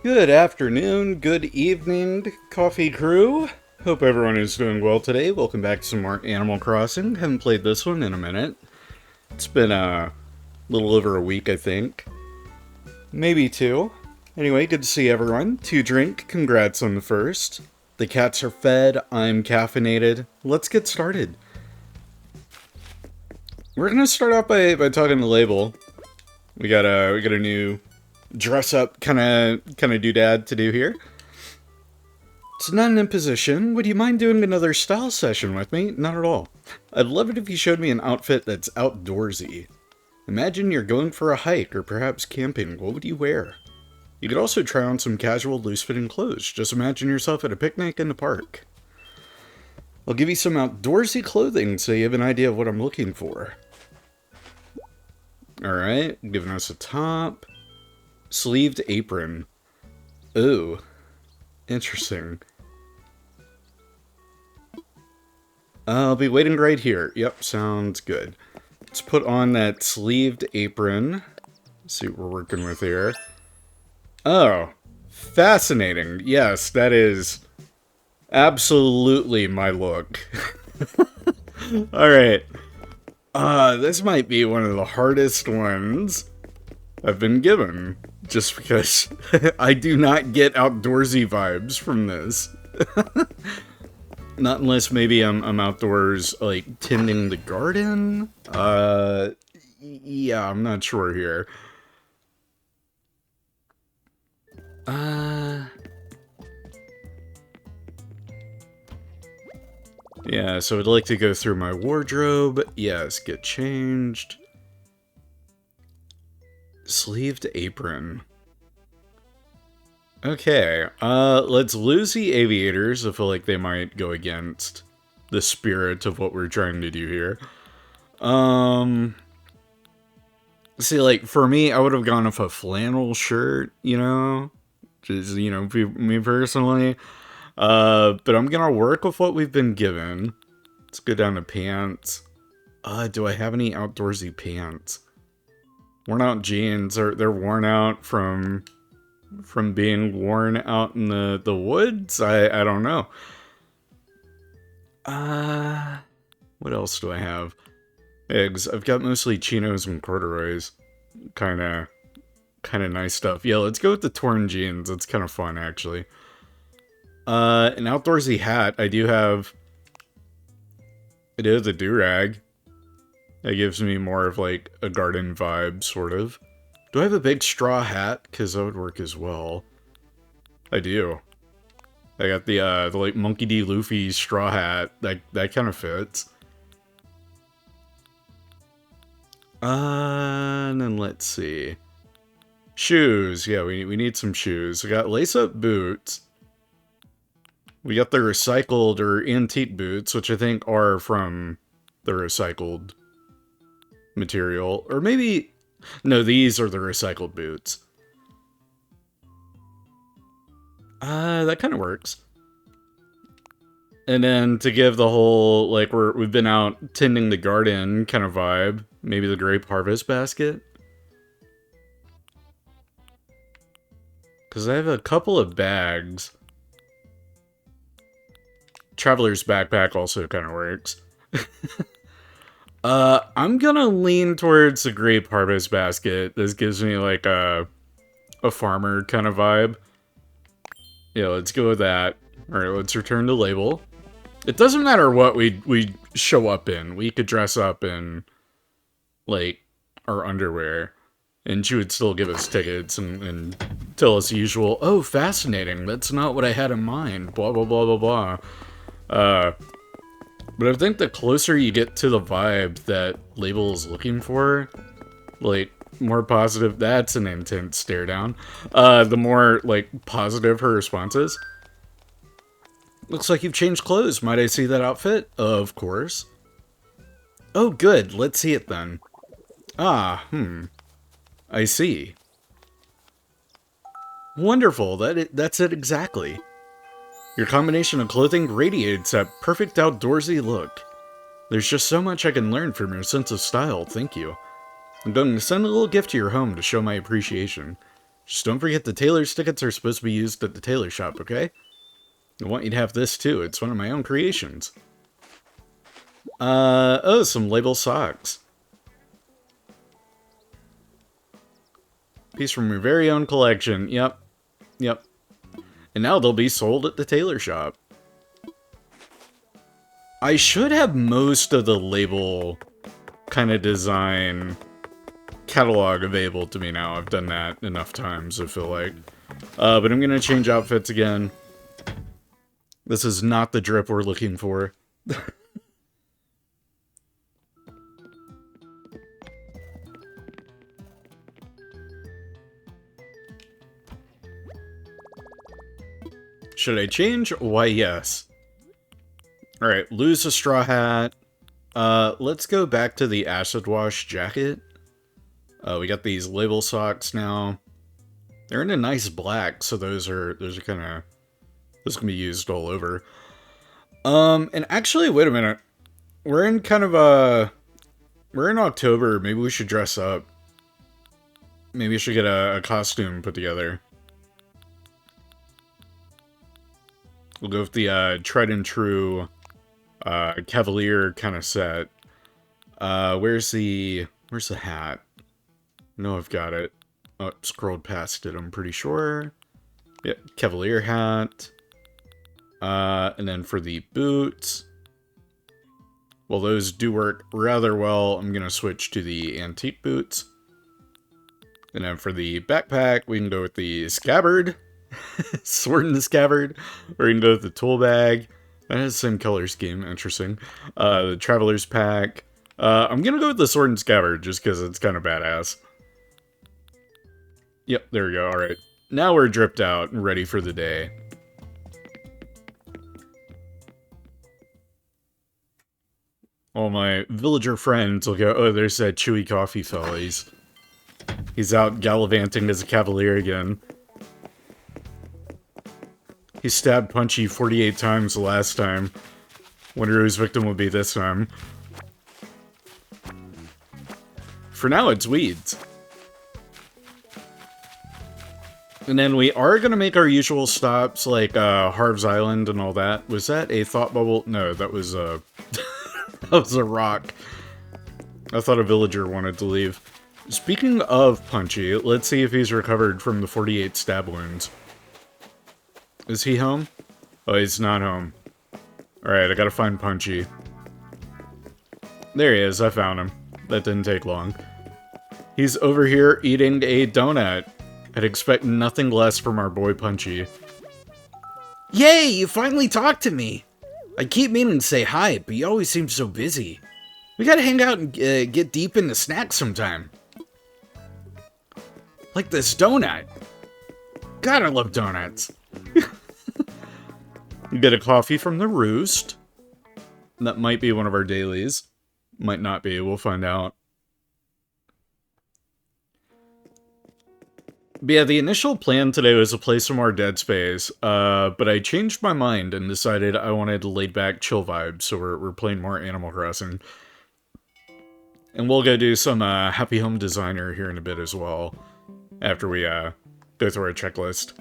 Good afternoon, good evening, coffee crew. Hope everyone is doing well today. Welcome back to some more Animal Crossing. Haven't played this one in a minute. It's been a little over a week, I think. Maybe two. Anyway, good to see everyone. To drink, congrats on the first. The cats are fed, I'm caffeinated. Let's get started. We're gonna start off by talking to Label. We got a new dress up kind of doodad to do here. It's not an imposition. Would you mind doing another style session with me? Not at all. I'd love it if you showed me an outfit that's outdoorsy. Imagine you're going for a hike or perhaps camping. What would you wear? You could also try on some casual, loose-fitting clothes. Just imagine yourself at a picnic in the park. I'll give you some outdoorsy clothing so you have an idea of what I'm looking for. Alright, giving us a top. Sleeved apron. Ooh. Interesting. I'll be waiting right here. Yep, sounds good. Let's put on that sleeved apron. Let's see what we're working with here. Oh. Fascinating. Yes, that is absolutely my look. Alright. This might be one of the hardest ones I've been given. Just because I do not get outdoorsy vibes from this. Not unless maybe I'm outdoors, like, tending the garden? Yeah, I'm not sure here. Yeah, so I'd like to go through my wardrobe. Yes, get changed. Sleeved apron. Okay, let's lose the aviators. I feel like they might go against the spirit of what we're trying to do here. See, like, for me, I would have gone with a flannel shirt, you know? Just, you know, me personally. But I'm gonna work with what we've been given. Let's go down to pants. Do I have any outdoorsy pants? Worn out jeans, they're worn out from being worn out in the woods? I don't know. What else do I have? Eggs. I've got mostly chinos and corduroys. Kinda nice stuff. Yeah, let's go with the torn jeans. It's kind of fun, actually. An outdoorsy hat. I do have a do-rag. That gives me more of, like, a garden vibe, sort of. Do I have a big straw hat? Because that would work as well. I do. I got the like, Monkey D. Luffy straw hat. That kind of fits. And then let's see. Shoes. Yeah, we need some shoes. We got lace-up boots. We got the recycled or antique boots, which I think are from the recycled material. Or maybe... No, these are the recycled boots. That kind of works. And then to give the whole, like, we've been out tending the garden kind of vibe, maybe the grape harvest basket. Because I have a couple of bags. Traveler's backpack also kind of works. I'm gonna lean towards the grape harvest basket. This gives me like a farmer kind of vibe. Yeah, let's go with that. Alright, let's return to label. It doesn't matter what we show up in. We could dress up in, like, our underwear. And she would still give us tickets and tell us the usual, oh, fascinating, that's not what I had in mind, blah, blah, blah, blah, blah. But I think the closer you get to the vibe that Label is looking for, like, more positive, that's an intense stare down, the more, like, positive her response is. Looks like you've changed clothes. Might I see that outfit? Of course. Oh, good. Let's see it then. I see. Wonderful. That's it exactly. Your combination of clothing radiates that perfect outdoorsy look. There's just so much I can learn from your sense of style, thank you. I'm going to send a little gift to your home to show my appreciation. Just don't forget the tailor's tickets are supposed to be used at the tailor shop, okay? I want you to have this too. It's one of my own creations. Oh, some label socks. Piece from your very own collection. Yep. Yep. And now they'll be sold at the tailor shop. I should have most of the label kind of design catalog available to me now. I've done that enough times, I feel like. But I'm going to change outfits again. This is not the drip we're looking for. Should I change? Why, yes. Alright, lose a straw hat. Let's go back to the acid wash jacket. We got these label socks now. They're in a nice black, so those are kind of... Those can be used all over. And actually, wait a minute. We're in kind of a... We're in October. Maybe we should dress up. Maybe we should get a costume put together. We'll go with the tried and true Cavalier kind of set. Where's the hat? No, I've got it. Oh, scrolled past it, I'm pretty sure. Yep, Cavalier hat. And then for the boots, well, those do work rather well. I'm going to switch to the antique boots. And then for the backpack, we can go with the scabbard. Sword in the scabbard. Or we can go with the tool bag. That has the same color scheme. Interesting. The traveler's pack. I'm going to go with the sword and scabbard just because it's kind of badass. Yep, there we go. Alright. Now we're dripped out and ready for the day. All my villager friends will go, oh, there's that ChewieCoffee fella. He's out gallivanting as a cavalier again. He stabbed Punchy 48 times the last time. Wonder whose victim will be this time. For now, it's weeds. And then we are going to make our usual stops, like Harv's Island and all that. Was that a thought bubble? No, that was a... that was a rock. I thought a villager wanted to leave. Speaking of Punchy, let's see if he's recovered from the 48 stab wounds. Is he home? Oh, he's not home. Alright, I gotta find Punchy. There he is, I found him. That didn't take long. He's over here eating a donut. I'd expect nothing less from our boy Punchy. Yay, you finally talked to me! I keep meaning to say hi, but you always seem so busy. We gotta hang out and get deep into snacks sometime. Like this donut. God, I love donuts. You get a coffee from the Roost. That might be one of our dailies. Might not be, we'll find out. But yeah, the initial plan today was to play some more Dead Space, but I changed my mind and decided I wanted laid-back chill vibes, so we're playing more Animal Crossing. And we'll go do some Happy Home Designer here in a bit as well, after we go through our checklist.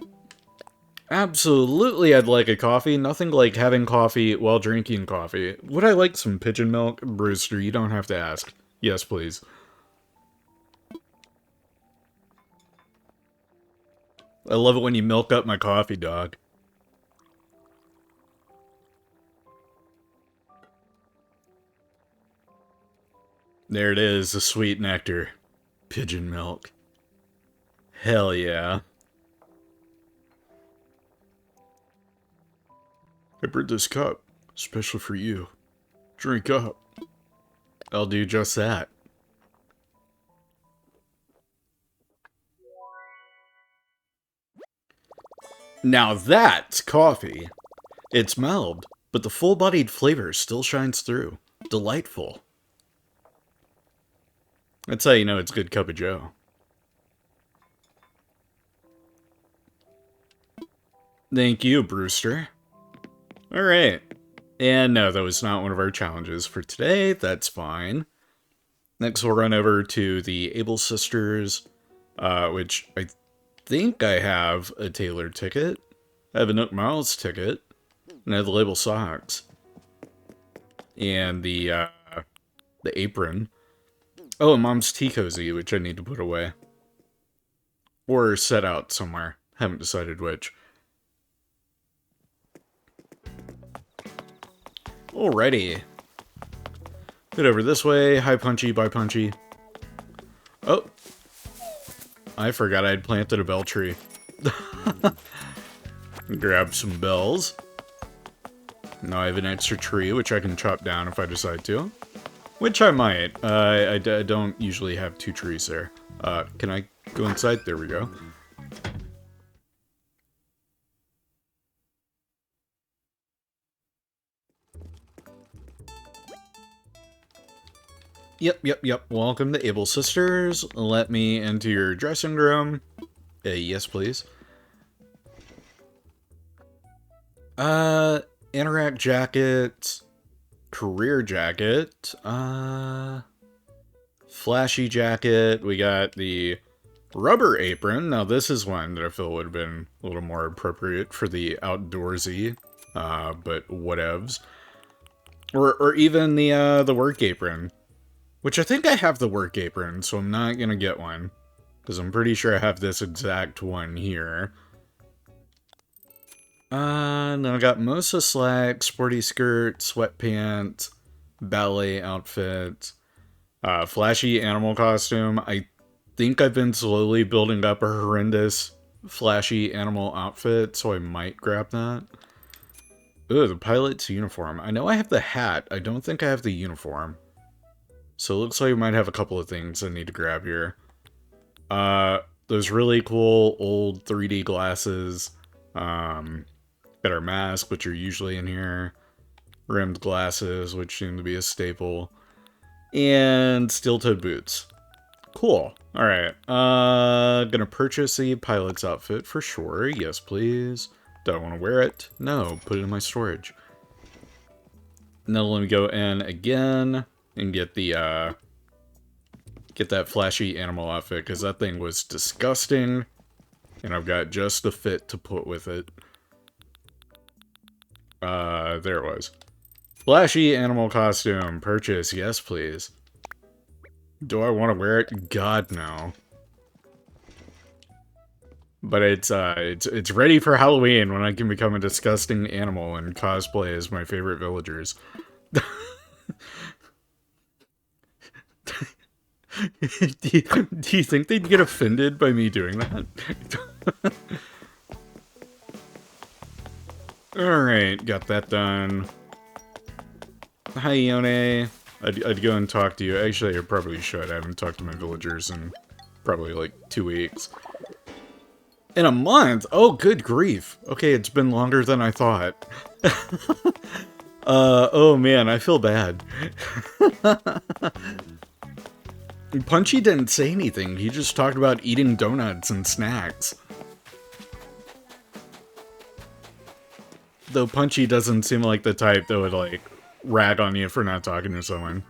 Absolutely, I'd like a coffee. Nothing like having coffee while drinking coffee. Would I like some pigeon milk? Brewster, you don't have to ask. Yes, please. I love it when you milk up my coffee, dog. There it is, the sweet nectar. Pigeon milk. Hell yeah. I brewed this cup, special for you. Drink up. I'll do just that. Now that's coffee. It's mild, but the full-bodied flavor still shines through. Delightful. That's how you know it's a good cup of joe. Thank you, Brewster. Alright. And no, that was not one of our challenges for today. That's fine. Next, we'll run over to the Able Sisters, which think I have a Taylor ticket. I have a Nook Miles ticket. And I have the label socks. And the apron. Oh, and Mom's tea cozy, which I need to put away. Or set out somewhere. Haven't decided which. Alrighty. Head over this way. Hi, Punchy. Bye, Punchy. Oh. I forgot I'd planted a bell tree. Grab some bells. Now I have an extra tree, which I can chop down if I decide to. Which I might. I don't usually have 2 trees there. Can I go inside? There we go. Yep. Welcome to Able Sisters. Let me into your dressing room. Yes, please. Interact jacket. Career jacket. Flashy jacket. We got the rubber apron. Now, this is one that I feel would have been a little more appropriate for the outdoorsy, but whatevs. Or even the work apron. Which I think I have the work apron, so I'm not gonna get one. Because I'm pretty sure I have this exact one here. Then I got Mosa slack, sporty skirt, sweatpants, ballet outfit, flashy animal costume. I think I've been slowly building up a horrendous flashy animal outfit, so I might grab that. Ooh, the pilot's uniform. I know I have the hat. I don't think I have the uniform. So it looks like I might have a couple of things I need to grab here. Those really cool old 3D glasses. Better mask, which are usually in here. Rimmed glasses, which seem to be a staple. And steel-toed boots. Cool. Alright. Gonna purchase the pilot's outfit for sure. Yes, please. Do I want to wear it? No. Put it in my storage. Now let me go in again and get the, get that flashy animal outfit, because that thing was disgusting. And I've got just the fit to put with it. There it was. Flashy animal costume. Purchase. Yes, please. Do I want to wear it? God, no. But it's ready for Halloween when I can become a disgusting animal and cosplay as my favorite villagers. Do you think they'd get offended by me doing that? Alright, got that done. Hi, Yone. I'd go and talk to you. Actually, I probably should. I haven't talked to my villagers in probably like 2 weeks. In a month? Oh, good grief. Okay, it's been longer than I thought. Oh man, I feel bad. Punchy didn't say anything. He just talked about eating donuts and snacks. Though Punchy doesn't seem like the type that would, like, rag on you for not talking to someone.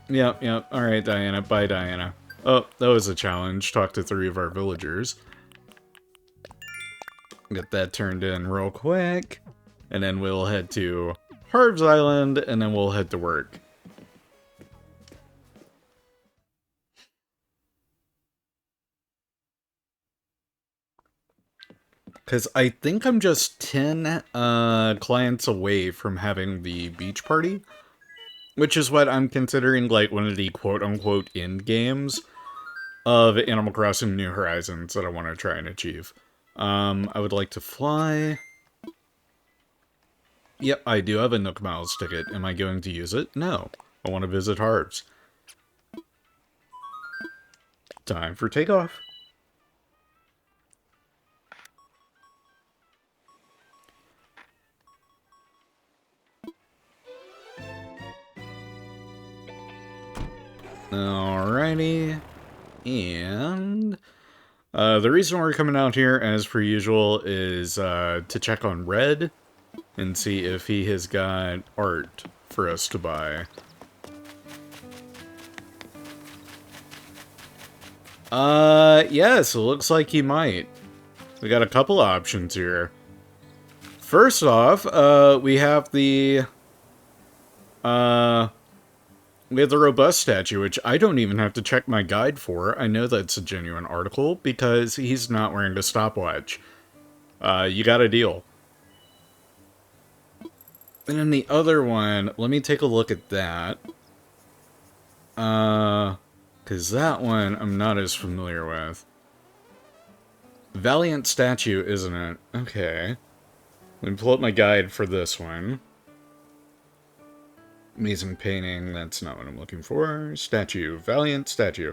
Yep. Alright, Diana. Bye, Diana. Oh, that was a challenge. Talk to 3 of our villagers. Get that turned in real quick. And then we'll head to Harv's Island, and then we'll head to work. Because I think I'm just 10 clients away from having the beach party. Which is what I'm considering, like, one of the quote-unquote end games of Animal Crossing New Horizons that I want to try and achieve. I would like to fly. Yep, I do have a Nook Miles ticket. Am I going to use it? No. I want to visit Harv's. Time for takeoff. Alrighty. And the reason we're coming out here, as per usual, is to check on Red and see if he has got art for us to buy. Yes, it looks like he might. We got a couple options here. First off, we have uh, the robust statue, which I don't even have to check my guide for. I know that's a genuine article because he's not wearing a stopwatch. You got a deal. And then the other one, let me take a look at that. Because that one I'm not as familiar with. Valiant statue, isn't it? Okay. Let me pull up my guide for this one. Amazing painting, that's not what I'm looking for. Statue, Valiant statue.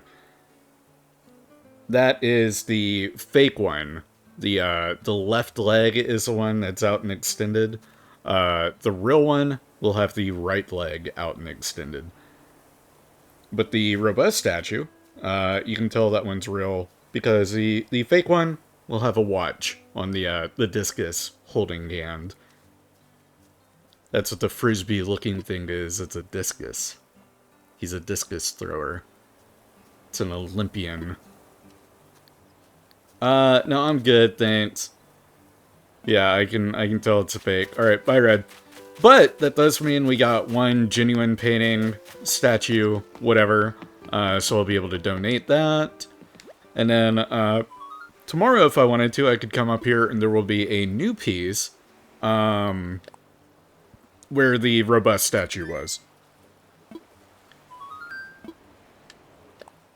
That is the fake one. The left leg is the one that's out and extended. The real one will have the right leg out and extended. But the robust statue, you can tell that one's real because the fake one will have a watch on the discus holding hand. That's what the frisbee-looking thing is. It's a discus. He's a discus thrower. It's an Olympian. No, I'm good, thanks. Yeah, I can tell it's a fake. Alright, bye, Red. But that does mean we got one genuine painting, statue, whatever. So I'll be able to donate that. And then, tomorrow, if I wanted to, I could come up here and there will be a new piece, where the robust statue was.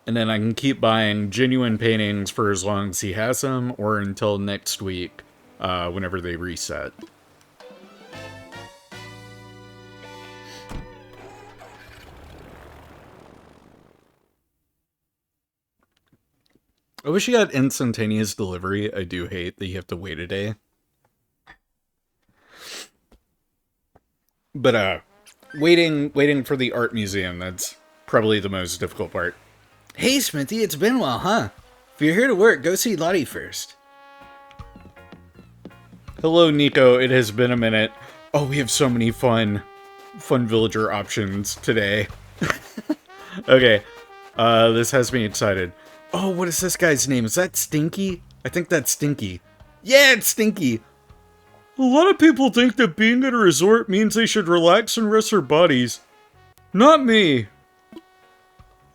And then I can keep buying genuine paintings for as long as he has them, or until next week, whenever they reset. I wish you had instantaneous delivery. I do hate that you have to wait a day. But, waiting for the art museum, that's probably the most difficult part. Hey, Smithy, it's been a while, huh? If you're here to work, go see Lottie first. Hello, Nico. It has been a minute. Oh, we have so many fun villager options today. Okay, this has me excited. Oh, what is this guy's name? Is that Stinky? I think that's Stinky. Yeah, it's Stinky. A lot of people think that being at a resort means they should relax and rest their bodies. Not me.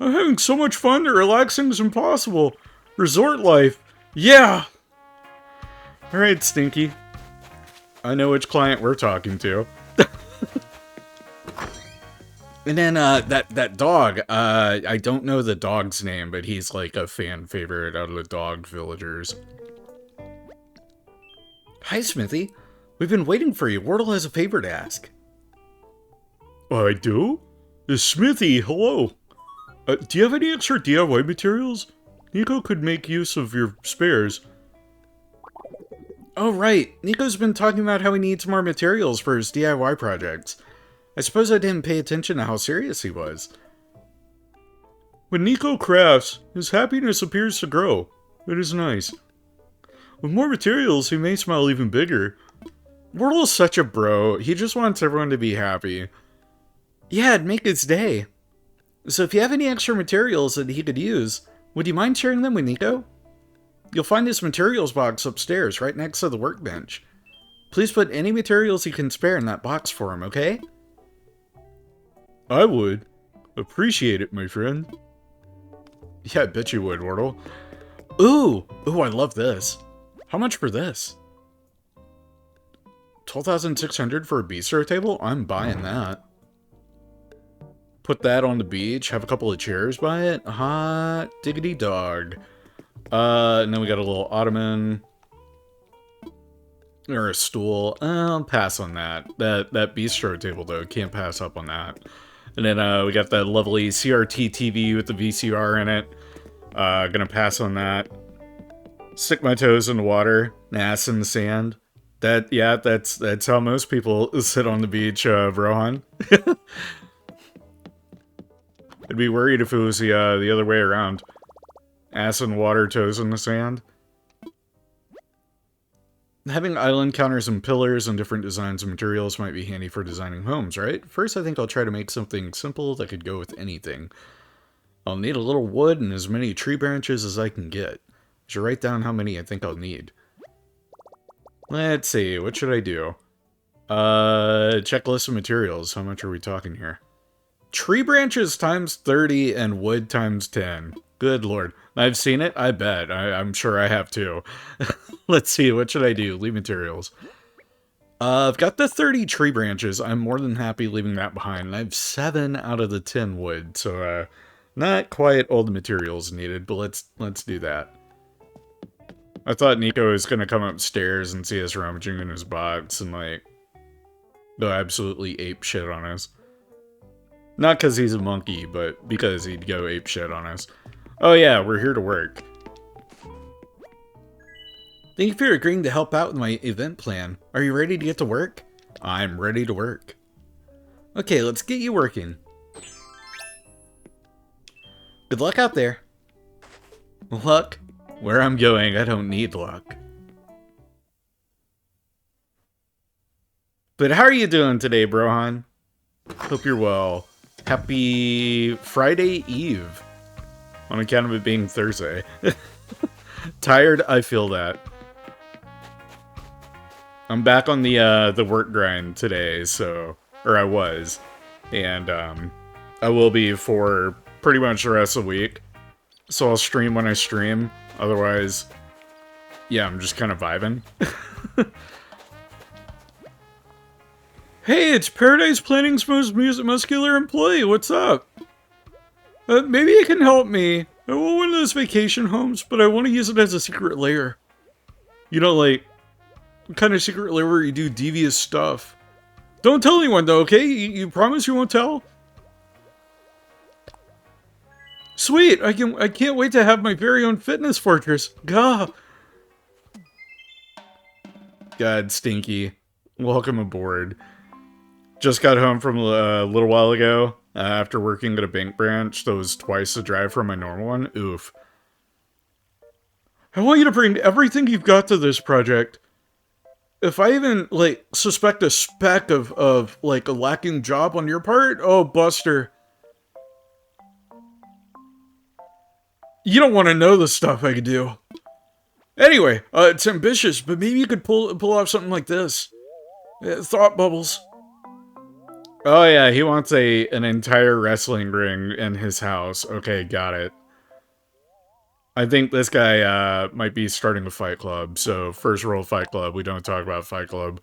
I'm having so much fun that relaxing is impossible. Resort life. Yeah. Alright, Stinky. I know which client we're talking to. And then, that dog, I don't know the dog's name, but he's like a fan favorite out of the dog villagers. Hi, Smithy. We've been waiting for you. Wardle has a favor to ask. I do? Smithy, hello. Do you have any extra DIY materials? Nico could make use of your spares. Oh, right. Nico's been talking about how he needs more materials for his DIY projects. I suppose I didn't pay attention to how serious he was. When Nico crafts, his happiness appears to grow. It is nice. With more materials, he may smile even bigger. Wardle's such a bro. He just wants everyone to be happy. Yeah, it'd make his day. So if you have any extra materials that he could use, would you mind sharing them with Nico? You'll find his materials box upstairs, right next to the workbench. Please put any materials you can spare in that box for him, okay? I would. Appreciate it, my friend. Yeah, I bet you would, Wardle. Ooh, I love this. How much for this? 12,600 for a bistro table? I'm buying that. Put that on the beach, have a couple of chairs by it. Hot diggity dog. And then we got a little ottoman. Or a stool. I'll pass on that. That bistro table, though, can't pass up on that. And then we got that lovely CRT TV with the VCR in it. Gonna pass on that. Stick my toes in the water, ass in the sand. That's how most people sit on the beach, Rohan. I'd be worried if it was the other way around. Ass in water, toes in the sand. Having island counters and pillars and different designs and materials might be handy for designing homes, right? First, I think I'll try to make something simple that could go with anything. I'll need a little wood and as many tree branches as I can get. I should write down how many I think I'll need. Let's see, what should I do? Checklist of materials. How much are we talking here? Tree branches times 30 and wood times 10. Good lord. I've seen it? I bet. I'm sure I have too. Let's see, what should I do? Leave materials. I've got the 30 tree branches. I'm more than happy leaving that behind. And I have 7 out of the 10 wood, so not quite all the materials needed, but let's do that. I thought Nico was gonna come upstairs and see us rummaging in his box and like go absolutely ape shit on us. Not because he's a monkey, but because he'd go ape shit on us. Oh yeah, we're here to work. Thank you for agreeing to help out with my event plan. Are you ready to get to work? I'm ready to work. Okay, let's get you working. Good luck out there. Luck? Where I'm going, I don't need luck. But how are you doing today, Brohan? Hope you're well. Happy Friday Eve. On account of it being Thursday. Tired? I feel that. I'm back on the work grind today, so... Or I was. And, I will be for pretty much the rest of the week. So I'll stream when I stream. Otherwise, yeah, I'm just kind of vibing. Hey, it's Paradise Planning's most muscular employee. What's up? Maybe you can help me. I want one of those vacation homes, but I want to use it as a secret lair. You know, like, kind of secret lair where you do devious stuff. Don't tell anyone, though, okay? You promise you won't tell? Sweet! I can't wait to have my very own fitness fortress. Gah! God, Stinky. Welcome aboard. Just got home from a little while ago, after working at a bank branch that was twice the drive from my normal one. Oof. I want you to bring everything you've got to this project. If I even, like, suspect a speck of like, a lacking job on your part, oh, Buster. You don't want to know the stuff I could do. Anyway, it's ambitious, but maybe you could pull off something like this. Thought bubbles. Oh yeah, he wants an entire wrestling ring in his house. Okay, got it. I think this guy might be starting a fight club. So first rule of Fight Club, we don't talk about Fight Club.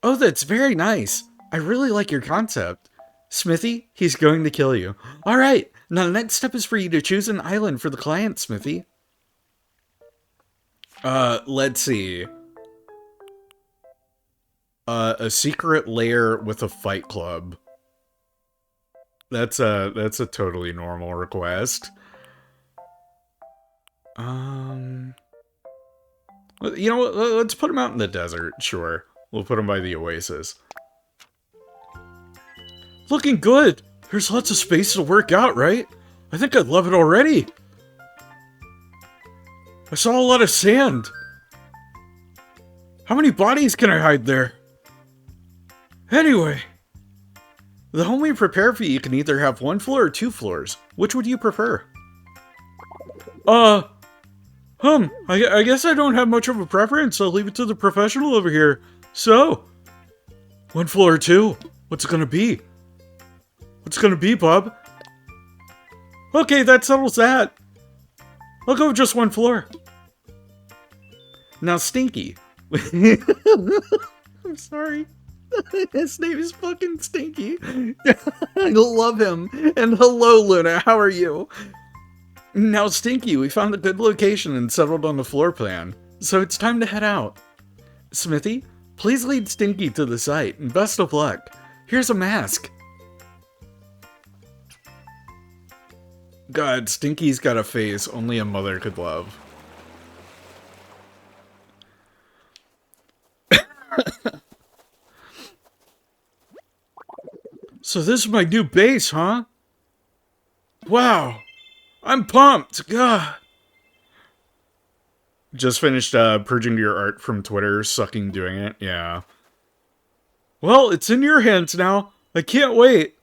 Oh, that's very nice. I really like your concept. Smithy, he's going to kill you. All right, now the next step is for you to choose an island for the client, Smithy. Let's see. A secret lair with a fight club. That's a totally normal request. You know what? Let's put him out in the desert. Sure. We'll put him by the oasis. Looking good. There's lots of space to work out, right? I think I'd love it already. I saw a lot of sand. How many bodies can I hide there? Anyway, the home we prepare for you can either have 1 floor or 2 floors. Which would you prefer? I guess I don't have much of a preference. I'll leave it to the professional over here. So, 1 floor or 2? What's it gonna be? What's it gonna be, Bob? Okay, that settles that. I'll go with just 1 floor. Now, Stinky. I'm sorry. His name is fucking Stinky. I love him. And hello, Luna. How are you? Now, Stinky, we found a good location and settled on the floor plan. So it's time to head out. Smithy, please lead Stinky to the site, and best of luck. Here's a mask. God, Stinky's got a face only a mother could love. So this is my new base, huh? Wow. I'm pumped. God. Just finished purging your art from Twitter, sucking doing it. Yeah. Well, it's in your hands now. I can't wait.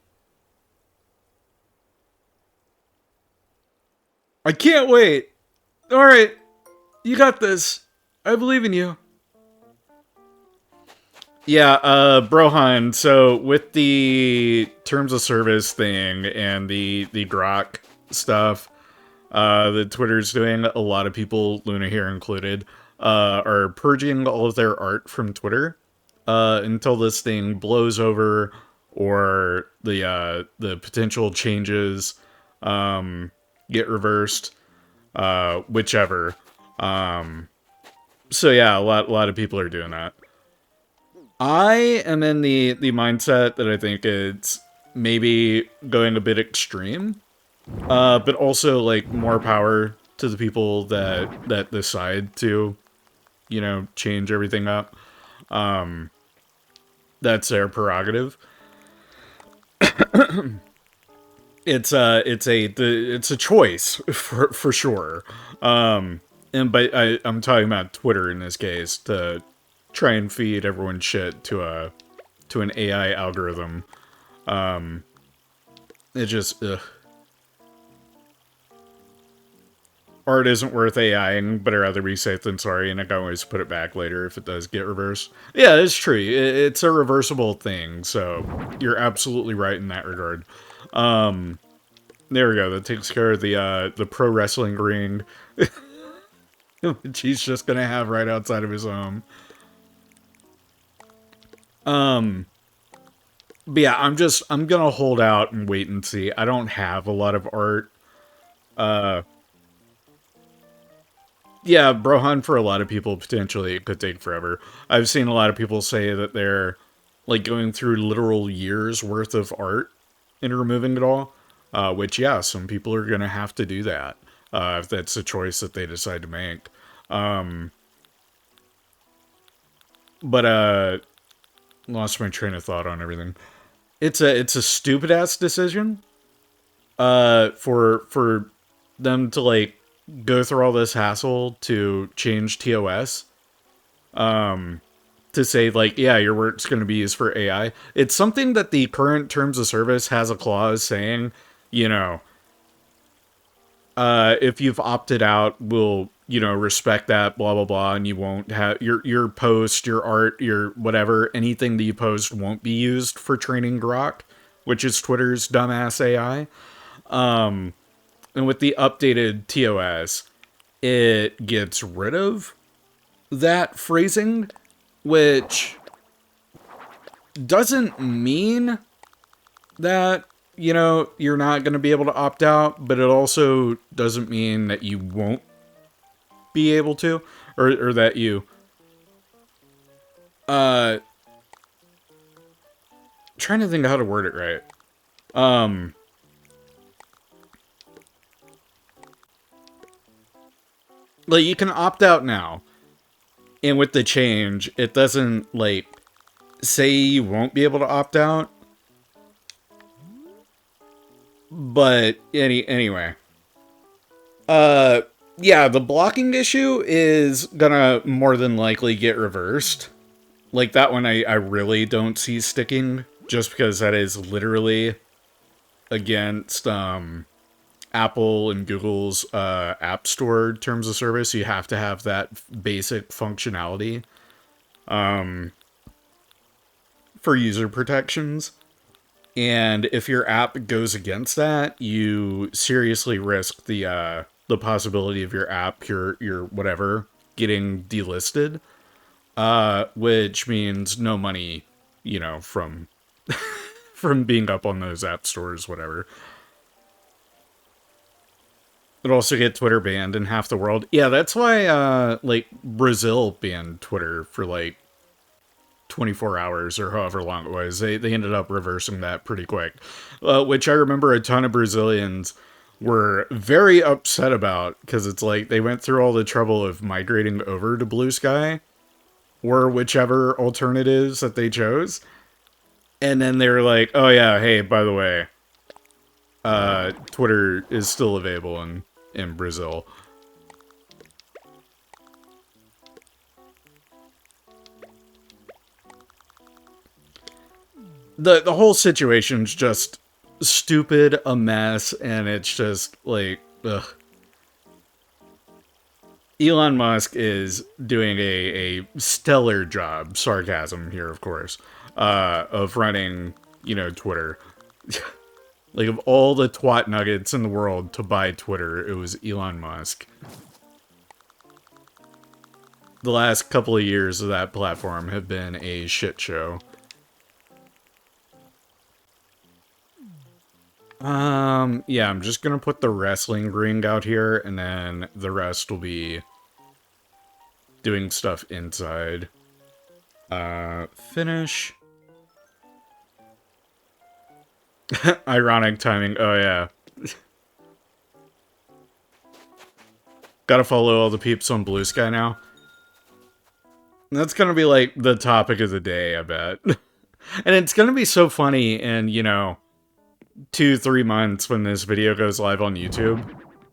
I can't wait. All right, you got this. I believe in you. Yeah, Brohan, so with the terms of service thing and the Grok stuff, that Twitter's doing, a lot of people, Luna here included, are purging all of their art from Twitter, until this thing blows over or the potential changes, get reversed, whichever. Um, so yeah, a lot of people are doing that. I am in the mindset that I think it's maybe going a bit extreme, but also like more power to the people that decide to, change everything up. Um, that's their prerogative. It's a choice for sure. And but I'm talking about Twitter in this case to try and feed everyone shit to an AI algorithm. Um, it just ugh. Art isn't worth AIing, but I'd rather be safe than sorry, and I can always put it back later if it does get reversed. Yeah, it's true. It's a reversible thing, so you're absolutely right in that regard. Um, there we go. That takes care of the pro wrestling ring, which he's just gonna have right outside of his home. Um, but yeah, I'm gonna hold out and wait and see. I don't have a lot of art. Uh, yeah, Brohan, for a lot of people, potentially it could take forever. I've seen a lot of people say that they're like going through literal years worth of art and removing it all. Which, yeah, some people are gonna have to do that, if that's a choice that they decide to make. Um, but lost my train of thought on everything. It's a stupid ass decision. For them to like go through all this hassle to change TOS. To say like, yeah, your work's going to be used for AI. It's something that the current terms of service has a clause saying, you know, if you've opted out, we'll, respect that, blah blah blah, and you won't have your post, your art, your whatever, anything that you post won't be used for training Grok, which is Twitter's dumbass AI. And with the updated TOS, it gets rid of that phrasing, which doesn't mean that, you're not going to be able to opt out, but it also doesn't mean that you won't be able to, or that you, uh, trying to think how to word it right. Um, like, you can opt out now, and with the change, it doesn't, like, say you won't be able to opt out, but anyway. Yeah, the blocking issue is gonna more than likely get reversed. Like, that one I really don't see sticking, just because that is literally against, Apple and Google's, App Store terms of service. You have to have that basic functionality, for user protections. And if your app goes against that, you seriously risk the possibility of your app, your whatever, getting delisted. Which means no money, from from being up on those app stores, whatever. It also get Twitter banned in half the world. Yeah, that's why like Brazil banned Twitter for like 24 hours or however long it was. They ended up reversing that pretty quick. Which I remember a ton of Brazilians were very upset about, because it's like they went through all the trouble of migrating over to Blue Sky or whichever alternatives that they chose. And then they were like, oh yeah, hey, by the way, Twitter is still available in Brazil. The whole situation's just stupid, a mess, and it's just like, ugh. Elon Musk is doing a stellar job, sarcasm here, of course, of running, Twitter. Like, of all the twat nuggets in the world to buy Twitter, it was Elon Musk. The last couple of years of that platform have been a shit show. Yeah, I'm just gonna put the wrestling ring out here, and then the rest will be doing stuff inside. Finish. Ironic timing. Oh, yeah. Gotta follow all the peeps on Blue Sky now. That's gonna be, like, the topic of the day, I bet. And it's gonna be so funny in, 2-3 months when this video goes live on YouTube.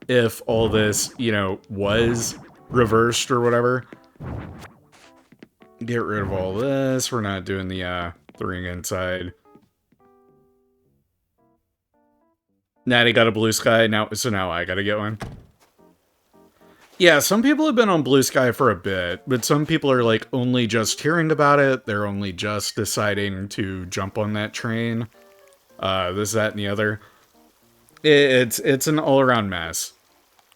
If all this, was reversed or whatever. Get rid of all this. We're not doing the ring inside. Natty got a Blue Sky, so now I gotta get one. Yeah, some people have been on Blue Sky for a bit, but some people are like only just hearing about it. They're only just deciding to jump on that train. This, that, and the other. It's an all-around mess.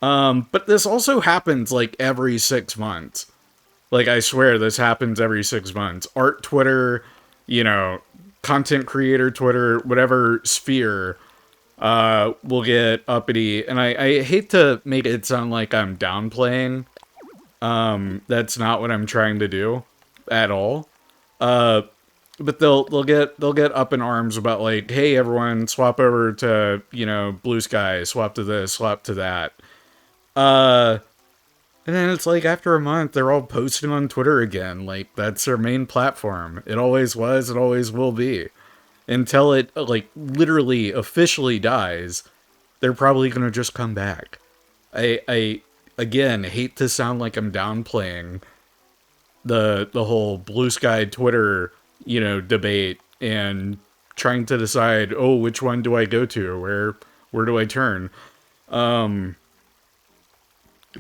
But this also happens like every 6 months. Like, I swear this happens every 6 months. Art Twitter, content creator Twitter, whatever sphere, will get uppity. And I hate to make it sound like I'm downplaying. That's not what I'm trying to do at all. But they'll get up in arms about like, hey everyone, swap over to, Blue Sky, swap to this, swap to that. And then it's like after a month, they're all posting on Twitter again. Like, that's their main platform. It always was, it always will be. Until it, like, literally officially dies, they're probably gonna just come back. I again, hate to sound like I'm downplaying the whole Blue Sky Twitter, debate and trying to decide, oh, which one do I go to? Where do I turn? But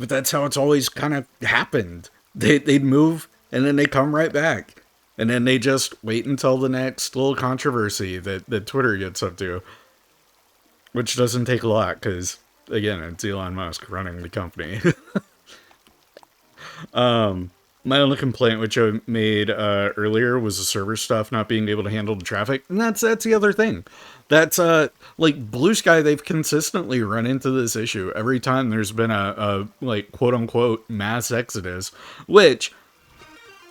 that's how it's always kind of happened. They'd move, and then they come right back. And then they just wait until the next little controversy that Twitter gets up to. Which doesn't take a lot, because, again, it's Elon Musk running the company. My only complaint, which I made earlier, was the server stuff not being able to handle the traffic. And that's the other thing. That's, like, Blue Sky, they've consistently run into this issue every time there's been a like, quote-unquote mass exodus. Which,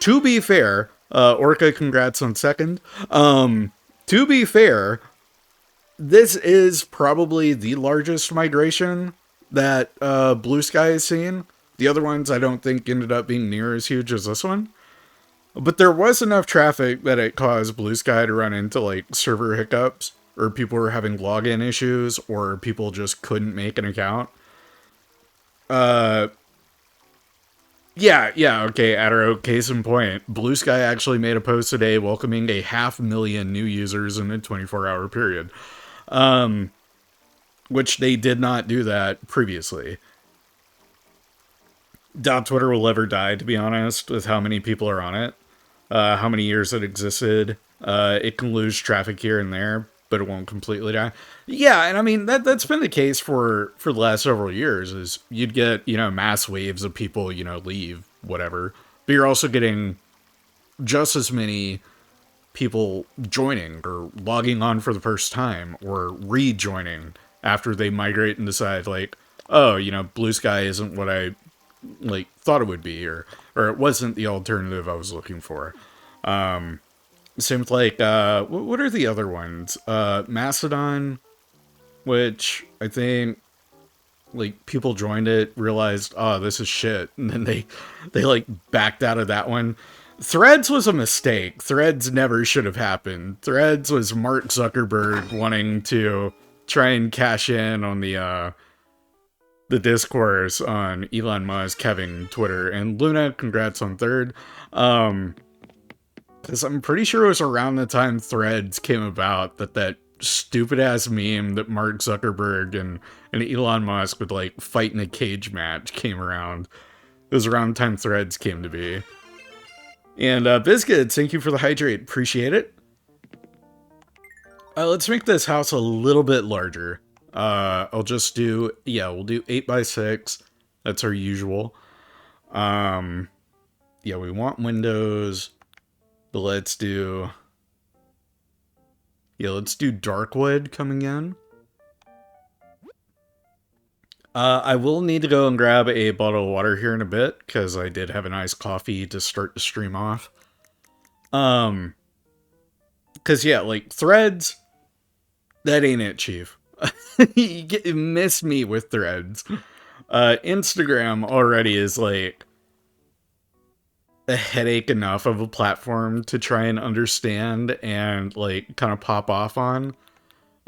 to be fair, Orca, congrats on second. To be fair, this is probably the largest migration that Blue Sky has seen. The other ones I don't think ended up being near as huge as this one. But there was enough traffic that it caused Blue Sky to run into like server hiccups, or people were having login issues, or people just couldn't make an account. Yeah, okay, Adaro, case in point. Blue Sky actually made a post today welcoming 500,000 new users in a 24-hour period. Which they did not do that previously. Twitter will never die, to be honest, with how many people are on it. How many years it existed. It can lose traffic here and there, but it won't completely die. Yeah, and I mean, that's been the case for the last several years, is you'd get, mass waves of people, leave, whatever. But you're also getting just as many people joining, or logging on for the first time, or rejoining after they migrate and decide, like, oh, Blue Sky isn't what I thought it would be, or it wasn't the alternative I was looking for. Same with what are the other ones? Mastodon, which I think people joined it, realized, oh, this is shit, and then they backed out of that one. Threads was a mistake. Threads never should have happened. Threads was Mark Zuckerberg wanting to try and cash in on the discourse on Elon Musk having Twitter. And Luna, congrats on third. Because I'm pretty sure it was around the time Threads came about that stupid ass meme that Mark Zuckerberg and Elon Musk would fight in a cage match came around. It was around the time Threads came to be. And Biscuits, thank you for the hydrate. Appreciate it. Let's make this house a little bit larger. I'll just do, yeah, we'll do 8 by 6. That's our usual. Yeah, we want windows, but let's do, yeah, let's do dark wood coming in. I will need to go and grab a bottle of water here in a bit, because I did have a nice coffee to start the stream off. Because yeah, like, Threads, that ain't it, Chief. You miss me with Threads. Instagram already is, like, a headache enough of a platform to try and understand and, like, kind of pop off on.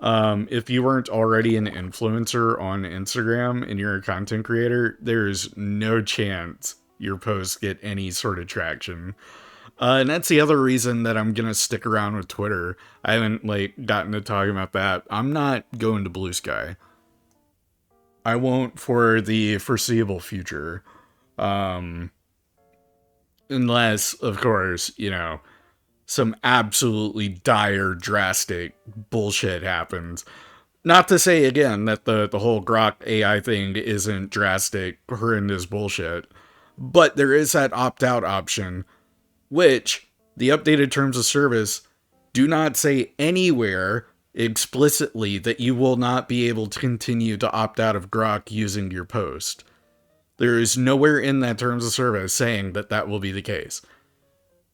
If you weren't already an influencer on Instagram and you're a content creator, there's no chance your posts get any sort of traction. And that's the other reason that I'm gonna stick around with Twitter. I haven't, like, gotten to talking about that. I'm not going to Blue Sky. I won't for the foreseeable future. Unless, of course, you know, some absolutely dire, drastic bullshit happens. Not to say, again, that the whole Grok AI thing isn't drastic, horrendous bullshit. But there is that opt-out option, which the updated terms of service do not say anywhere explicitly that you will not be able to continue to opt out of Grok using your post. There is nowhere in that terms of service saying that that will be the case.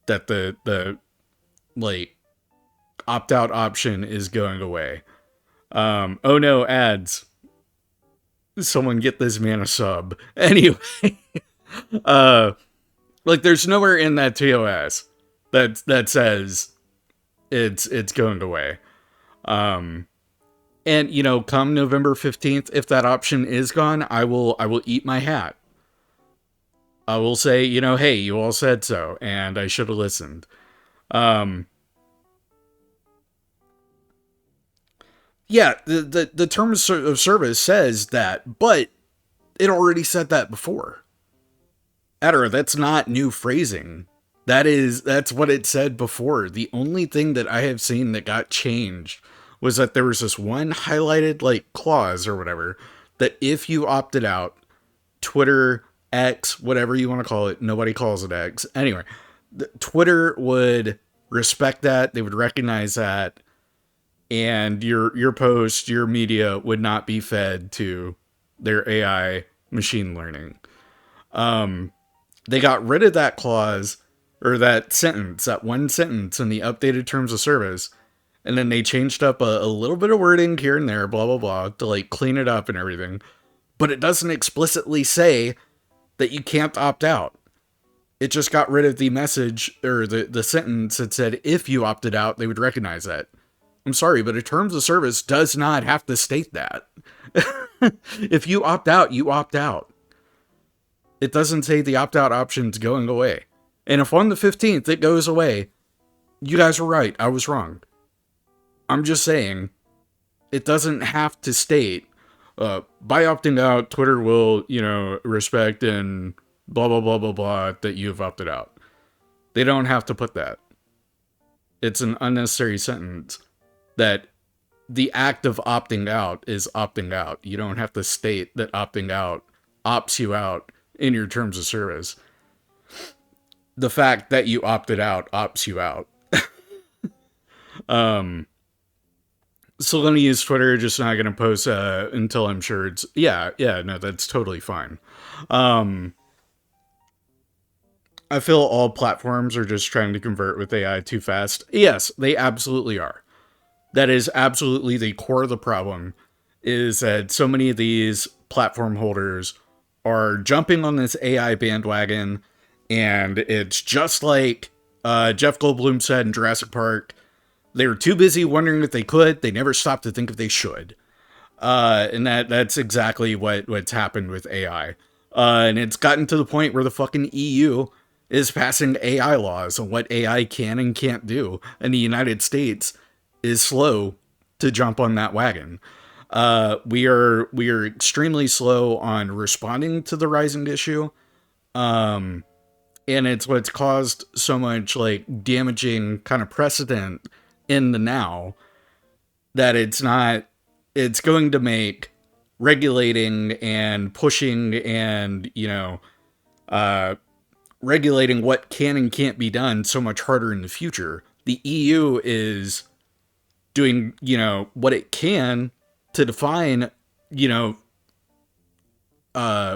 That the like, opt-out option is going away. Oh no, ads. Someone get this man a sub. Anyway, like, there's nowhere in that TOS that says it's going away. And, you know, come November 15th, if that option is gone, I will eat my hat. I will say, you know, hey, you all said so, and I should have listened. Yeah, the terms of service says that, but it already said that before. Adder, that's not new phrasing. That's what it said before. The only thing that I have seen that got changed was that there was this one highlighted, like, clause or whatever, that if you opted out, Twitter, X, whatever you want to call it, nobody calls it X. Anyway, Twitter would respect that, they would recognize that, and your post, your media would not be fed to their AI machine learning. They got rid of that clause, or that sentence, that one sentence in the updated terms of service, and then they changed up a little bit of wording here and there, blah, blah, blah, to, like, clean it up and everything. But it doesn't explicitly say that you can't opt out. It just got rid of the message, or the sentence that said if you opted out, they would recognize that. I'm sorry, but a terms of service does not have to state that. If you opt out, you opt out. It doesn't say the opt-out option's going away. And if on the 15th it goes away, you guys were right, I was wrong. I'm just saying, it doesn't have to state, by opting out, Twitter will, you know, respect and blah, blah, blah, blah, blah, that you've opted out. They don't have to put that. It's an unnecessary sentence that the act of opting out is opting out. You don't have to state that opting out opts you out in your terms of service. The fact that you opted out opts you out. Still gonna use Twitter, just not gonna post until I'm sure it's... Yeah, no, that's totally fine. I feel all platforms are just trying to convert with AI too fast. Yes, they absolutely are. That is absolutely the core of the problem, is that so many of these platform holders are jumping on this AI bandwagon, and it's just like Jeff Goldblum said in Jurassic Park, they were too busy wondering if they could, they never stopped to think if they should. And that's exactly what's happened with AI. And it's gotten to the point where the fucking EU is passing AI laws on what AI can and can't do, and the United States is slow to jump on that wagon. We are extremely slow on responding to the rising issue. Um, and it's what's caused so much like damaging kind of precedent in the now that it's going to make regulating and pushing and, uh, regulating what can and can't be done so much harder in the future. The EU is doing, what it can to define, you know,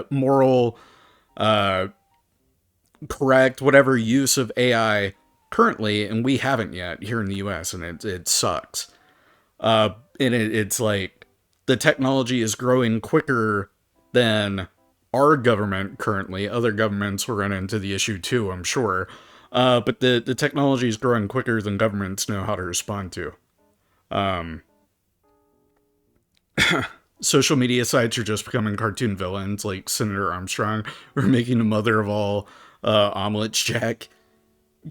moral, uh, correct, whatever use of AI currently, and we haven't yet here in the US, and it sucks. And it's like the technology is growing quicker than our government currently. Other governments will run into the issue too, I'm sure. But the technology is growing quicker than governments know how to respond to. Um, Social media sites are just becoming cartoon villains like Senator Armstrong. We're making the mother of all omelets, Jack.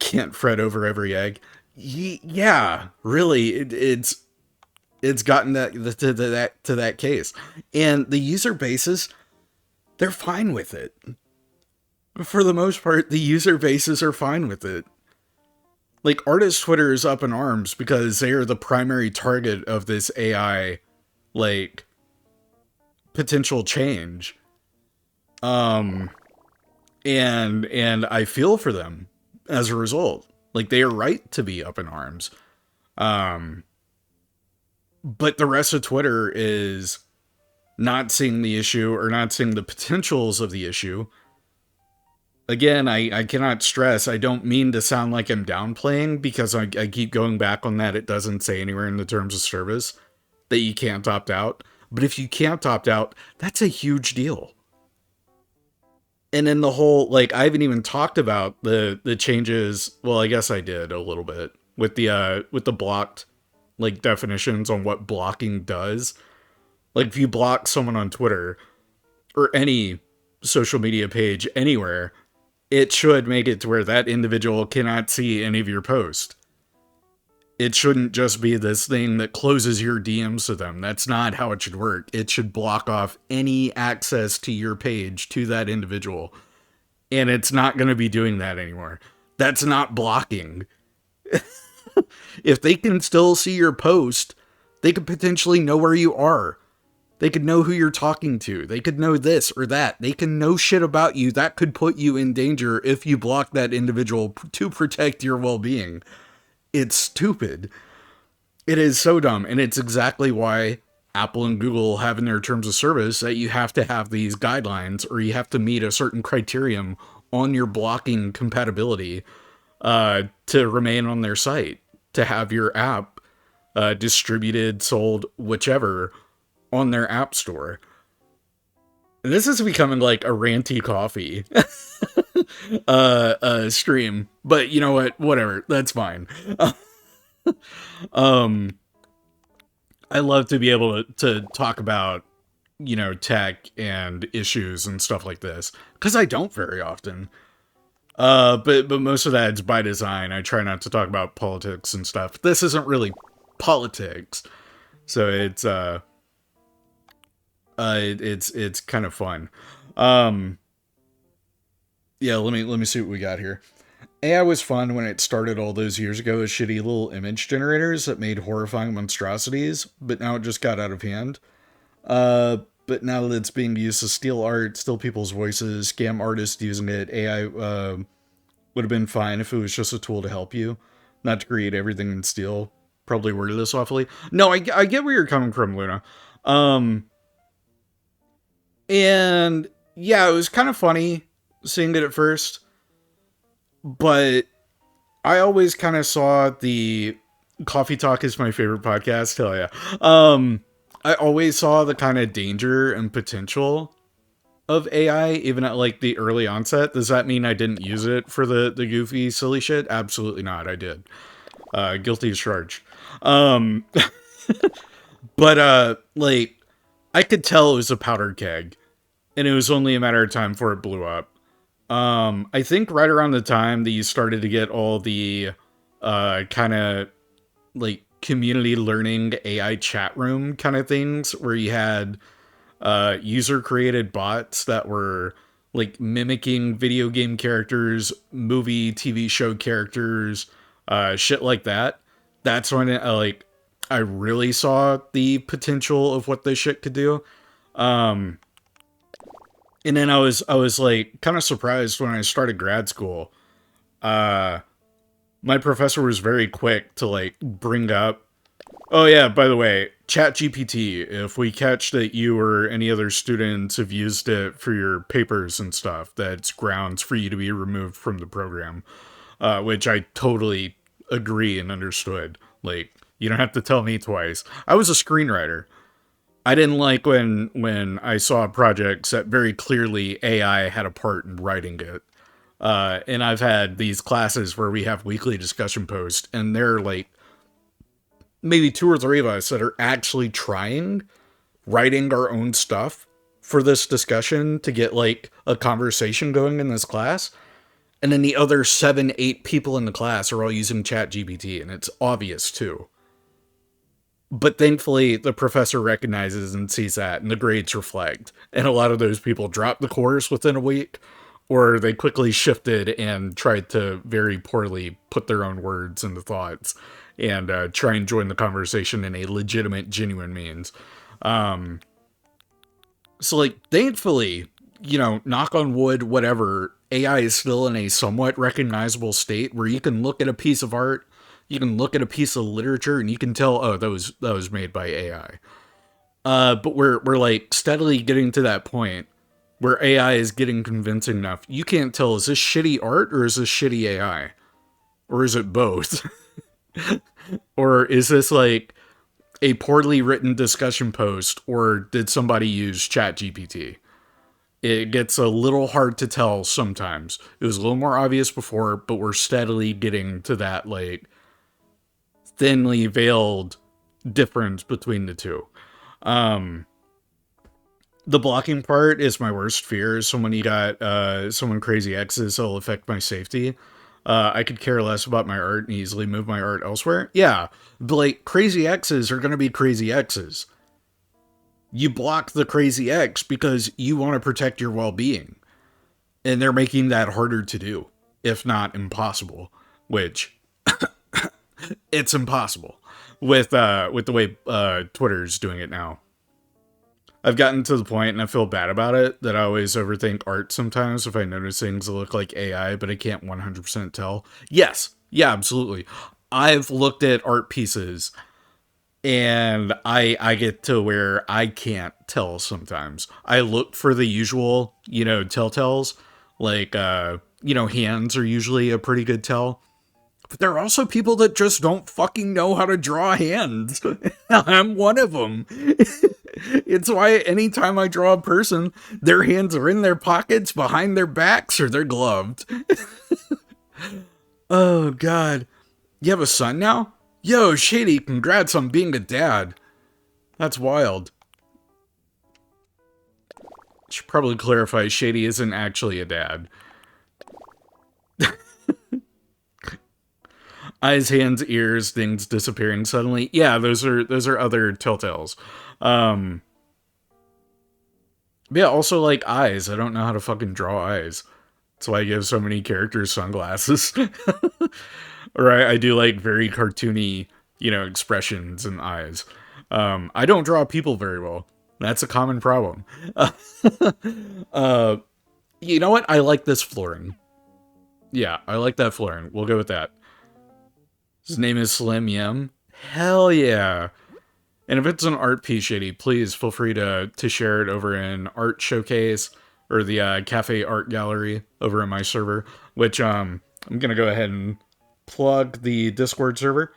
Can't fret over every egg. Yeah, really, it's gotten that case, and the user bases, they're fine with it. For the most part, the user bases are fine with it. Like, artist Twitter is up in arms because they are the primary target of this AI, like, potential change. Um, and I feel for them as a result. Like, they are right to be up in arms. Um, but the rest of Twitter is not seeing the issue or not seeing the potentials of the issue. Again, I cannot stress, I don't mean to sound like I'm downplaying because I keep going back on that. It doesn't say anywhere in the terms of service that you can't opt out. But if you can't opt out, that's a huge deal. And then the whole, like, I haven't even talked about the changes. Well, I guess I did a little bit with the blocked, like, definitions on what blocking does. Like, if you block someone on Twitter or any social media page anywhere, it should make it to where that individual cannot see any of your posts. It shouldn't just be this thing that closes your DMs to them. That's not how it should work. It should block off any access to your page to that individual. And it's not going to be doing that anymore. That's not blocking. If they can still see your post, they could potentially know where you are. They could know who you're talking to. They could know this or that. They can know shit about you that could put you in danger if you block that individual to protect your well-being. It's stupid. It is so dumb. And it's exactly why Apple and Google have in their terms of service that you have to have these guidelines or you have to meet a certain criterion on your blocking compatibility to remain on their site, to have your app distributed, sold, whichever, on their app store. And this is becoming like a ranty coffee stream, but you know what? Whatever, that's fine. um, I love to be able to talk about, tech and issues and stuff like this because I don't very often. But most of that is by design. I try not to talk about politics and stuff. This isn't really politics, so it's kind of fun. Um, yeah, let me see what we got here. AI was fun when it started all those years ago as shitty little image generators that made horrifying monstrosities, but now it just got out of hand. Uh, but now that it's being used to steal art, steal people's voices, scam artists using it, AI would have been fine if it was just a tool to help you, not to create everything and steal. Probably worded this awfully. No, I get where you're coming from, Luna. Um, and yeah, it was kind of funny seeing it at first, but I always kind of saw the Coffee Talk is my favorite podcast. Hell yeah. I always saw the kind of danger and potential of AI, even at like the early onset. Does that mean I didn't use it for the goofy, silly shit? Absolutely not. I did. Guilty as charged. Um, but like I could tell it was a powder keg, and it was only a matter of time before it blew up. I think right around the time that you started to get all the kind of like community learning AI chat room kind of things where you had user created bots that were like mimicking video game characters, movie, TV show characters, shit like that. That's when I really saw the potential of what this shit could do. Um, and then I was like kind of surprised when I started grad school. Uh, my professor was very quick to like bring up, oh yeah, by the way, ChatGPT, if we catch that you or any other students have used it for your papers and stuff, that's grounds for you to be removed from the program. Which I totally agree and understood. Like, you don't have to tell me twice. I was a screenwriter. I didn't like when I saw projects that very clearly AI had a part in writing it. And I've had these classes where we have weekly discussion posts, and they're like maybe two or three of us that are actually writing our own stuff for this discussion to get like a conversation going in this class. And then the other 7, 8 people in the class are all using ChatGPT, and it's obvious too. But thankfully, the professor recognizes and sees that, and the grades reflect. And a lot of those people dropped the course within a week, or they quickly shifted and tried to very poorly put their own words into thoughts and try and join the conversation in a legitimate, genuine means. Um, so, like, thankfully, knock on wood, whatever, AI is still in a somewhat recognizable state where you can look at a piece of art, you can look at a piece of literature, and you can tell, oh, that was made by AI. But we're like steadily getting to that point where AI is getting convincing enough. You can't tell, is this shitty art or is this shitty AI? Or is it both? Or is this like a poorly written discussion post, or did somebody use ChatGPT? It gets a little hard to tell sometimes. It was a little more obvious before, but we're steadily getting to that like thinly veiled difference between the two. Um, the blocking part is my worst fear. Someone you got someone crazy X's that'll affect my safety. I could care less about my art and easily move my art elsewhere. Yeah, but like crazy X's are gonna be crazy X's. You block the crazy X because you want to protect your well-being, and they're making that harder to do, if not impossible. Which it's impossible with the way Twitter's doing it now. I've gotten to the point, and I feel bad about it, that I always overthink art sometimes if I notice things that look like AI, but I can't 100% tell. Yes, yeah, absolutely. I've looked at art pieces, and I get to where I can't tell sometimes. I look for the usual, telltales, like, hands are usually a pretty good tell. But there are also people that just don't fucking know how to draw hands. I'm one of them. It's why anytime I draw a person, their hands are in their pockets, behind their backs, or they're gloved. Oh, God. You have a son now? Yo, Shady, congrats on being a dad. That's wild. Should probably clarify, Shady isn't actually a dad. Eyes, hands, ears, things disappearing suddenly. Yeah, those are other telltales. Yeah, also like eyes. I don't know how to fucking draw eyes. That's why I give so many characters sunglasses. Or I do like very cartoony, expressions and eyes. I don't draw people very well. That's a common problem. You know what? I like this flooring. Yeah, I like that flooring. We'll go with that. His name is Slim Yim. Hell yeah. And if it's an art piece, Shady, please feel free to share it over in Art Showcase or the Cafe Art Gallery over in my server, which I'm going to go ahead and plug the Discord server.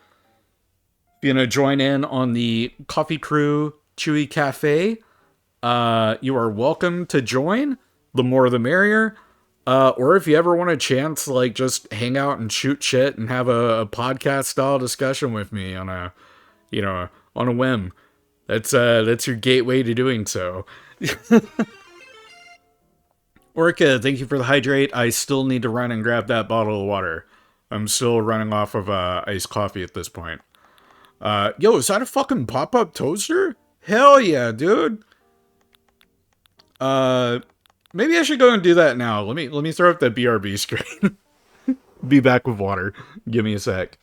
If you want to join in on the Coffee Crew Chewy Cafe, you are welcome to join. The more the merrier. Or if you ever want a chance to like just hang out and shoot shit and have a podcast style discussion with me on a whim, that's your gateway to doing so. Orca, thank you for the hydrate. I still need to run and grab that bottle of water. I'm still running off of iced coffee at this point. Yo, is that a fucking pop-up toaster? Hell yeah, dude. Maybe I should go and do that now. Let me throw up the BRB screen. Be back with water. Give me a sec.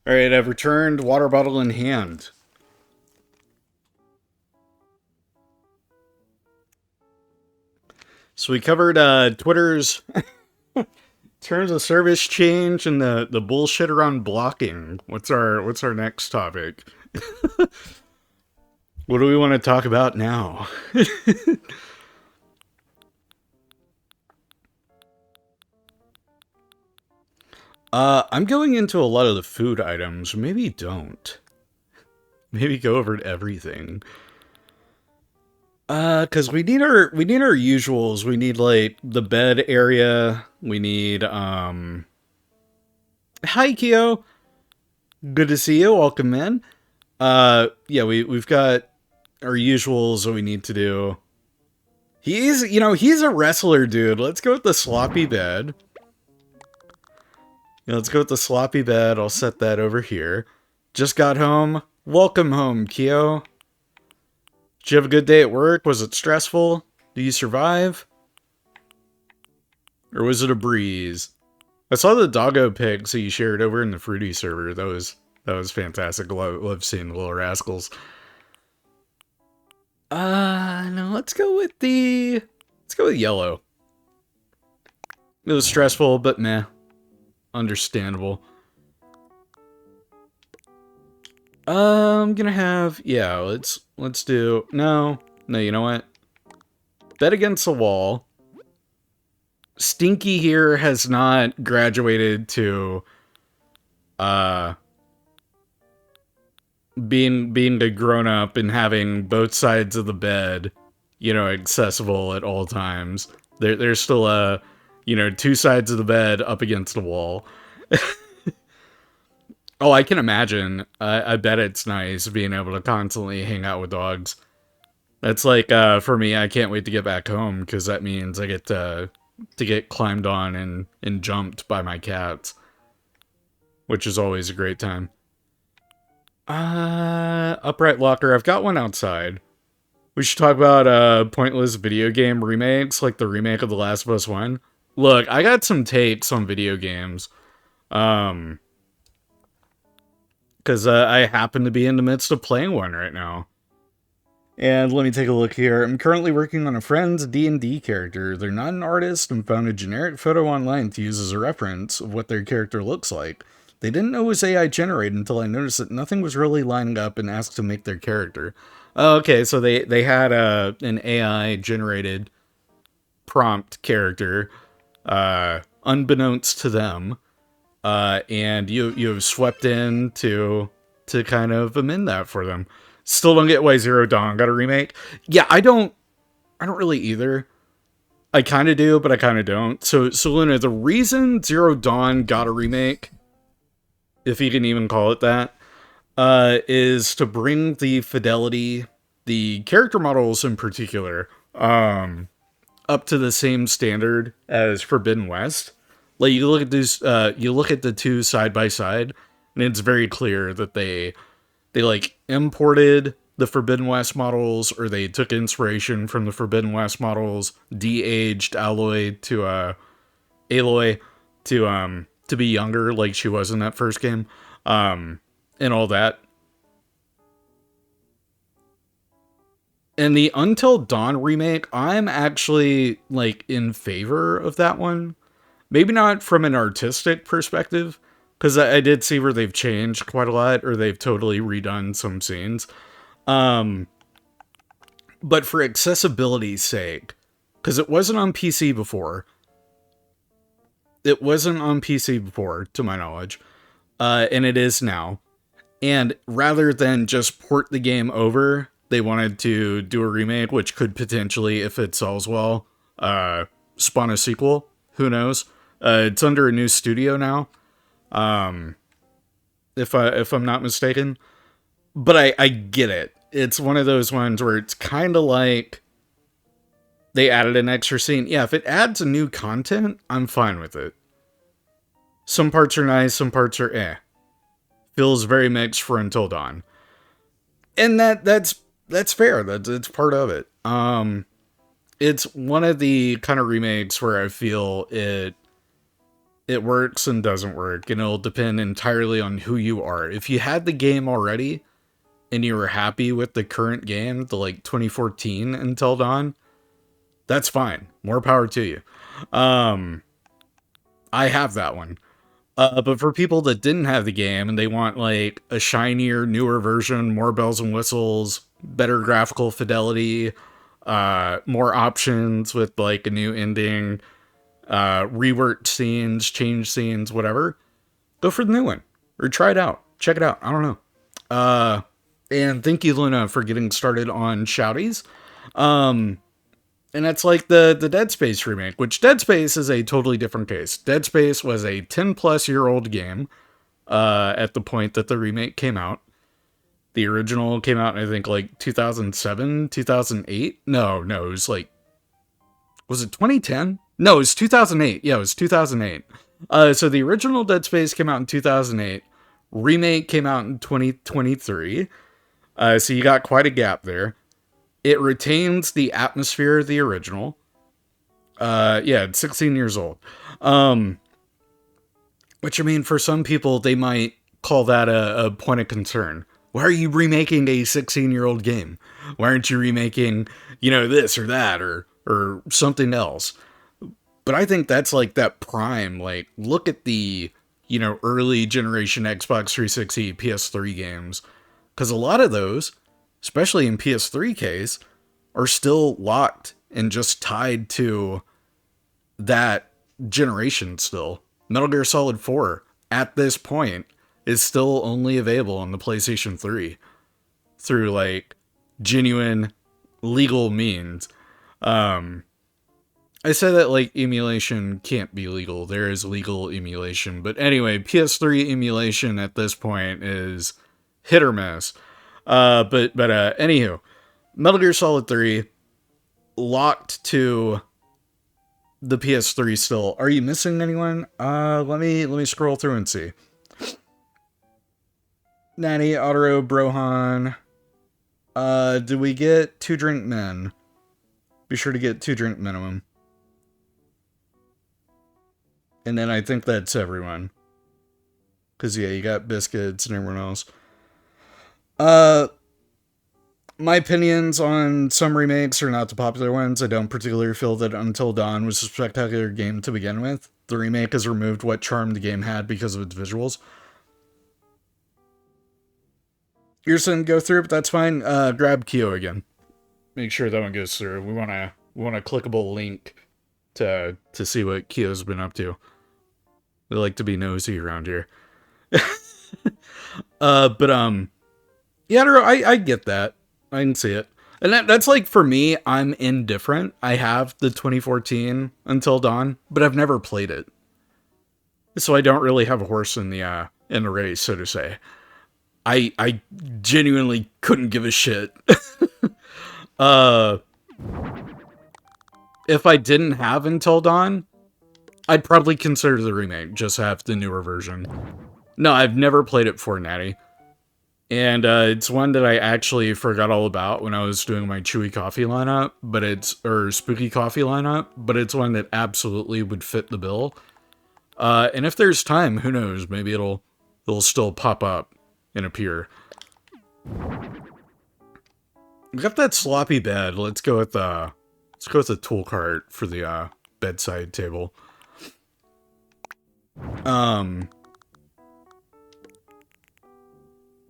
All right, I've returned, water bottle in hand. So we covered Twitter's terms of service change and the bullshit around blocking. What's our next topic? What do we want to talk about now? I'm going into a lot of the food items. Maybe don't. Maybe go over everything. Cause we need our usuals. We need like the bed area. We need hi Kyo. Good to see you. Welcome in. Yeah, we've got our usuals that we need to do. He's a wrestler, dude. Let's go with the sloppy bed. Yeah, let's go with the sloppy bed. I'll set that over here. Just got home. Welcome home, Kyo. Did you have a good day at work? Was it stressful? Do you survive? Or was it a breeze? I saw the doggo pics that you shared over in the Fruity server. That was fantastic. Love seeing the little rascals. No, let's go with yellow. It was stressful, but meh. Understandable. I'm gonna have, yeah, let's do, no, you know what? Bet against the wall. Stinky here has not graduated to, being a grown-up and having both sides of the bed, accessible at all times. There's still two sides of the bed up against the wall. Oh, I can imagine. I bet it's nice being able to constantly hang out with dogs. That's like, for me, I can't wait to get back home, because that means I get to get climbed on and jumped by my cats, which is always a great time. Upright locker. I've got one outside. We should talk about pointless video game remakes, like the remake of The Last of Us 1. Look, I got some takes on video games. Because I happen to be in the midst of playing one right now. And let me take a look here. I'm currently working on a friend's D&D character. They're not an artist and found a generic photo online to use as a reference of what their character looks like. They didn't know it was AI generated until I noticed that nothing was really lining up and asked to make their character. Okay, so they had an AI generated prompt character, unbeknownst to them, and you have swept in to kind of amend that for them. Still don't get why Zero Dawn got a remake. Yeah, I don't really either. I kind of do, but I kind of don't. So Luna, the reason Zero Dawn got a remake, if you can even call it that, is to bring the fidelity, the character models in particular, up to the same standard as Forbidden West. Like, you look at these, you look at the two side by side, and it's very clear that they like imported the Forbidden West models, or they took inspiration from the Forbidden West models, de-aged Aloy to Aloy to be younger, like she was in that first game, and all that. And the Until Dawn remake, I'm actually like in favor of that one. Maybe not from an artistic perspective, because I did see where they've changed quite a lot, or they've totally redone some scenes. But for accessibility's sake, because it wasn't on PC before. It wasn't on PC before, to my knowledge, and it is now. And rather than just port the game over, they wanted to do a remake, which could potentially, if it sells well, spawn a sequel. Who knows? It's under a new studio now, if I'm not mistaken. But I get it. It's one of those ones where it's kind of like they added an extra scene. Yeah, if it adds a new content, I'm fine with it. Some parts are nice, some parts are eh. Feels very mixed for Until Dawn. And that's fair. That's part of it. It's one of the kind of remakes where I feel it works and doesn't work, and it'll depend entirely on who you are. If you had the game already and you were happy with the current game, the like 2014 Until Dawn, that's fine. More power to you. I have that one. But for people that didn't have the game and they want like a shinier, newer version, more bells and whistles, better graphical fidelity, more options with like a new ending, reworked scenes, change scenes, whatever, go for the new one or try it out. Check it out. I don't know. And thank you, Luna, for getting started on Shouties. And that's like the Dead Space remake, which Dead Space is a totally different case. Dead Space was a 10-plus-year-old game at the point that the remake came out. The original came out in, I think, like 2007, 2008. No, it was like... Was it 2010? No, it was 2008. Yeah, it was 2008. So the original Dead Space came out in 2008. Remake came out in 2023. So you got quite a gap there. It retains the atmosphere of the original. Yeah, it's 16 years old. Which, I mean, for some people, they might call that a point of concern. Why are you remaking a 16-year-old game? Why aren't you remaking, this or that or something else? But I think that's like that prime, like, look at the, early generation Xbox 360, PS3 games. Because a lot of those, especially in PS3 case, are still locked and just tied to that generation still. Metal Gear Solid 4, at this point, is still only available on the PlayStation 3 through, like, genuine legal means. I say that, like, emulation can't be legal. There is legal emulation. But anyway, PS3 emulation at this point is hit or miss. Anywho, Metal Gear Solid 3 locked to the PS3 still. Are you missing anyone? Let me scroll through and see. Natty, Otaro, Brohan. Did we get 2 drink men? Be sure to get 2 drink minimum. And then I think that's everyone. Cause yeah, you got biscuits and everyone else. My opinions on some remakes are not the popular ones. I don't particularly feel that Until Dawn was a spectacular game to begin with. The remake has removed what charm the game had because of its visuals. You're saying go through, but that's fine. Grab Kyo again. Make sure that one goes through. We want a clickable link to see what Kyo's been up to. We like to be nosy around here. Yeah, I get that. I can see it. And that's like, for me, I'm indifferent. I have the 2014 Until Dawn, but I've never played it. So I don't really have a horse in the race, so to say. I genuinely couldn't give a shit. If I didn't have Until Dawn, I'd probably consider the remake, just have the newer version. No, I've never played it before, Natty. And it's one that I actually forgot all about when I was doing my ChewieCoffee lineup, or Spooky Coffee lineup, but it's one that absolutely would fit the bill. And if there's time, who knows, maybe it'll still pop up and appear. We got that sloppy bed. Let's go with the tool cart for the bedside table.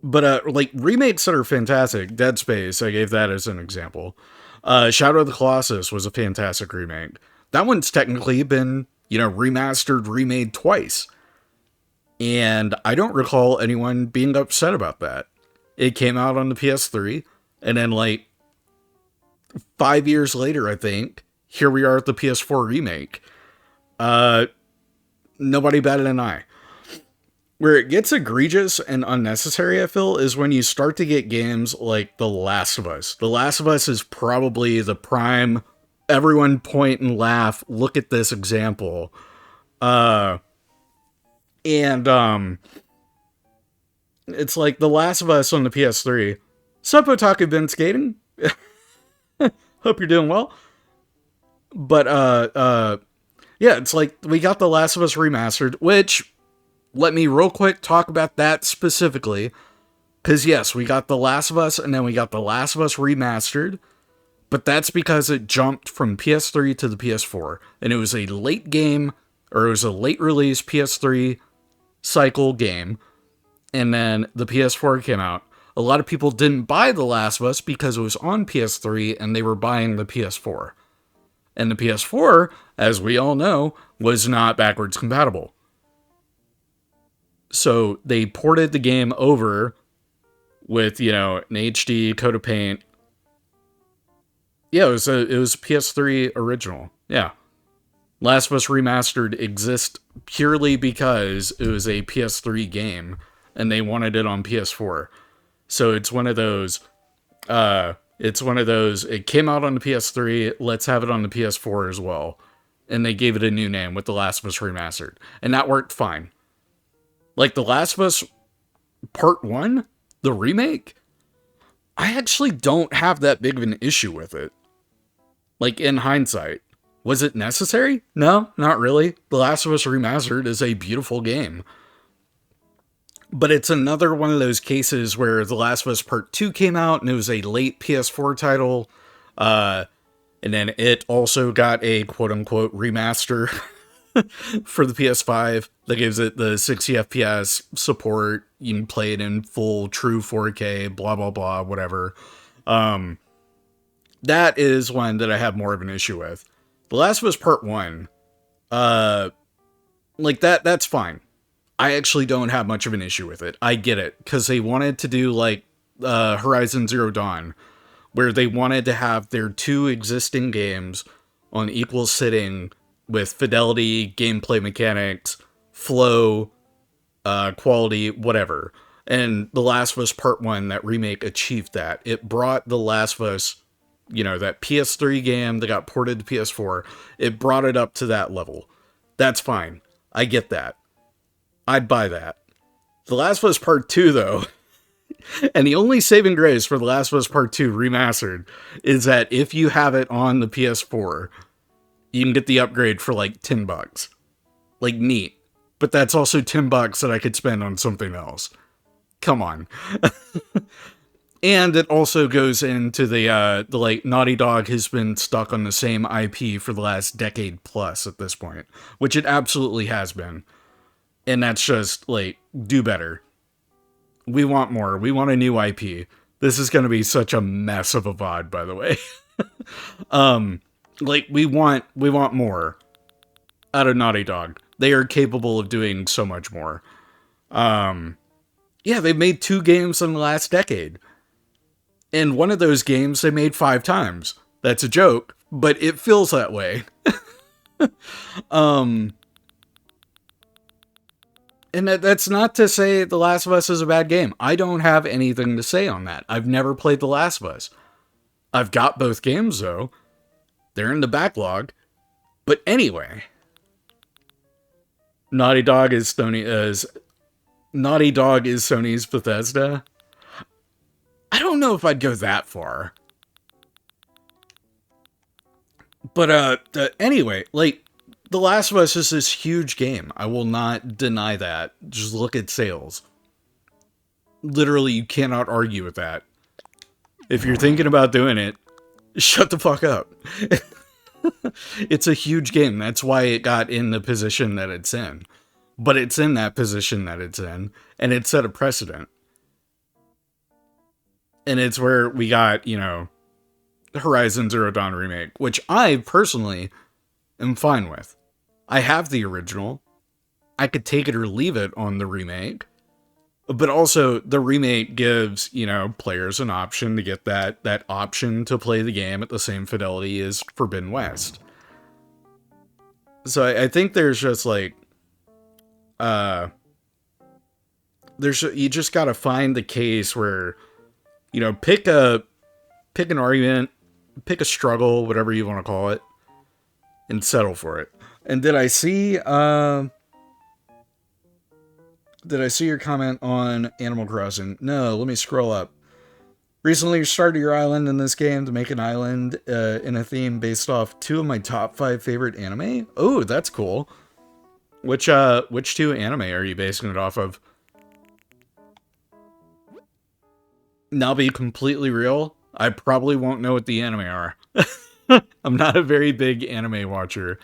But like remakes that are fantastic, Dead Space, I gave that as an example. Shadow of the Colossus was a fantastic remake. That one's technically been, remastered, remade twice. And I don't recall anyone being upset about that. It came out on the PS3, and then, like, 5 years later, I think, here we are at the PS4 remake. Nobody batted an eye. Where it gets egregious and unnecessary, I feel, is when you start to get games like The Last of Us. The Last of Us is probably the prime, everyone point and laugh, look at this example. And it's like The Last of Us on the PS3. Sup, Otaku been skating? Hope you're doing well. But, yeah, it's like we got The Last of Us remastered, which, let me real quick talk about that specifically. Because, yes, we got The Last of Us, and then we got The Last of Us remastered. But that's because it jumped from PS3 to the PS4. And it was a late game, or it was a late release PS3 cycle game. And then the PS4 came out. A lot of people didn't buy The Last of Us because it was on PS3 and they were buying the PS4. And the PS4, as we all know, was not backwards compatible. So they ported the game over with, an HD Code of Paint. Yeah, it was a PS3 original. Yeah. Last of Us Remastered exists purely because it was a PS3 game and they wanted it on PS4. So it's one of those, it came out on the PS3, let's have it on the PS4 as well. And they gave it a new name with The Last of Us Remastered. And that worked fine. Like The Last of Us Part 1, the remake, I actually don't have that big of an issue with it. Like, in hindsight. Was it necessary? No, not really. The Last of Us Remastered is a beautiful game. But it's another one of those cases where The Last of Us Part 2 came out and it was a late PS4 title. And then it also got a quote-unquote remaster for the PS5 that gives it the 60 FPS support. You can play it in full true 4K, blah, blah, blah, whatever. That is one that I have more of an issue with. The Last of Us Part 1, like that's fine. I actually don't have much of an issue with it. I get it, because they wanted to do like Horizon Zero Dawn, where they wanted to have their two existing games on equal sitting with fidelity, gameplay mechanics, flow, quality, whatever. And The Last of Us Part 1, that remake, achieved that. It brought The Last of Us, that PS3 game that got ported to PS4, it brought it up to that level. That's fine. I get that. I'd buy that. The Last of Us Part 2, though, and the only saving grace for The Last of Us Part 2 remastered is that if you have it on the PS4, you can get the upgrade for like $10. Like, neat. But that's also $10 that I could spend on something else. Come on. And it also goes into the like, Naughty Dog has been stuck on the same IP for the last decade plus at this point, which it absolutely has been. And that's just, like, do better. We want more. We want a new IP. This is going to be such a mess of a VOD, by the way. Like, we want more out of Naughty Dog. They are capable of doing so much more. Yeah, they made 2 games in the last decade. And one of those games they made 5 times. That's a joke, but it feels that way. And that's not to say The Last of Us is a bad game. I don't have anything to say on that. I've never played The Last of Us. I've got both games, though. They're in the backlog. But anyway, Naughty Dog is Sony's Bethesda. I don't know if I'd go that far. But anyway, like, The Last of Us is this huge game. I will not deny that. Just look at sales. Literally, you cannot argue with that. If you're thinking about doing it, shut the fuck up. It's a huge game. That's why it got in the position that it's in. But it's in that position that it's in, and it set a precedent. And it's where we got, Horizon Zero Dawn remake, which I personally am fine with. I have the original. I could take it or leave it on the remake. But also, the remake gives, players an option to get that option to play the game at the same fidelity as Forbidden West. So I think there's just like, you just gotta find the case where, pick an argument, pick a struggle, whatever you want to call it, and settle for it. And did I see your comment on Animal Crossing? No, let me scroll up. Recently, you started your island in this game to make an island in a theme based off 2 of my top 5 favorite anime. Oh, that's cool. Which 2 anime are you basing it off of? Now, be completely real, I probably won't know what the anime are. I'm not a very big anime watcher.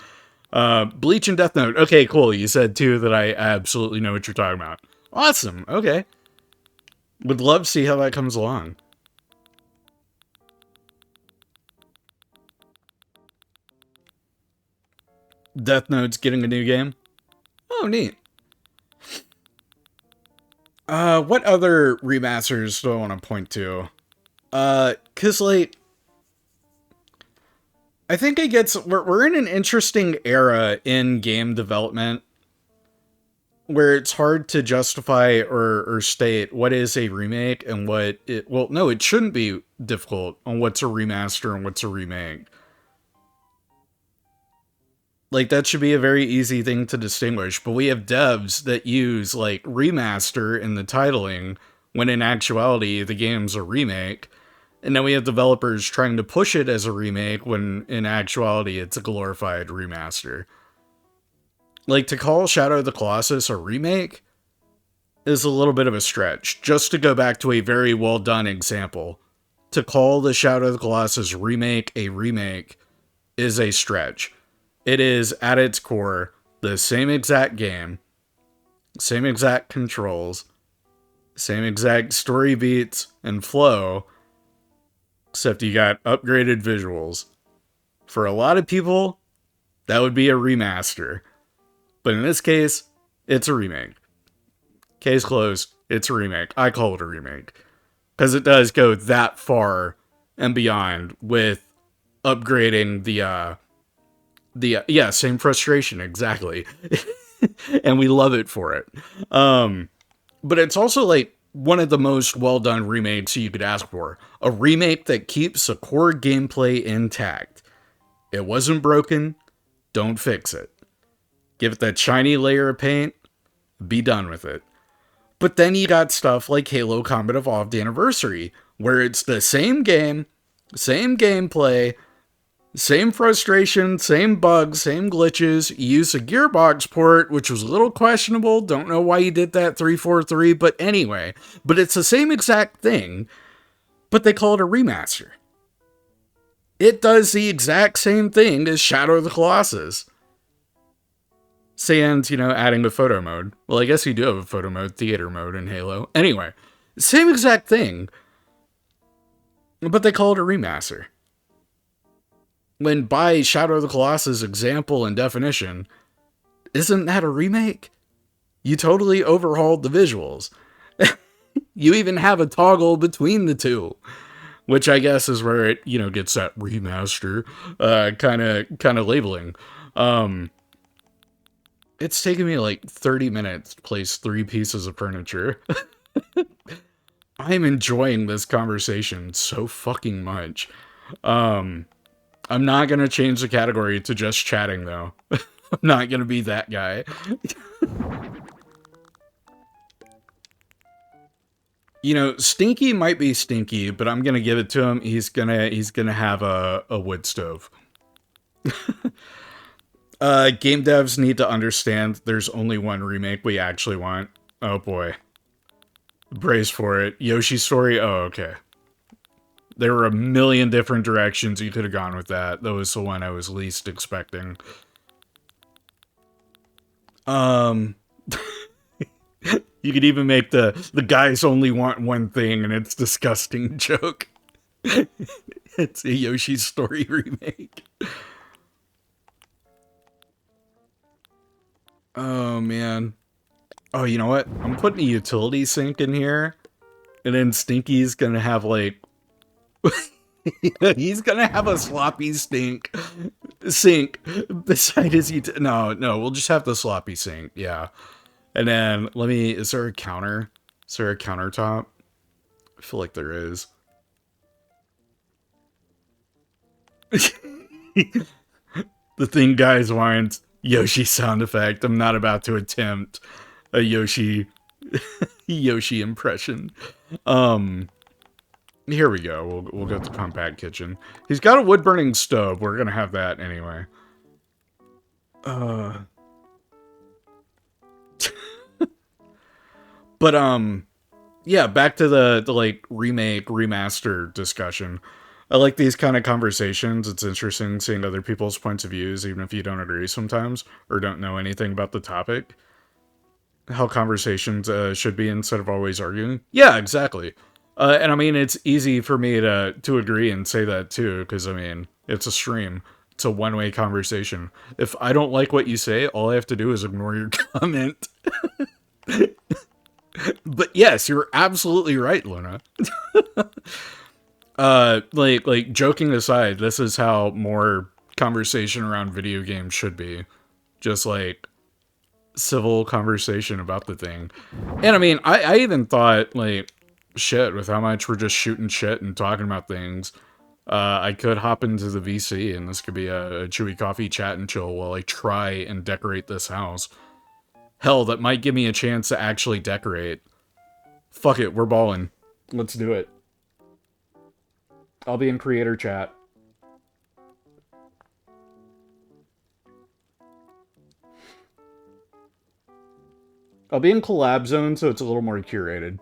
Bleach and Death Note. Okay, cool. You said 2 that I absolutely know what you're talking about. Awesome. Okay. Would love to see how that comes along. Death Note's getting a new game? Oh, neat. What other remasters do I want to point to? Cause like, I think we're in an interesting era in game development where it's hard to justify or state what is a remake and it shouldn't be difficult on what's a remaster and what's a remake. Like, that should be a very easy thing to distinguish, but we have devs that use, like, remaster in the titling, when in actuality, the game's a remake, and then we have developers trying to push it as a remake, when in actuality, it's a glorified remaster. Like, to call Shadow of the Colossus a remake is a little bit of a stretch. Just to go back to a very well done example, to call the Shadow of the Colossus remake a remake is a stretch. It is, at its core, the same exact game, same exact controls, same exact story beats and flow, except you got upgraded visuals. For a lot of people, that would be a remaster. But in this case, it's a remake. Case closed, it's a remake. I call it a remake. Because it does go that far and beyond with upgrading same frustration, exactly. And we love it for it. But it's also like one of the most well done remakes you could ask for. A remake that keeps the core gameplay intact. It wasn't broken, don't fix it. Give it that shiny layer of paint, be done with it. But then you got stuff like Halo Combat Evolved Anniversary, where it's the same game, same gameplay, same frustration, same bugs, same glitches. You use a Gearbox port, which was a little questionable. Don't know why you did that 343, but anyway. But it's the same exact thing, but they call it a remaster. It does the exact same thing as Shadow of the Colossus. Sans, adding the photo mode. Well, I guess you do have a photo mode, theater mode in Halo. Anyway, same exact thing, but they call it a remaster. When by Shadow of the Colossus example and definition, isn't that a remake? You totally overhauled the visuals. You even have a toggle between the two, which I guess is where it, gets that remaster kind of labeling. It's taken me like 30 minutes to place 3 pieces of furniture. I'm enjoying this conversation so fucking much. I'm not going to change the category to just chatting, though. I'm not going to be that guy. Stinky might be stinky, but I'm going to give it to him. He's going to have a wood stove. Game devs need to understand there's only one remake we actually want. Oh boy. Brace for it. Yoshi's Story? Oh, okay. There were a million different directions you could have gone with that. That was the one I was least expecting. You could even make the guys only want one thing and it's disgusting joke. It's a Yoshi's Story remake. Oh man. Oh, you know what? I'm putting a utility sink in here, and then Stinky's gonna have like he's gonna have a sloppy sink beside his no, we'll just have the sloppy sink, yeah. And then is there a counter? Is there a countertop? I feel like there is. The thing guys want Yoshi sound effect. I'm not about to attempt a Yoshi impression. Here we go. We'll go to compact kitchen. He's got a wood burning stove. We're gonna have that anyway. But yeah, back to the like remake remaster discussion. I like these kind of conversations. It's interesting seeing other people's points of views, even if you don't agree sometimes or don't know anything about the topic. How conversations should be instead of always arguing. Yeah, exactly. And I mean, it's easy for me to agree and say that too, because I mean, it's a stream. It's a one-way conversation. If I don't like what you say, all I have to do is ignore your comment. But yes, you're absolutely right, Luna. Like joking aside, this is how more conversation around video games should be. Just like civil conversation about the thing. And I mean, I even thought like shit with how much we're just shooting shit and talking about things. I could hop into the VC and this could be a ChewieCoffee chat and chill while I try and decorate this house. Hell, that might give me a chance to actually decorate. Fuck it, we're balling. Let's do it. I'll be in creator chat. I'll be in collab zone, so it's a little more curated.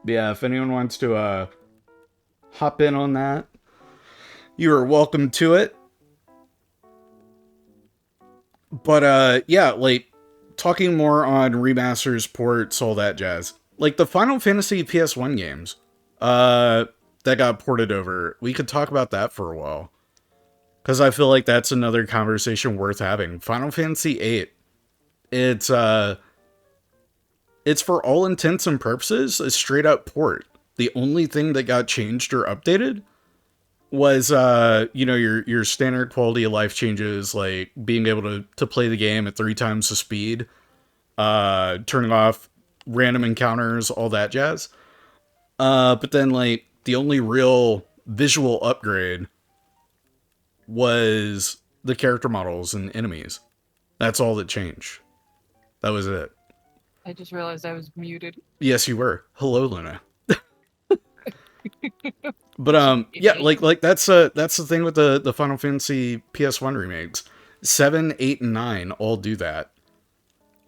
But yeah, if anyone wants to hop in on that, you are welcome to it. But yeah, like talking more on remasters, ports, all that jazz. Like the Final Fantasy PS1 games that got ported over. We could talk about that for a while. Cuz I feel like that's another conversation worth having. Final Fantasy 8. It's for all intents and purposes a straight up port. The only thing that got changed or updated was your standard quality of life changes, like being able to play the game at 3 times the speed, turning off random encounters, all that jazz. But then like the only real visual upgrade was the character models and enemies. That's all that changed. That was it. I just realized I was muted. Yes, you were. Hello, Luna. But yeah, like that's the thing with the Final Fantasy PS1 remakes. 7, 8, and 9 all do that.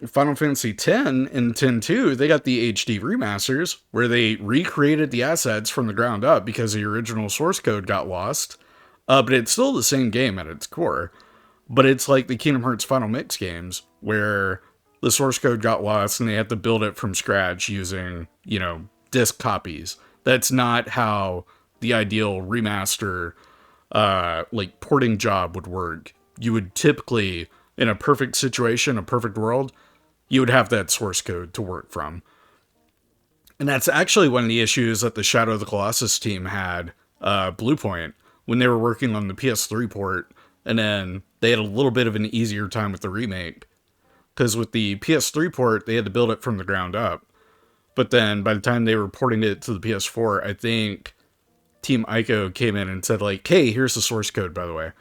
Final Fantasy 10 and 10-2, they got the HD remasters where they recreated the assets from the ground up because the original source code got lost. But it's still the same game at its core. But it's like the Kingdom Hearts Final Mix games where the source code got lost and they had to build it from scratch using, disc copies. That's not how the ideal remaster, like porting job would work. You would typically, in a perfect situation, a perfect world, you would have that source code to work from. And that's actually one of the issues that the Shadow of the Colossus team had, Bluepoint, when they were working on the PS3 port, and then they had a little bit of an easier time with the remake. Because with the PS3 port, they had to build it from the ground up. But then by the time they were porting it to the PS4, I think Team Ico came in and said like, hey, here's the source code, by the way.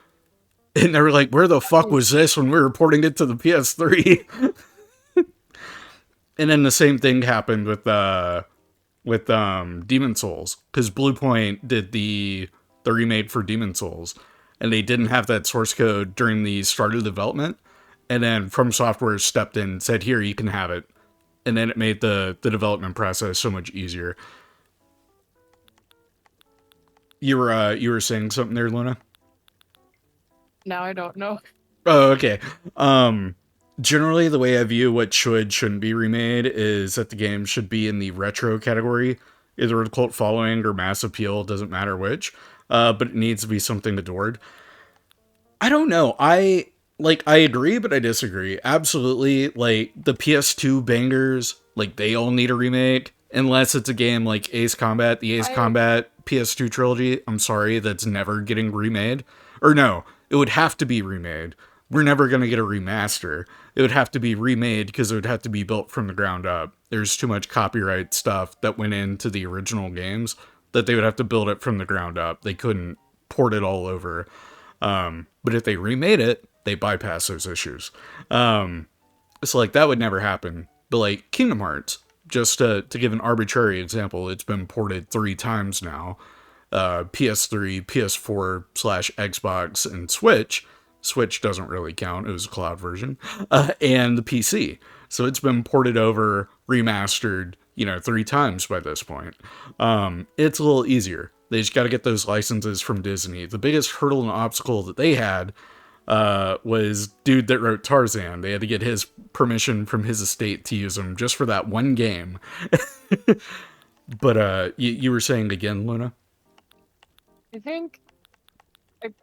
And they were like, where the fuck was this when we were porting it to the PS3? And then the same thing happened with Demon Souls. Because Bluepoint did the remake for Demon Souls. And they didn't have that source code during the start of development. And then From Software stepped in and said, here, you can have it. And then it made the development process so much easier. You were saying something there, Luna? Now I don't know. Oh, okay. Generally, the way I view what shouldn't be remade is that the game should be in the retro category either with cult following or mass appeal, doesn't matter which, but it needs to be something adored. I don't know. I agree, but I disagree. Absolutely, like the PS2 bangers, like they all need a remake, unless it's a game like Ace Combat, the Ace I Combat PS2 trilogy. I'm sorry, that's never getting remade. Or no, it would have to be remade. We're never gonna get a remaster. It would have to be remade because it would have to be built from the ground up. There's too much copyright stuff that went into the original games that they would have to build it from the ground up. They couldn't port it all over. But if they remade it, they bypass those issues. So like that would never happen. But like Kingdom Hearts, just to give an arbitrary example, it's been ported 3 times now. PS3, PS4 slash Xbox, and Switch. Switch doesn't really count. It was a cloud version. And the PC. So it's been ported over, remastered, 3 times by this point. It's a little easier. They just got to get those licenses from Disney. The biggest hurdle and obstacle that they had was dude that wrote Tarzan. They had to get his permission from his estate to use them just for that one game. But you were saying again, Luna? think I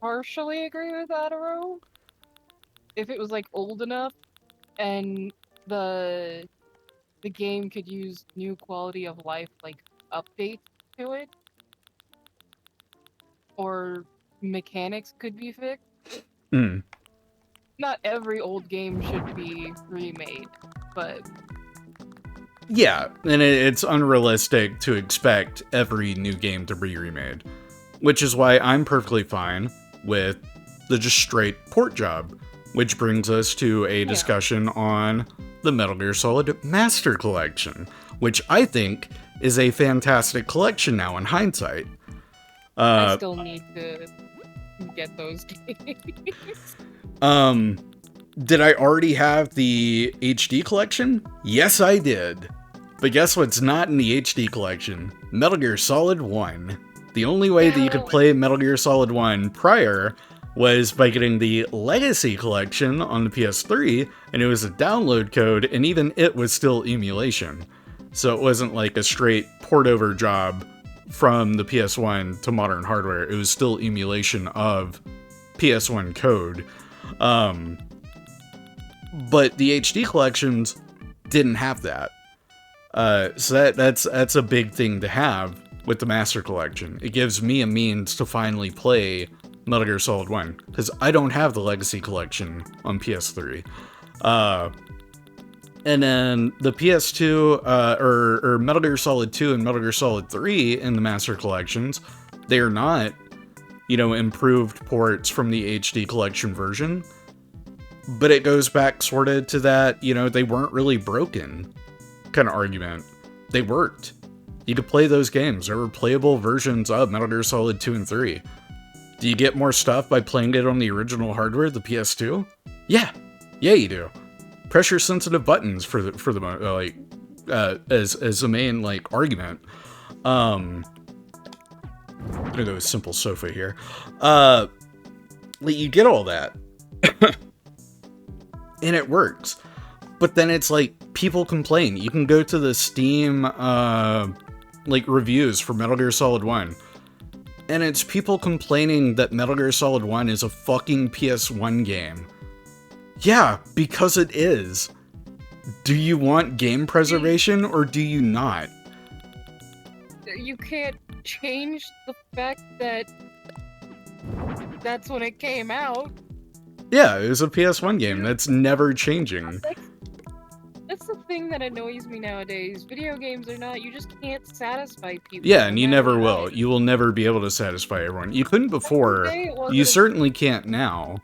partially agree with Adaro. If it was like old enough and the game could use new quality of life like updates to it, or mechanics could be fixed. Mm. Not every old game should be remade, but Yeah, and it's unrealistic to expect every new game to be remade. Which is why I'm perfectly fine with the just straight port job. Which brings us to a discussion on the Metal Gear Solid Master Collection, which I think is a fantastic collection now in hindsight. I still need to get those games. Did I already have the HD collection? Yes, I did. But guess what's not in the HD collection? Metal Gear Solid 1. The only way that you could play Metal Gear Solid 1 prior was by getting the Legacy collection on the PS3, and it was a download code, and even it was still emulation. So it wasn't like a straight port over job from the PS1 to modern hardware. It was still emulation of PS1 code. But the HD collections didn't have that. So that's a big thing to have with the Master Collection. It gives me a means to finally play Metal Gear Solid 1, because I don't have the Legacy Collection on PS3. And then the PS2, or Metal Gear Solid 2 and Metal Gear Solid 3 in the Master Collections, they are not, improved ports from the HD Collection version. But it goes back sort of to that, they weren't really broken kind of argument. They worked. You could play those games. There were playable versions of Metal Gear Solid 2 and 3. Do you get more stuff by playing it on the original hardware, the PS2? Yeah. Yeah, you do. Pressure sensitive buttons for the as the main argument. I'm gonna go with simple sofa here. You get all that. And it works. But then it's people complain. You can go to the Steam reviews for Metal Gear Solid 1. And it's people complaining that Metal Gear Solid 1 is a fucking PS1 game. Yeah, because it is. Do you want game preservation or do you not? You can't change the fact that that's when it came out. Yeah, it was a PS1 game. That's never changing. That's the thing that annoys me nowadays. Video games are not, you just can't satisfy people. Yeah, and you never will. You will never be able to satisfy everyone. You couldn't before. You certainly can't now.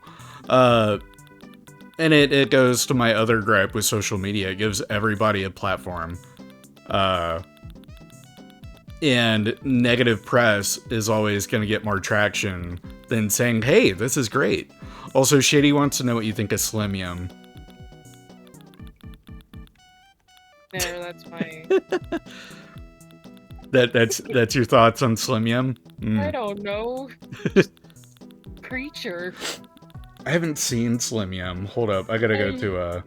And it goes to my other gripe with social media. It gives everybody a platform. And negative press is always going to get more traction than saying, hey, this is great. Also, Shady wants to know what you think of Slim Yum. There, that's my... That's your thoughts on Slim Yum? I don't know. Creature. I haven't seen Slim Yum. Hold up, I gotta go to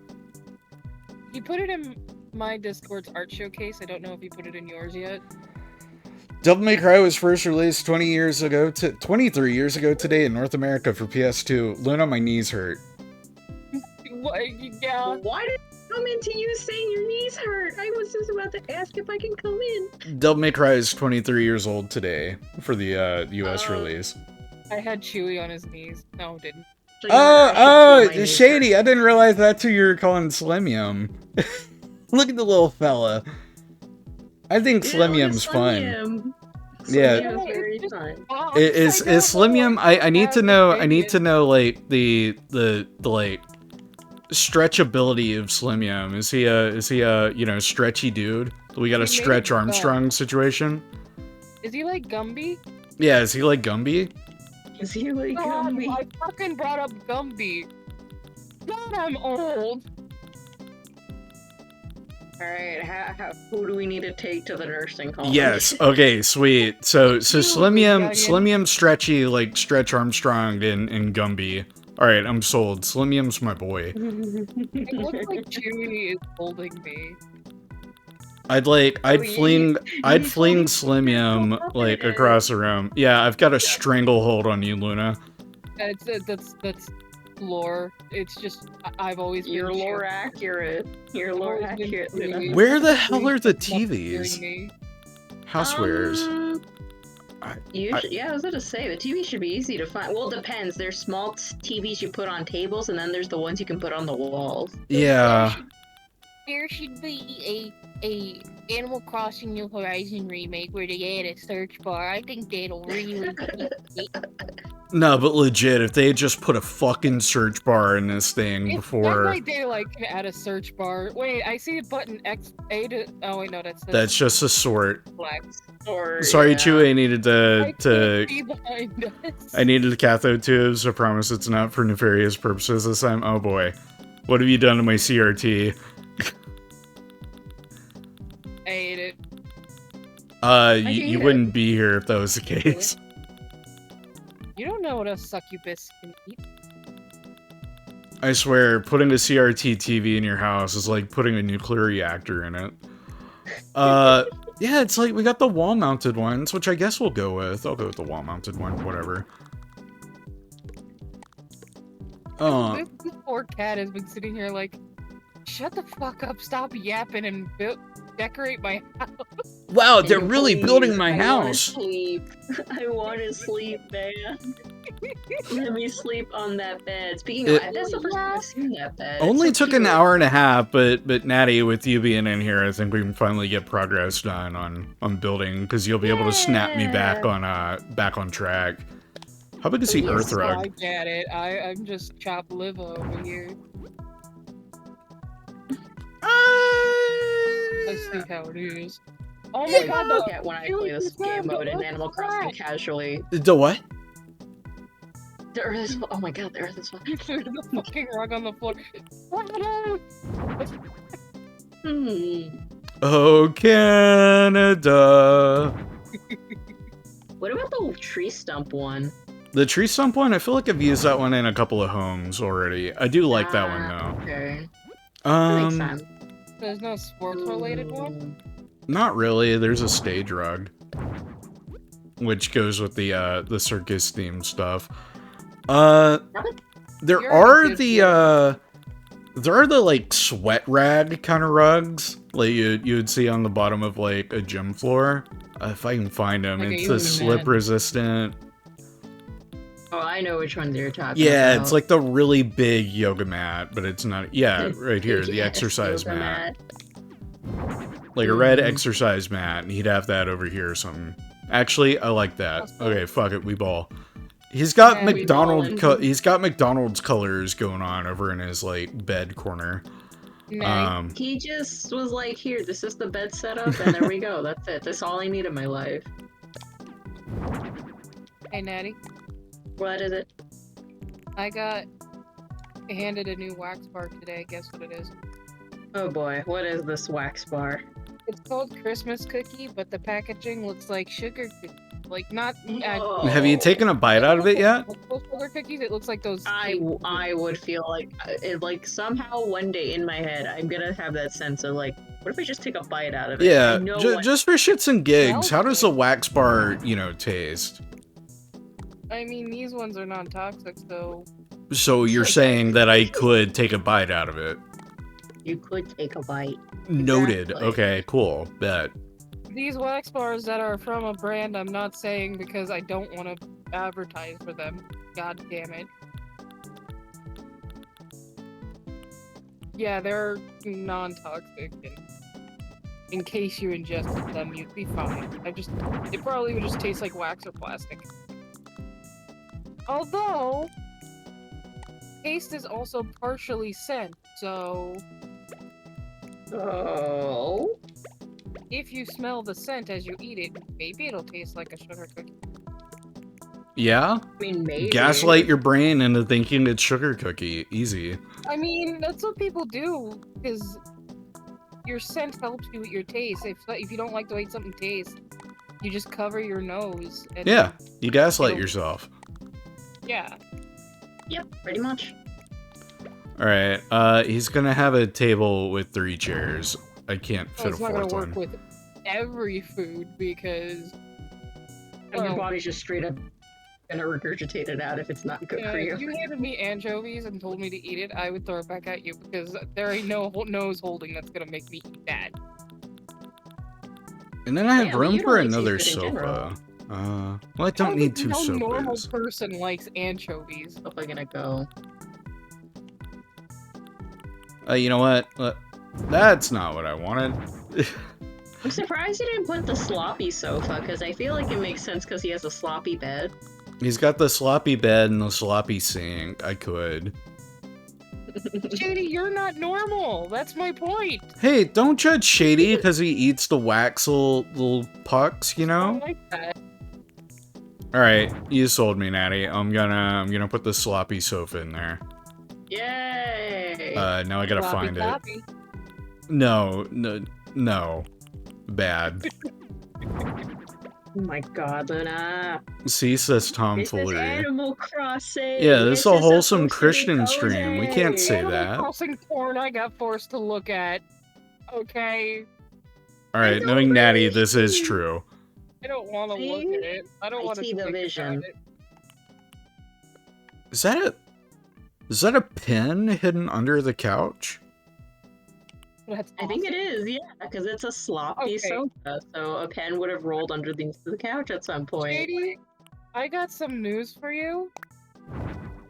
You put it in my Discord's art showcase. I don't know if you put it in yours yet. Devil May Cry was first released 23 years ago today in North America for PS2. Luna, my knees hurt. What? Yeah. Why did I come into you saying your knees hurt? I was just about to ask if I can come in. Devil May Cry is 23 years old today for the US release. I had Chewie on his knees. No, I didn't. So you're actually my knees Shady! hurt. I didn't realize that's who you were calling Slimium. Look at the little fella. I think Yeah, Slimium's look at fun. Slim. Yeah. Slim is very fun. Is Slimium? I need to know. I need to know like the like stretchability of Slimium. Is he a stretchy dude? We got a He made Stretch it Armstrong situation. Is he like Gumby? Yeah, is he like Gumby? Is he like God, Gumby? I fucking brought up Gumby. God, I'm old. Alright, who do we need to take to the nursing home? Yes. Okay. Sweet. So Slimium, Guardian. Slimium, stretchy like Stretch Armstrong and Gumby. All right, I'm sold. Slimium's my boy. It looks like Chewie is holding me. I'd fling Slimium like across the room. Yeah, I've got a stranglehold on you, Luna. That's lore. It's just I've always been You're lore Chewie. accurate. You're lore Always been accurate, Chewie. Luna. Where the hell are the Not scaring TVs? me. Housewares. Yeah, I was gonna say the TV should be easy to find. Well, it depends. There's small TVs you put on tables, and then there's the ones you can put on the walls. Yeah. There should be a Animal Crossing New Horizon remake where they add a search bar. I think that'll really be No, but legit, if they had just put a fucking search bar in this thing It's before, not like they like can add a search bar. Wait, I see a button X A to. Oh wait, no, that's that's just a sort. flex. Or Sorry, yeah. Chewie, I needed I to can't see behind us. I needed cathode tubes. I promise it's not for nefarious purposes this time. Oh boy, what have you done to my CRT? I ate it. You wouldn't be here if that was the case. You don't know what a succubus can eat. I swear, putting a CRT TV in your house is like putting a nuclear reactor in it. Yeah, it's like we got the wall-mounted ones, which I guess we'll go with. I'll go with the wall-mounted one, whatever. This poor cat has been sitting here like, shut the fuck up, stop yapping and decorate my house. Wow, Can they're you really please? building my I wanna house. sleep. I want to sleep, man. Let me sleep on that bed. Speaking of, that's the first time I've seen that bed. Only It's so took an cute. hour and a half, but Natty, with you being in here, I think we can finally get progress done on building because you'll be able to snap me back on track. How big is the Yes, Earth I rug? get it. I'm just chopped liver over here. Let's see how it is. Oh my god, I the forget when I play this game mode in Animal Crossing casually. The what? The Earth is. Oh my god, the Earth is flat. the fucking rug on the floor. Oh, Canada. What about the tree stump one? The tree stump one, I feel like I've used that one in a couple of homes already. I do like that one though. Okay. That makes sense. There's no sports related one? Mm. Not really. There's a stage rug, which goes with the circus theme stuff. There You're are a good the like sweat rag kind of rugs like you would see on the bottom of like a gym floor. If I can find them, Like a it's the yoga slip mat. resistant. Oh, I know which ones you're talking Yeah, about. it's like the really big yoga mat, but it's not. Yeah, right here, the Yes, exercise yoga mat. Like a red exercise mat, and he'd have that over here or something. Actually, I like that. Okay, fuck it, we ball. He's got Yeah, we ballin'. he's got McDonald's colors going on over in his like bed corner. Nice. He just was like, here, this is the bed setup, and there we go. That's it. That's all I need in my life. Hey, Natty. What is it? I got handed a new wax bar today. Guess what it is? Oh boy, what is this wax bar? It's called Christmas cookie, but the packaging looks like sugar cookie. Like, not... Oh. Have you taken a bite out of it yet? Those sugar cookies, it looks like those... I would feel like, it, like somehow one day in my head, I'm gonna have that sense of like, What if I just take a bite out of it? Yeah, I know what- just for shits and gigs, Well, how does a wax bar, taste? I mean, these ones are non-toxic, so So you're saying that I could take a bite out of it? You could take a bite. Noted. Exactly. Okay, cool. Bet. these wax bars that are from a brand, I'm not saying because I don't want to advertise for them. God damn it. Yeah, they're non-toxic. And in case you ingested them, you'd be fine. It probably would just taste like wax or plastic. Although, taste is also partially scent, so Oh. if you smell the scent as you eat it, maybe it'll taste like a sugar cookie. Yeah? I mean, maybe. Gaslight your brain into thinking it's sugar cookie. Easy. I mean, that's what people do, because your scent helps you with your taste. If you don't like the way something tastes, you just cover your nose. And Yeah, you gaslight it'll- yourself. Yeah. Yep, pretty much. Alright, he's gonna have a table with 3 chairs. I can't Oh, fit a it's not gonna 4th work one. with every food because And your well, body's just straight up gonna regurgitate it out if it's not good for you. if you handed me anchovies and told me to eat it, I would throw it back at you because there ain't no nose holding that's gonna make me eat that. And then I have Yeah, but room you for don't like another seafood in sofa. Well, I don't need 2 No normal sofas. person likes anchovies. If I'm gonna go. You know what? That's not what I wanted. I'm surprised you didn't put the sloppy sofa, because I feel like it makes sense because he has a sloppy bed. He's got the sloppy bed and the sloppy sink. I could. Shady, you're not normal. That's my point. Hey, don't judge Shady because he eats the wax little pucks, you I know? don't like that. Alright, you sold me, Natty. I'm gonna put the sloppy sofa in there. Yay! Now I gotta Floppy find floppy. it. No. Bad. Oh my god, Luna. Cease this This is tomfoolery. Animal Crossing. Yeah, this is a wholesome supposed to be Christian stream. We can't cozy. say Animal that. Crossing porn I got forced to look at. Okay, Alright, don't knowing Natty, really this is see- true. I don't want to look See? at it. I don't I want to see the vision. Is that a pin hidden under the couch? That's I think it is, yeah, because it's a sloppy Okay. sofa, so a pen would have rolled underneath the couch at some point. Katie, I got some news for you.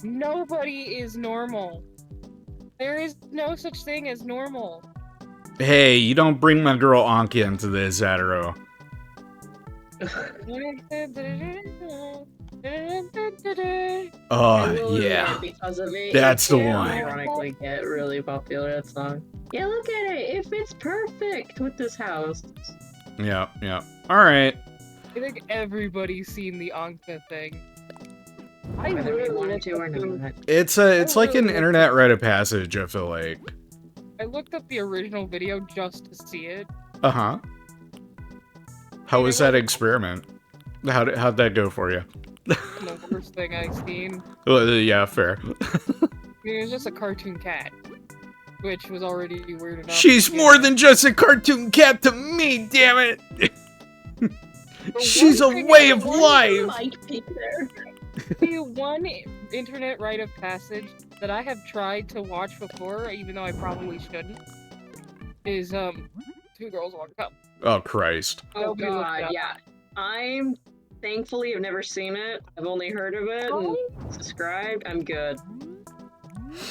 Nobody is normal. There is no such thing as normal. Hey, you don't bring my girl Anki into this, Adaro. I Oh, will admit, yeah. because of it, That's the it can one. Ironically, get really popular. That song. Yeah, look at it. It fits perfect with this house. Yeah. Alright. I think everybody's seen the Ankha thing. I Whether we literally wanted to or looked up not. It's like an internet rite of passage, I feel like. I looked up the original video just to see it. Uh-huh. How was that experiment? How'd that go for you? The worst thing I've seen. Well, yeah, fair. I mean, it was just a cartoon cat, which was already weird enough. She's more than just a cartoon cat to me, damn it! The She's a one thing way I of wanted life! Like Peter. The one internet rite of passage that I have tried to watch before, even though I probably shouldn't, is Two Girls One Cup. Oh, Christ. Oh Nobody looked god, up. yeah. I'm thankfully have never seen it. I've only heard of it and subscribed. I'm good.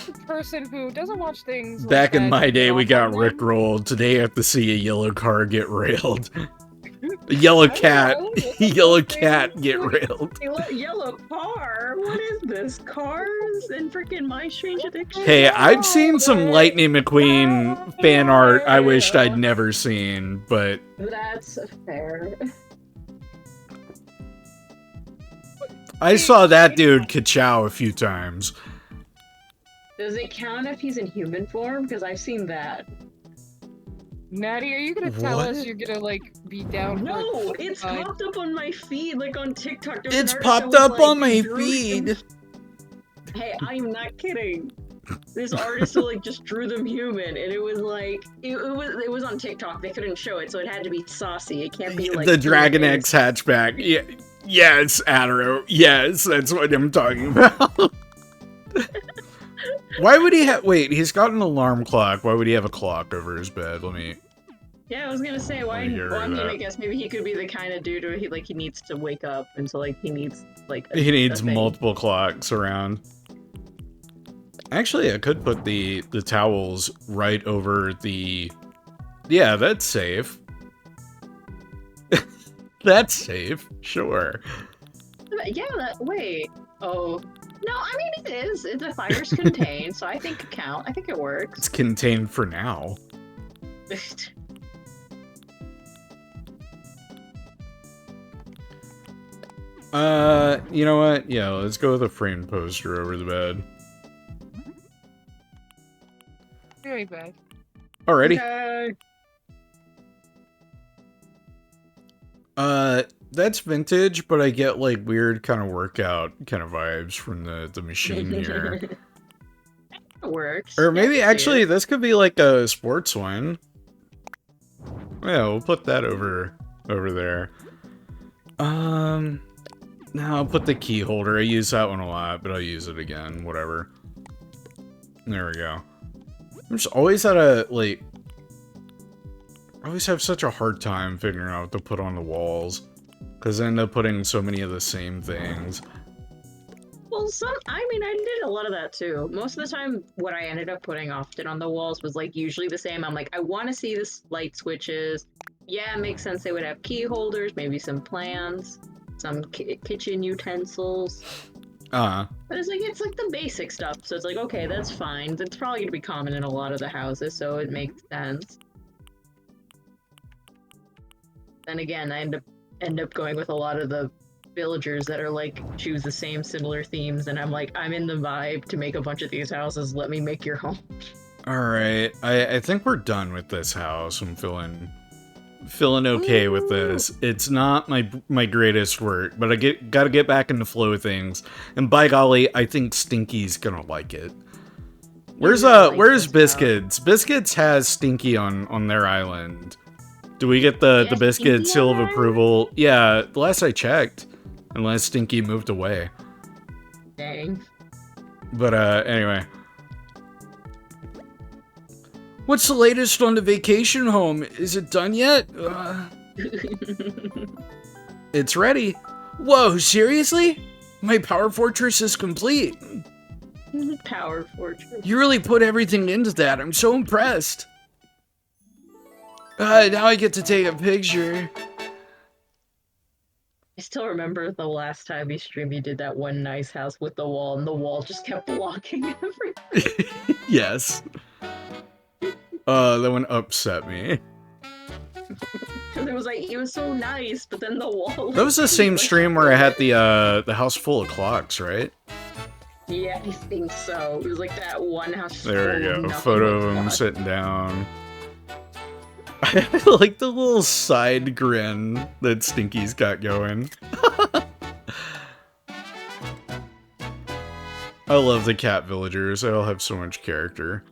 The person who doesn't watch things like Back in that my get day, we off got on them. rickrolled. Today, I have to see a yellow car get railed. A yellow cat. I don't know, Yellow cat get railed. Yellow car? What is this? Cars and freaking My Strange Addiction? Hey, I've seen some Lightning McQueen fan art I wished I'd never seen, but That's fair. I saw that dude ka-chow a few times. Does it count if he's in human form? Because I've seen that. Natty, are you gonna tell What? us you're gonna like be down? No, for it's Fortnite? popped up on my feed, like on TikTok. There's an It's artist that popped was up like, on my drew him- feed. Hey, I'm not kidding. This artist like just drew them human, and it was like it was on TikTok. They couldn't show it, so it had to be saucy. It can't be like the Dragon human. X hatchback. Yeah, yes, Adaro. Yes, that's what I'm talking about. Why would he have? Wait, he's got an alarm clock. Why would he have a clock over his bed? Let me. Yeah, I was gonna say why. Well, I mean, I guess maybe he could be the kind of dude where he needs to wake up, and so like he needs like He needs a thing. multiple clocks around. Actually, I could put the towels right over the... Yeah, that's safe. That's safe, sure. Yeah, wait. Oh. No, I mean, it is. The fire's contained, so I think it count. I think it works. It's contained for now. You know what? Yeah, let's go with a frame poster over the bed. Very bad. Alrighty. Okay. That's vintage, but I get like weird kind of workout kind of vibes from the machine here. It works. Or maybe Yeah, I can see actually it. this could be like a sports one. Yeah, we'll put that over there. No, I'll put the key holder. I use that one a lot, but I'll use it again. Whatever. There we go. I'm just always at a like. I always have such a hard time figuring out what to put on the walls, because I end up putting so many of the same things. Well, I mean, I did a lot of that too. Most of the time, what I ended up putting often on the walls was like usually the same. I'm like, I want to see the light switches. Yeah, it makes sense. They would have key holders, maybe some plants, some kitchen utensils. But it's like the basic stuff. So it's like, okay, that's fine. That's probably gonna be common in a lot of the houses, so it makes sense. Then again, I end up going with a lot of the villagers that are like choose the same similar themes, and I'm like, I'm in the vibe to make a bunch of these houses. Let me make your home. Alright, I think we're done with this house. I'm feeling okay with this. It's not my greatest work, but I gotta get back in the flow of things. And by golly, I think Stinky's gonna like it. Where's Biscuits? Biscuits has Stinky on their island. Do we get the Yeah, Biscuit Stinky seal of on our approval? Yeah, the last I checked. Unless Stinky moved away. Dang. But anyway. What's the latest on the vacation home? Is it done yet? It's ready. Whoa, seriously? My power fortress is complete. Power fortress. You really put everything into that. I'm so impressed. Now I get to take a picture. I still remember the last time you streamed, you did that one nice house with the wall, and the wall just kept blocking everything. Yes. That one upset me. Because it was like, it was so nice, but then the wall... That was the same stream where I had the house full of clocks, right? Yeah, I think so. It was like that one house. There we full of go. nothing Photo but of him clocks. sitting down. I like the little side grin that Stinky's got going. I love the cat villagers. They all have so much character.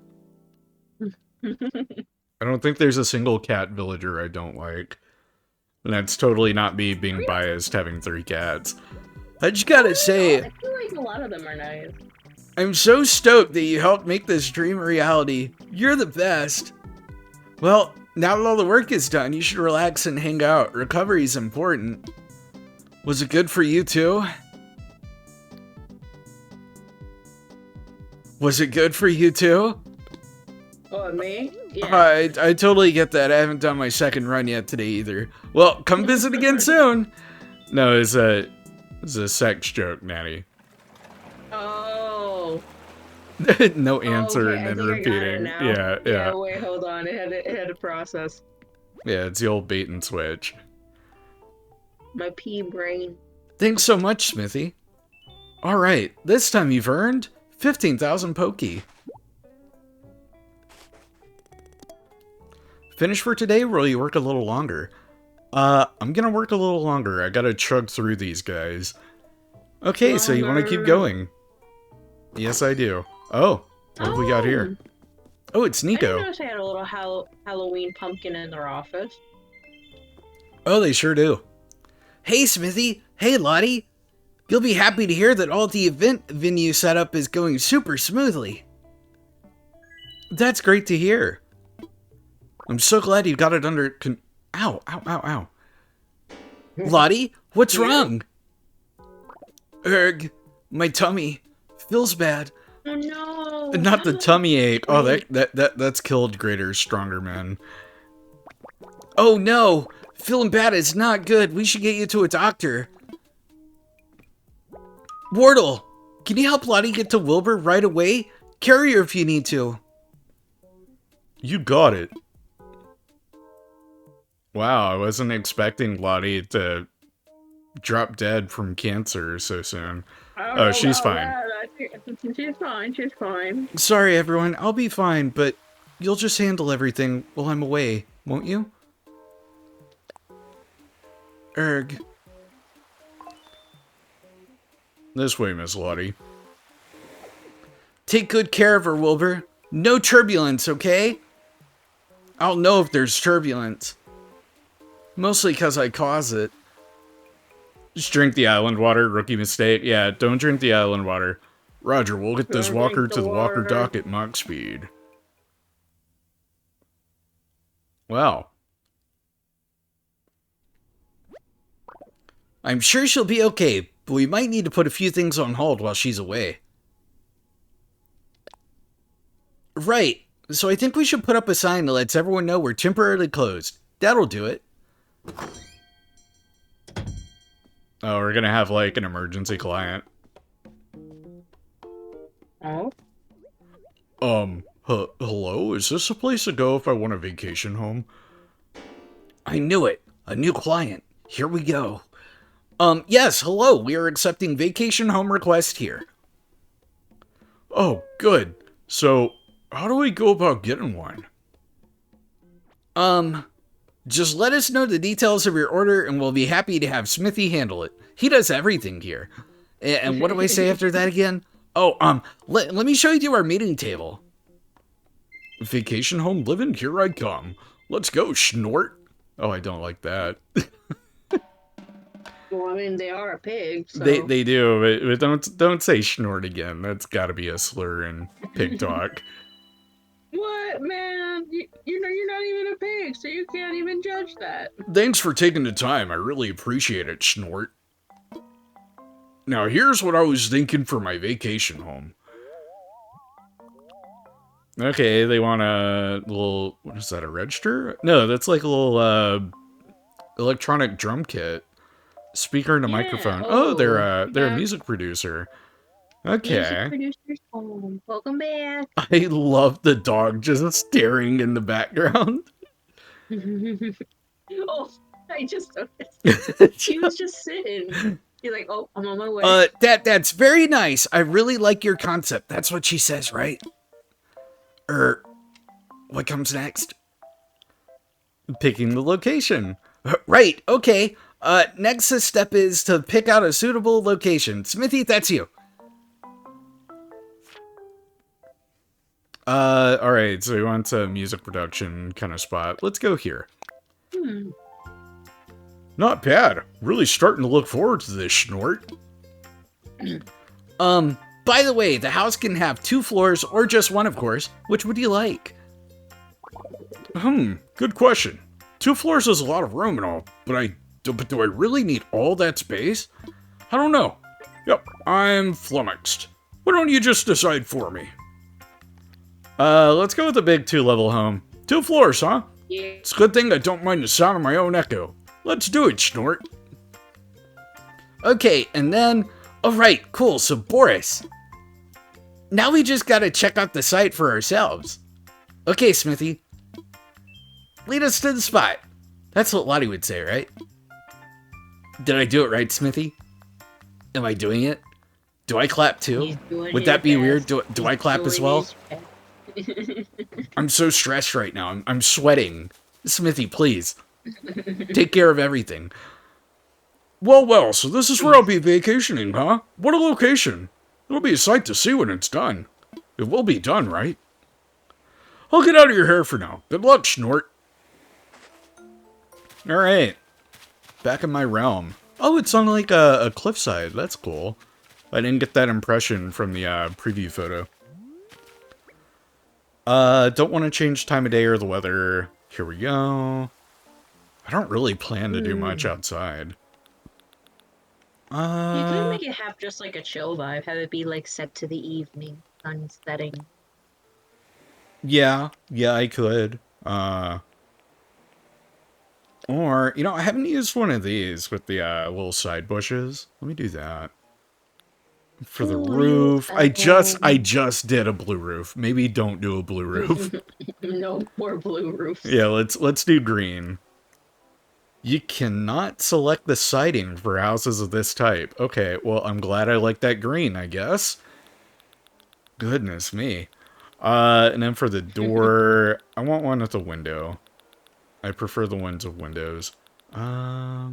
I don't think there's a single cat villager I don't like. And that's totally not me being biased having 3 cats. I just gotta say, I feel like a lot of them are nice. I'm so stoked that you helped make this dream a reality. You're the best. Well, now that all the work is done, you should relax and hang out. Recovery's important. Was it good for you too? Was it good for you too? Oh, me? Yeah. I totally get that. I haven't done my second run yet today either. Well, come visit again soon. No, it's a sex joke, Natty. Oh. No answer Okay, and I then think I got it repeating. now. Yeah. Wait, hold on. It had to process. Yeah, it's the old bait and switch. My pea brain. Thanks so much, Smithy. Alright, this time you've earned 15,000 Pokey. Finish for today, or will you work a little longer? I'm gonna work a little longer. I gotta chug through these guys. Okay, so you want to keep going? Yes, I do. Oh, What have we got here? Oh, it's I didn't Nico. notice they had a little Halloween pumpkin in their office. Oh, they sure do. Hey, Smithy. Hey, Lottie. You'll be happy to hear that all the event venue setup is going super smoothly. That's great to hear. I'm so glad you got it under Ow, ow, ow, ow. Lottie, what's Yeah. wrong? Erg, my tummy feels bad. Oh no! Not the tummy ache. Oh, that's killed greater, stronger men. Oh no, feeling bad is not good. We should get you to a doctor. Wardle, can you help Lottie get to Wilbur right away? Carry her if you need to. You got it. Wow, I wasn't expecting Lottie to drop dead from cancer so soon. Oh, she's fine. She's fine. She's fine. Sorry, everyone. I'll be fine, but you'll just handle everything while I'm away, won't you? Erg. This way, Miss Lottie. Take good care of her, Wilbur. No turbulence, okay? I'll know if there's turbulence. Mostly because I cause it. Just drink the island water, rookie mistake. Yeah, don't drink the island water. Roger, we'll get this Don't walker drink to the the walker water. dock at Mach speed. Wow. I'm sure she'll be okay, but we might need to put a few things on hold while she's away. Right, so I think we should put up a sign that lets everyone know we're temporarily closed. That'll do it. Oh, we're gonna have like an emergency client. Oh. Hello? Is this a place to go if I want a vacation home? I knew it. A new client. Here we go. Yes, hello. We are accepting vacation home request here. Oh, good. So, how do we go about getting one? Just let us know the details of your order and we'll be happy to have Smithy handle it. He does everything here. And what do I say after that again? Oh, let me show you our meeting table. Vacation home living, here I come. Let's go, Schnort. Oh, I don't like that. Well, I mean, they are a pig, so... They do, but don't say Schnort again. That's gotta be a slur in pig talk. What, man? You know, you're not even a pig, so you can't even judge that. Thanks for taking the time. I really appreciate it, Schnort. Now, here's what I was thinking for my vacation home. Okay, they want a little... What is that, a register? No, that's like a little electronic drum kit. Speaker and a Yeah, microphone. oh, Oh, they're a yeah. music producer. Music Okay. producer's home. Welcome back. I love the dog just staring in the background. Oh, I just noticed. She was just sitting. You're like, oh, I'm on my way. That's very nice. I really like your concept. That's what she says, right? What comes next? Picking the location. Right, okay. Next step is to pick out a suitable location. Smithy, that's you. Alright, so we want a music production kind of spot. Let's go here. Not bad. Really starting to look forward to this, Schnort. By the way, the house can have 2 floors or just one, of course. Which would you like? Good question. 2 floors is a lot of room and all, but do I really need all that space? I don't know. Yep, I'm flummoxed. Why don't you just decide for me? Let's go with the big 2-level home. 2 floors, huh? Yeah. It's a good thing I don't mind the sound of my own echo. Let's do it, Schnort. Okay, and then... Alright, cool, so Boris. Now we just gotta check out the site for ourselves. Okay, Smithy. Lead us to the spot. That's what Lottie would say, right? Did I do it right, Smithy? Am I doing it? Do I clap too? He's doing Would that his be best. weird? Do I He's clap as doing well? his best. I'm so stressed right now. I'm sweating. Smithy, please. Take care of everything. Well, so this is where I'll be vacationing, huh? What a location. It'll be a sight to see when it's done. It will be done, right? I'll get out of your hair for now. Good luck, Snort. Alright. Back in my realm. Oh, it's on like a cliffside. That's cool. I didn't get that impression from the preview photo. Don't want to change time of day or the weather. Here we go. I don't really plan to do much outside. You could make it have just like a chill vibe. Have it be like set to the evening, sun setting. Yeah, I could. Or, you know, I haven't used one of these with the little side bushes. Let me do that. For the roof, I just did a blue roof. Maybe don't do a blue roof. No more blue roofs. Yeah, let's do green. You cannot select the siding for houses of this type. Okay, well, I'm glad I like that green, I guess. Goodness me. And then for the door, I want one with a window. I prefer the ones with windows. Let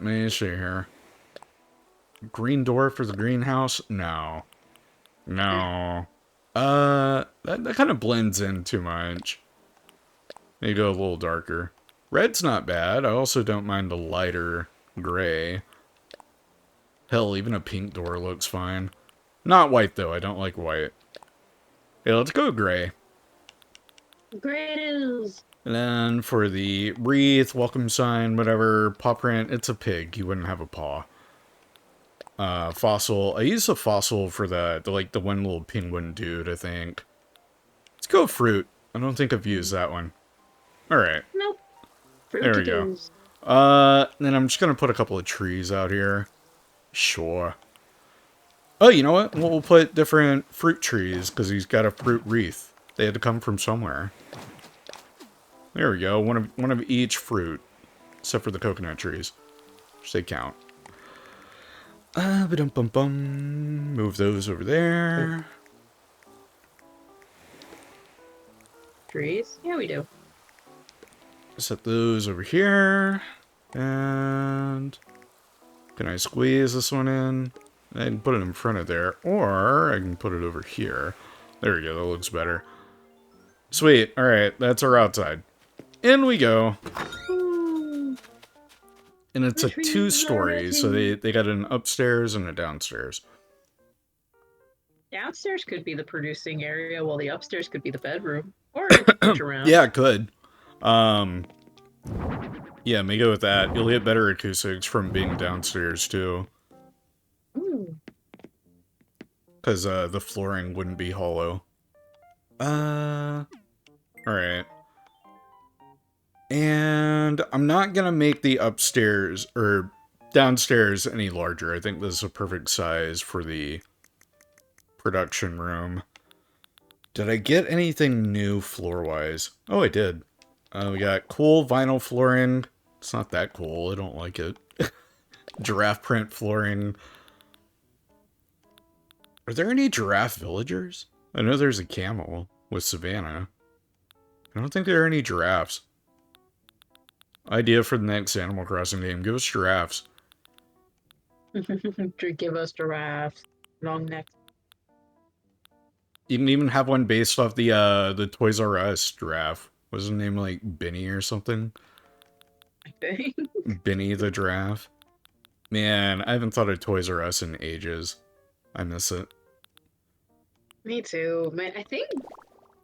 me see here. Green door for the greenhouse? No. No. That kind of blends in too much. Maybe go a little darker. Red's not bad. I also don't mind the lighter gray. Hell, even a pink door looks fine. Not white, though. I don't like white. Yeah, let's go gray. Gray it is. And then for the wreath, welcome sign, whatever, paw print, it's a pig. You wouldn't have a paw. Fossil. I use a fossil for the one little penguin dude, I think. Let's go fruit. I don't think I've used that one. Alright. Nope. There we go. Then I'm just gonna put a couple of trees out here. Sure. Oh, you know what? We'll put different fruit trees, because he's got a fruit wreath. They had to come from somewhere. There we go. One of each fruit. Except for the coconut trees. Which they count. Ba-dum-bum-bum. Move those over there. Trees? Yeah, we do. Set those over here. And can I squeeze this one in? I can put it in front of there. Or I can put it over here. There we go. That looks better. Sweet. Alright. That's our outside. In we go. And it's a 2-story, so they got an upstairs and a downstairs. Downstairs could be the producing area, while the upstairs could be the bedroom. Or it could switch around. Yeah, it could. Yeah, may go with that. You'll get better acoustics from being downstairs, too. Because the flooring wouldn't be hollow. Alright. And I'm not gonna make the upstairs, or downstairs, any larger. I think this is a perfect size for the production room. Did I get anything new floor-wise? Oh, I did. We got cool vinyl flooring. It's not that cool. I don't like it. Giraffe print flooring. Are there any giraffe villagers? I know there's a camel with Savannah. I don't think there are any giraffes. Idea for the next Animal Crossing game. Give us giraffes. Give us giraffes. Long neck. You can even have one based off the Toys R Us giraffe. Was his name like Benny or something? I think. Benny the giraffe. Man, I haven't thought of Toys R Us in ages. I miss it. Me too. Man, I think,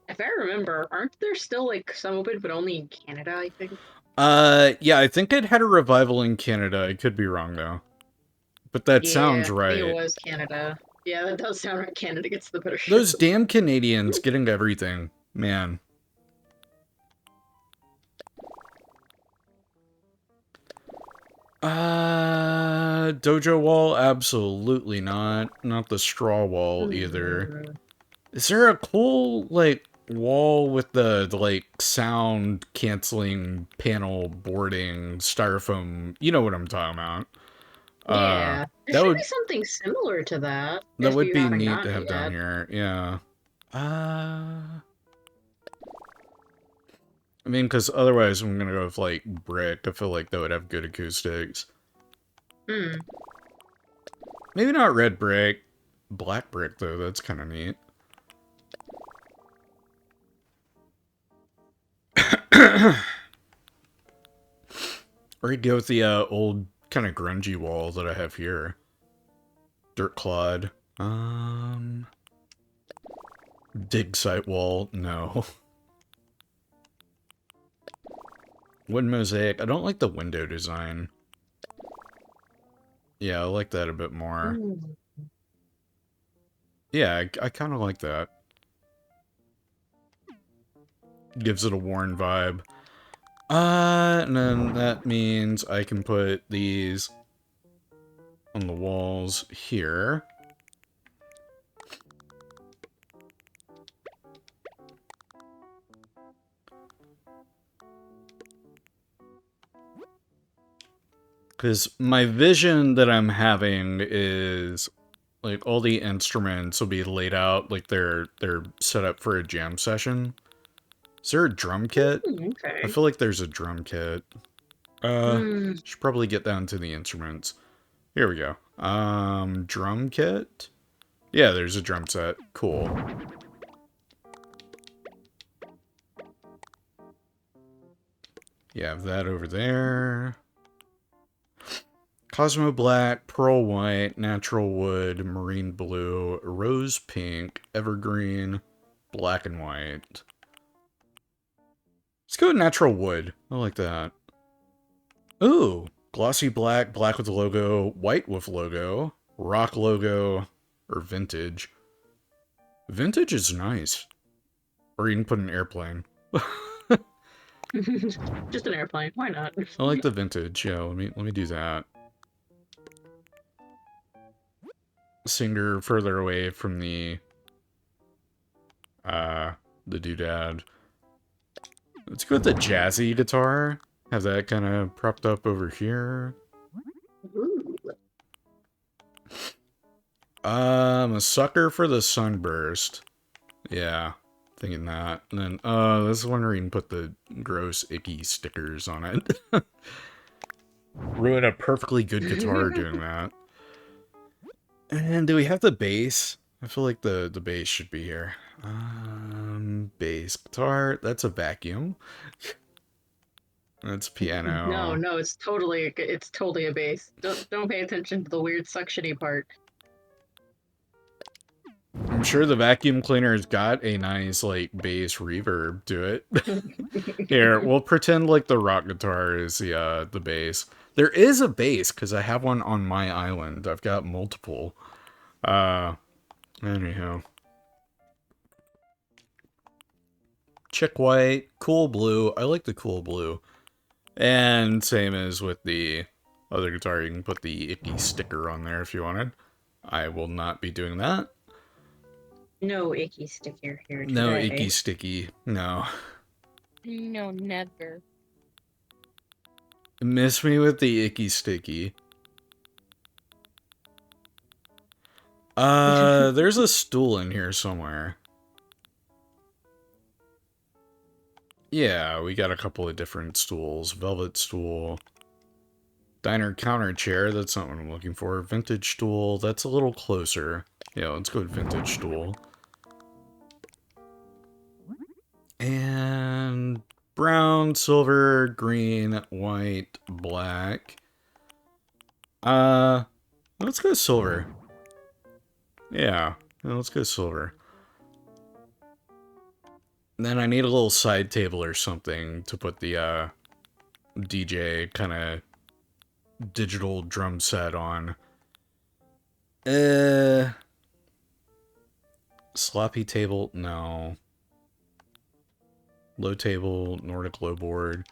if I remember, aren't there still like some open, but only in Canada, I think? Yeah, I think it had a revival in Canada. I could be wrong, though. But that sounds right. I think it was Canada. Yeah, that does sound right. Canada gets the better shit. Those damn Canadians getting everything. Man. Dojo wall? Absolutely not. Not the straw wall, either. Is there a cool, like, wall with the like sound canceling panel boarding styrofoam? You know what I'm talking about. Yeah, there should be something similar to that. That would be neat to have down here. Yeah. I mean, because otherwise I'm gonna go with like brick. I feel like that would have good acoustics. Maybe not red brick. black brick, though. That's kind of neat. Or you go with the old kind of grungy wall that I have here. Dirt clod. Dig site wall. No. Wood mosaic. I don't like the window design. Yeah, I like that a bit more. Ooh. Yeah, I kind of like that. Gives it a worn vibe. And then that means I can put these on the walls here. Because my vision that I'm having is, like, all the instruments will be laid out like they're set up for a jam session. Is there a drum kit? Okay. I feel like there's a drum kit. Should probably get down to the instruments. Here we go. Drum kit? Yeah, there's a drum set. Cool. You have that over there. Cosmo Black, Pearl White, Natural Wood, Marine Blue, Rose Pink, Evergreen, Black and White. Let's go with Natural Wood. I like that. Ooh, Glossy Black, Black with logo, White with logo, Rock logo, or Vintage. Vintage is nice. Or you can put an airplane. Just an airplane. Why not? I like the vintage. Yeah, let me do that. Singer further away from the doodad. Let's go with the jazzy guitar. Have that kind of propped up over here. Ooh. I'm a sucker for the sunburst. Yeah, thinking that. And then, I was wondering, put the gross, icky stickers on it. Ruin a perfectly good guitar doing that. And do we have the bass? I feel like the bass should be here. Bass guitar. That's a vacuum. That's piano. No, it's totally a bass. Don't pay attention to the weird suctiony part. I'm sure the vacuum cleaner's got a nice, like, bass reverb to it. Here, we'll pretend like the rock guitar is the bass. There is a bass, because I have one on my island. I've got multiple. Anyhow. Chick white, cool blue. I like the cool blue. And same as with the other guitar, you can put the icky sticker on there if you wanted. I will not be doing that. No icky sticker here today. No icky sticky. No. No, never. Miss me with the icky sticky. There's a stool in here somewhere. Yeah, we got a couple of different stools. Velvet stool. Diner counter chair, that's not what I'm looking for. Vintage stool, that's a little closer. Yeah, let's go with vintage stool. And brown, silver, green, white, black. Let's go silver. Yeah, let's go silver. And then I need a little side table or something to put the DJ kind of digital drum set on. Sloppy table? No. Low table, Nordic low board.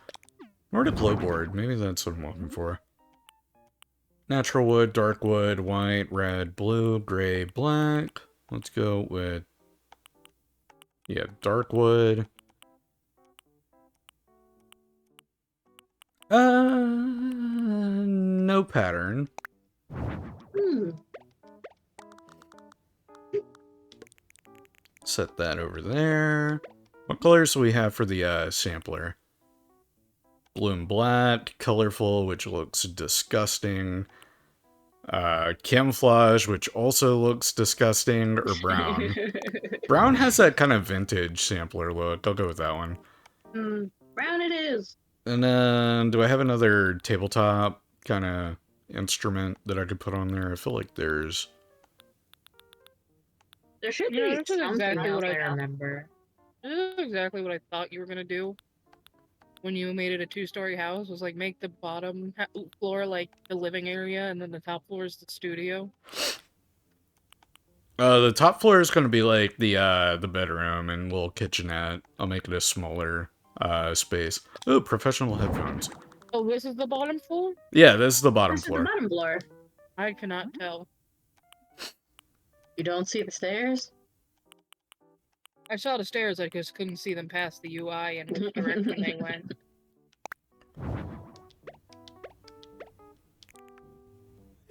Nordic low board, maybe that's what I'm looking for. Natural wood, dark wood, white, red, blue, gray, black. Let's go with, yeah, dark wood. No pattern. Set that over there. What colors do we have for the sampler? Blue and black, colorful, which looks disgusting. camouflage, which also looks disgusting, or brown. Brown has that kind of vintage sampler look. I'll go with that one. Brown it is. And then, do I have another tabletop kind of instrument that I could put on there? I feel like there's... There should You know, be this is something exactly else what I I thought. remember. This is exactly what I thought you were gonna do when you made it a 2-story house. Was like make the bottom floor like the living area, and then the top floor is the studio. The top floor is going to be like the bedroom and little kitchenette. I'll make it a smaller space. Oh, professional headphones. Oh, this is the bottom floor? Yeah, this is the bottom This is the floor. bottom floor. I cannot tell. You don't see the stairs? I saw the stairs, I just couldn't see them past the UI and which direction they went.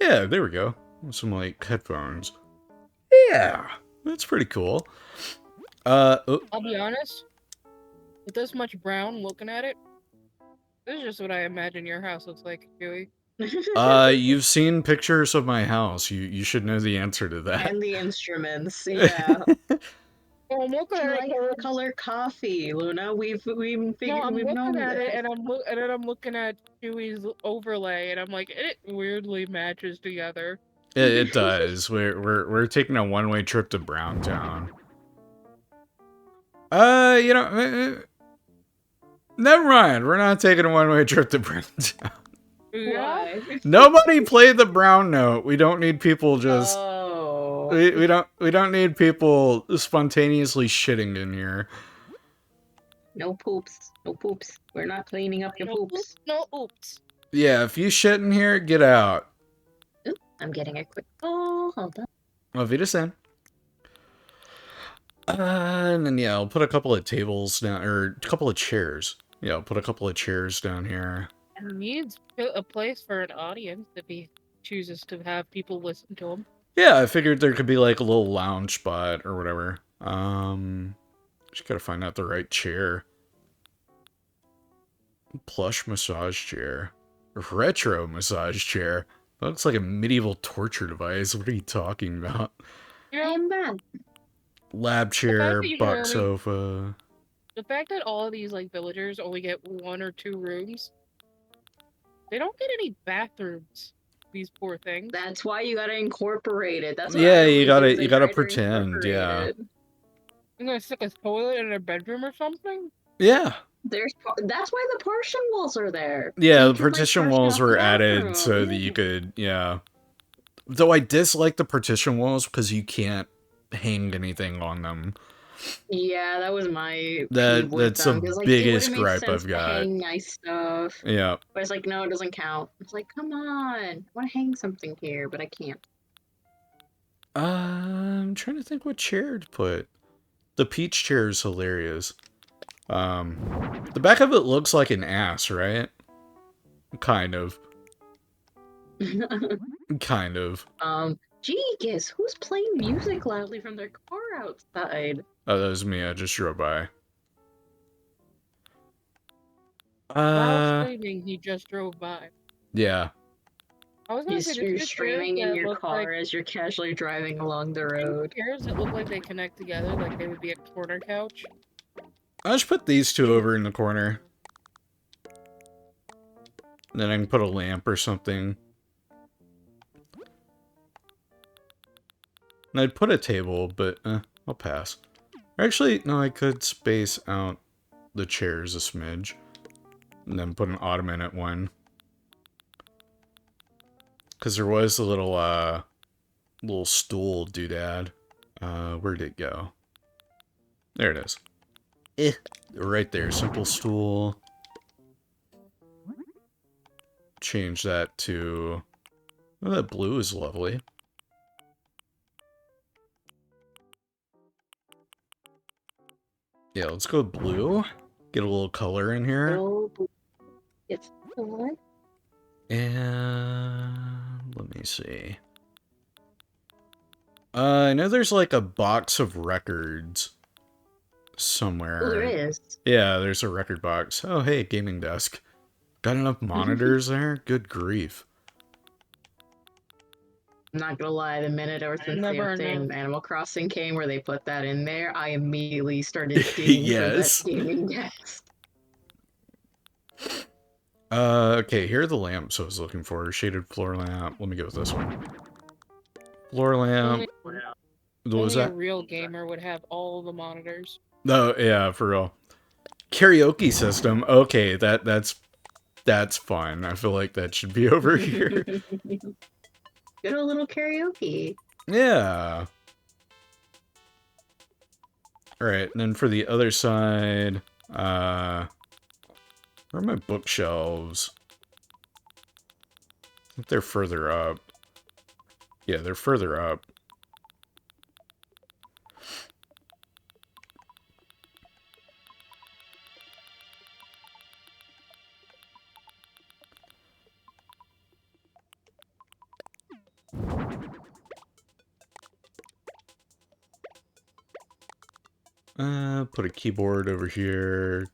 Yeah, there we go. Some like headphones. Yeah, that's pretty cool. Oh, I'll be honest, with this much brown looking at it, this is just what I imagine your house looks like, Chewie. you've seen pictures of my house. You should know the answer to that. And the instruments, yeah. Oh, I'm looking Do you at like it. the color coffee, Luna? We've No, I'm we've known looking at this. it, and then I'm looking at Chewie's overlay, and I'm like, it weirdly matches together. It does. We're taking a one-way trip to Browntown. You know, never mind. We're not taking a one-way trip to Browntown. Yeah. Why? Nobody play the brown note. We don't need people just. Oh. We don't need people spontaneously shitting in here. No poops. No poops. We're not cleaning up your No poops. No oops. Yeah, if you shit in here, get out. Oop, I'm getting a quick call. Hold on. Auf Wiedersehen. And then yeah, I'll put a couple of tables down, or a couple of chairs. Yeah, I'll put a couple of chairs down here. And needs a place for an audience if he chooses to have people listen to him. Yeah, I figured there could be like a little lounge spot or whatever. Just gotta find out the right chair. Plush massage chair. Retro massage chair. That looks like a medieval torture device. What are you talking about? You I know, am bad. Lab chair, that you box can sofa. the fact that all of these like villagers only get 1 or 2 rooms, they don't get any bathrooms. These poor things. That's why you gotta incorporate it. That's what Yeah, I you always do, is I gotta try to pretend, yeah. incorporate it. I'm gonna stick a toilet in their bedroom or something. Yeah. That's why the partition walls are there. Yeah, You the can, like, partition partition walls off the were added bathroom. so that you could, yeah. Though I dislike the partition walls because you can't hang anything on them. Yeah, that was my That- peeve with that's them, the 'cause, like, biggest it would've made gripe sense I've to got. hang nice stuff. Yeah. But it's like, no, it doesn't count. It's like, come on, I want to hang something here, but I can't. I'm trying to think what chair to put. The peach chair is hilarious. The back of it looks like an ass, right? Kind of. Kind of. Gee, guess who's playing music loudly from their car outside? Oh, that was me. I just drove by. While streaming, he just drove by. Yeah. I was gonna say, You're there's streaming in chairs that your look car like as you're casually driving along the road. chairs that look like they connect together, like they would be a corner couch. I'll just put these two over in the corner. And then I can put a lamp or something. And I'd put a table, but I'll pass. Actually, no, I could space out the chairs a smidge. And then put an ottoman at one. Because there was a little stool doodad. Where'd it go? There it is. Right there, simple stool. Change that to... Oh, that blue is lovely. Yeah, let's go blue. Get a little color in here. Oh, it's what? And let me see. I know there's like a box of records somewhere. Oh, there is. Yeah, there's a record box. Oh, hey, gaming desk. Got enough monitors there? Good grief. I'm not gonna lie, the minute ever since Never Same enough. Animal Crossing came where they put that in there, I immediately started digging for that Yes. gaming desk. Okay, here are the lamps I was looking for. Shaded floor lamp. Let me go with this one. Floor lamp. What was Only a that? real gamer would have all the monitors. Oh, yeah, for real. Karaoke system. Okay, that's fun. I feel like that should be over here. Good old little karaoke. Yeah. Alright, and then for the other side, where are my bookshelves? I think they're further up. Yeah, they're further up. Put a keyboard over here.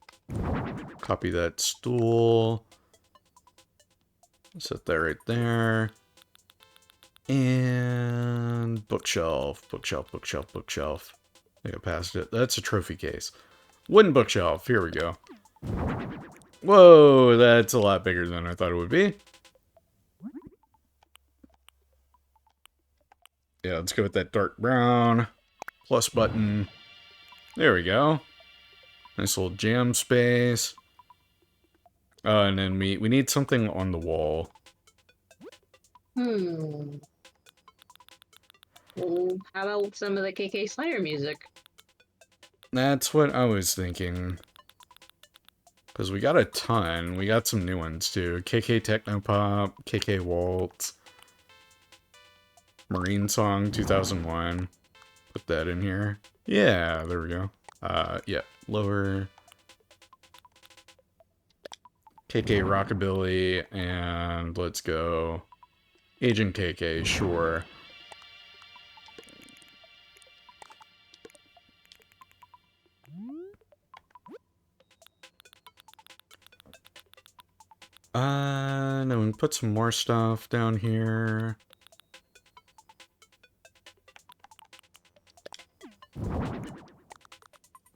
Copy that stool. Set that right there. And bookshelf, bookshelf, bookshelf, bookshelf. I think I passed it. That's a trophy case. Wooden bookshelf. Here we go. Whoa, that's a lot bigger than I thought it would be. Yeah, let's go with that dark brown. Plus button. There we go. Nice little jam space. And then we need something on the wall. Well, how about some of the KK Slider music? That's what I was thinking. Because we got a ton. We got some new ones too. KK Technopop, KK Waltz, Marine Song 2001. Put that in here. Yeah, there we go. Yeah, lower. KK Rockabilly, and let's go. Agent KK, sure. No, we can put some more stuff down here.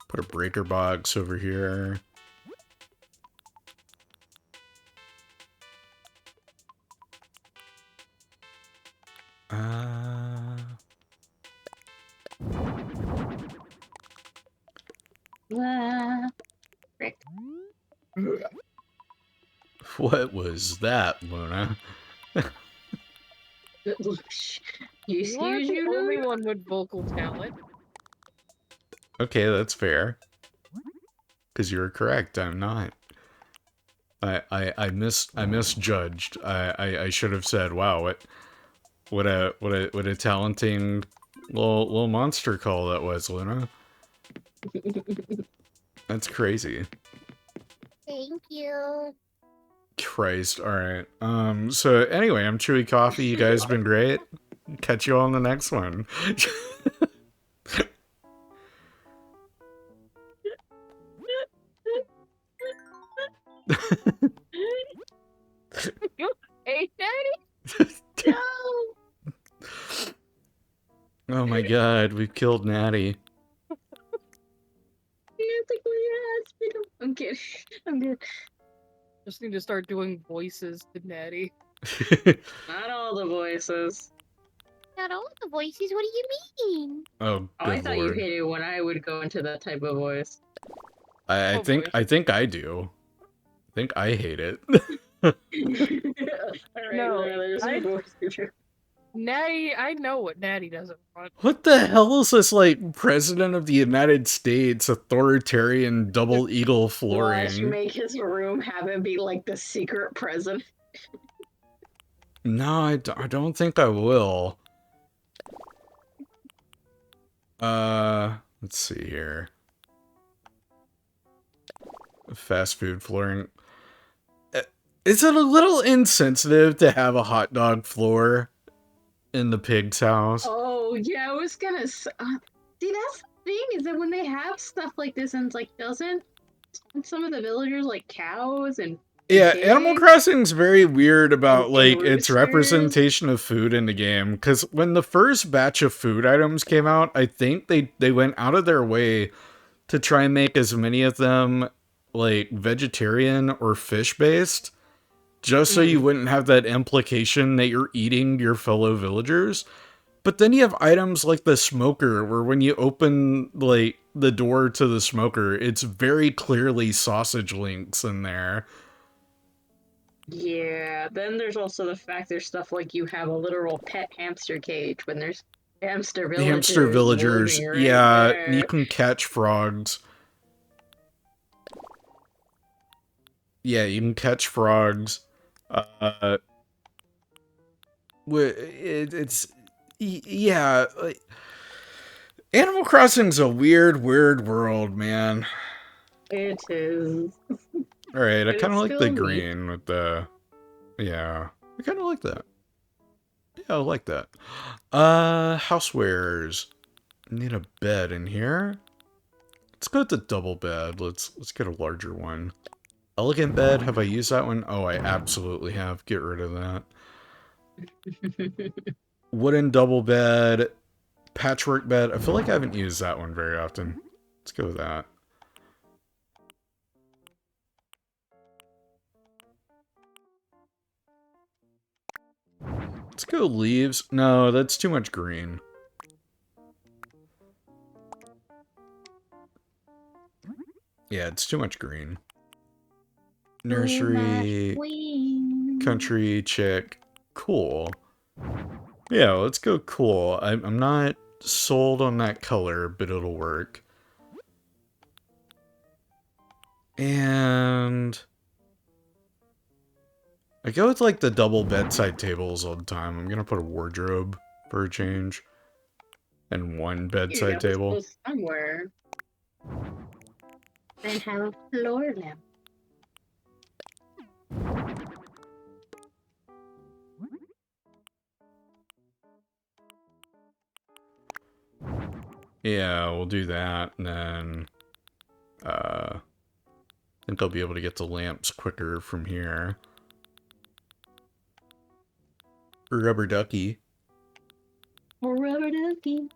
Put a breaker box over here. Frick. What was that, Luna? You You are excuse the you, only Luna? one with vocal talent. Okay, that's fair. Because you were correct, I'm not. I misjudged. I should have said, wow, what a talenting little monster call that was, Luna. That's crazy. Thank you. Christ, alright. So anyway, I'm ChewieCoffee. You guys have been great. Catch you all in the next one. You hate Daddy? No! Oh my god, we've killed Natty. You think we asked? I'm kidding. I'm good. Just need to start doing voices to Natty. Not all the voices. Not all the voices. What do you mean? Oh, Oh, I good thought you lord. hated when I would go into that type of voice. I Oh, think boy. I think I do. I think I hate it. Alright, No, there's I- a voice. Natty, I know what Natty doesn't want. What the hell is this, like, President of the United States authoritarian double eagle Watch flooring? make his room have him be like the secret president. No, I don't think I will. Let's see here. Fast food flooring. Is it a little insensitive to have a hot dog floor in the pig's house? Oh yeah, I was gonna see. That's the thing is that when they have stuff like this, and it's like doesn't some of the villagers like cows and Yeah, Animal Okay. Crossing's very weird about And like its roosters. representation of food in the game. Because when the first batch of food items came out, I think they went out of their way to try and make as many of them like vegetarian or fish based, just so you Mm. wouldn't have that implication that you're eating your fellow villagers. But then you have items like the smoker, where when you open like the door to the smoker, it's very clearly sausage links in there. Yeah, then there's also the fact there's stuff like you have a literal pet hamster cage when there's hamster Hamster villagers villagers, living right yeah, you there. can catch frogs. Yeah, you can catch frogs. Uh, it's yeah. Like, Animal Crossing's a weird, weird world, man. It is. All right, I But kind it's of like the still neat. green with the yeah. I kind of like that. Yeah, I like that. Housewares. Need a bed in here. Let's go with the double bed. Let's get a larger one. Elegant bed. Have I used that one? Oh, I absolutely have. Get rid of that. Wooden double bed. Patchwork bed. I feel like I haven't used that one very often. Let's go with that. Let's go leaves. No, that's too much green. Yeah, it's too much green. Nursery, country, chick. Cool. Yeah, let's go cool. I'm not sold on that color, but it'll work. And I go with like the double bedside tables all the time. I'm gonna put a wardrobe for a change. And one You'd bedside have to table. go somewhere. And have a floor lamp. Yeah, we'll do that, and then I think I'll be able to get the lamps quicker from here. Rubber ducky. Rubber ducky.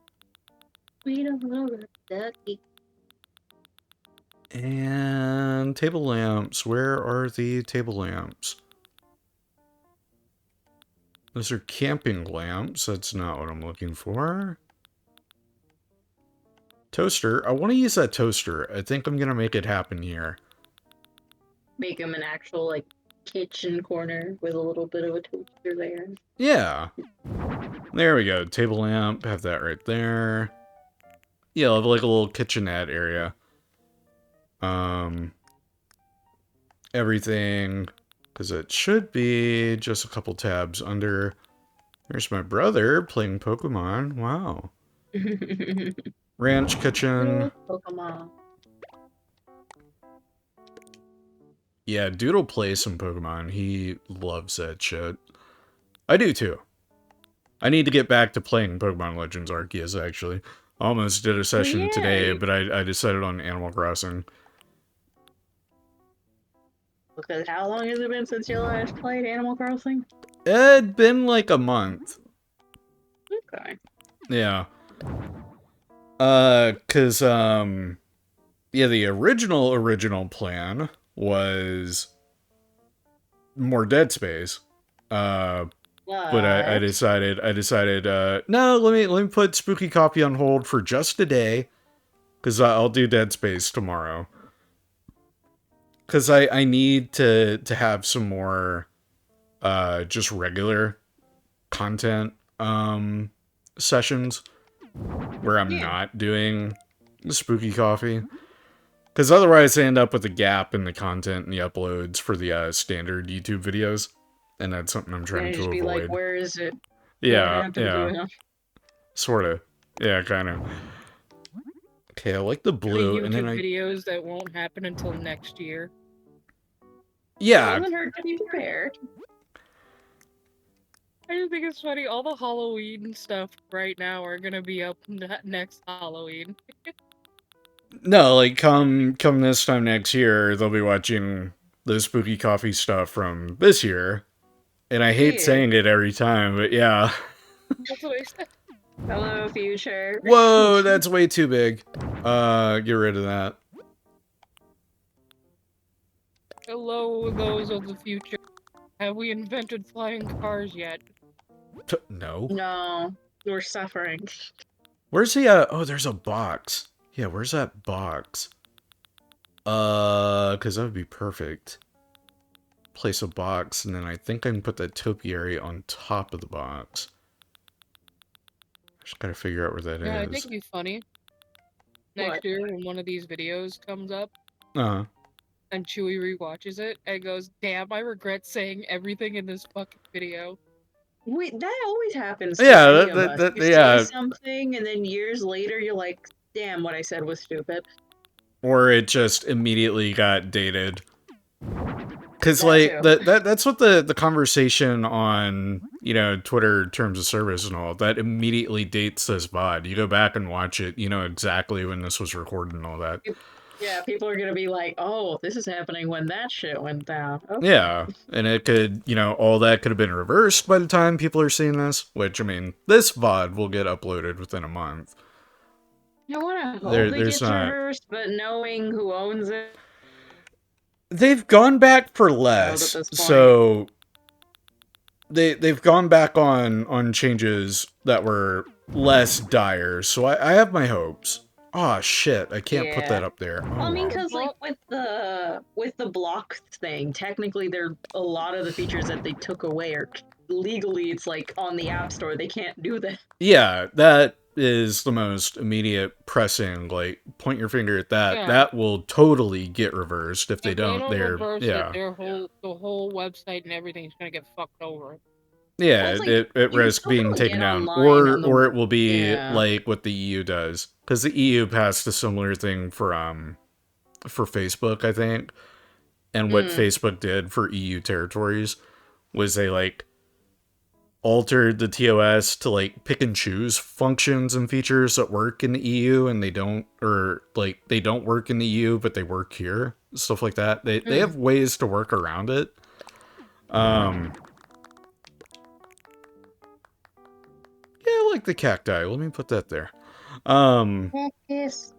Sweet of rubber ducky. And table lamps. Where are the table lamps? Those are camping lamps. That's not what I'm looking for. Toaster. I want to use that toaster. I think I'm going to make it happen here. Make them an actual, like, kitchen corner with a little bit of a toaster there. Yeah. There we go. Table lamp. Have that right there. Yeah, I'll have like a little kitchenette area. Everything, because it should be just a couple tabs under. There's my brother playing Pokemon. Wow. Ranch kitchen. Pokemon. Yeah, Doodle plays some Pokemon. He loves that shit. I do too. I need to get back to playing Pokemon Legends Arceus, actually. Almost did a session today, but I decided on Animal Crossing. Because how long has it been since you last played Animal Crossing? It'd been like a month. Okay. Yeah. Yeah, the original plan was more Dead Space. But I decided, no, let me put Spooky Copy on hold for just a day, because I'll do Dead Space tomorrow. Because I need to have some more, just regular content, sessions, where I'm not doing Spooky Coffee. Because otherwise I end up with a gap in the content and the uploads for the standard YouTube videos. And that's something I'm trying to just be avoid. like, where is it? Yeah, yeah. Sort of. Yeah, kind of. Okay, I like the blue, YouTube and then videos that won't happen until next year. Yeah. It doesn't hurt to be prepared. I just think it's funny. All the Halloween stuff right now are gonna be up next Halloween. No, like come this time next year, they'll be watching the spooky coffee stuff from this year. And I hate Yeah. saying it every time, but yeah. That's what I said. Hello, future. Whoa, that's way too big. Get rid of that. Hello, those of the future. Have we invented flying cars yet? No. No, we're suffering. Where's the, oh, there's a box. Yeah, where's that box? Because that would be perfect. Place a box, and then I think I can put that topiary on top of the box. Just gotta figure out where that Yeah, I is. think it'd be funny. What? Next year, when one of these videos comes up, Uh-huh. and Chewie rewatches it and goes, "Damn, I regret saying everything in this fucking video." Wait, that always happens to Yeah, any of us. You yeah. say something, and then years later, you're like, damn, what I said was stupid. Or it just immediately got dated. Because, That like, too. that's what the conversation on, you know, Twitter terms of service and all, that immediately dates this VOD. You go back and watch it, you know exactly when this was recorded and all that. Yeah, people are gonna be like, oh, this is happening when that shit went down. Okay. Yeah, and it could, you know, all that could have been reversed by the time people are seeing this, which, I mean, this VOD will get uploaded within a month. I wanna hope There- it there's gets not- reversed, but knowing who owns it, They've gone back for at less, this point. so they've gone back on changes that were less dire, so I have my hopes. Oh shit, I can't put Yeah. that up there. Well, I mean, Oh, because like with the block thing, technically there a lot of the features that they took away are legally it's like on the App Store. They can't do that. yeah, that is the most immediate pressing, like, point your finger at that. Yeah. That will totally get reversed if they If don't. They're, reverse yeah. it, the whole website and everything's gonna get fucked over. Yeah, Well, it's like, it you can risks still being probably taken get down, online on the- or it will be Yeah. like what the EU does, because the EU passed a similar thing for Facebook, I think, and what Facebook did for EU territories was they like altered the TOS to like pick and choose functions and features that work in the EU and they don't, or like they don't work in the EU but they work here, stuff like that. They have ways to work around it. Yeah, I like the cacti. Let me put that there. Yes.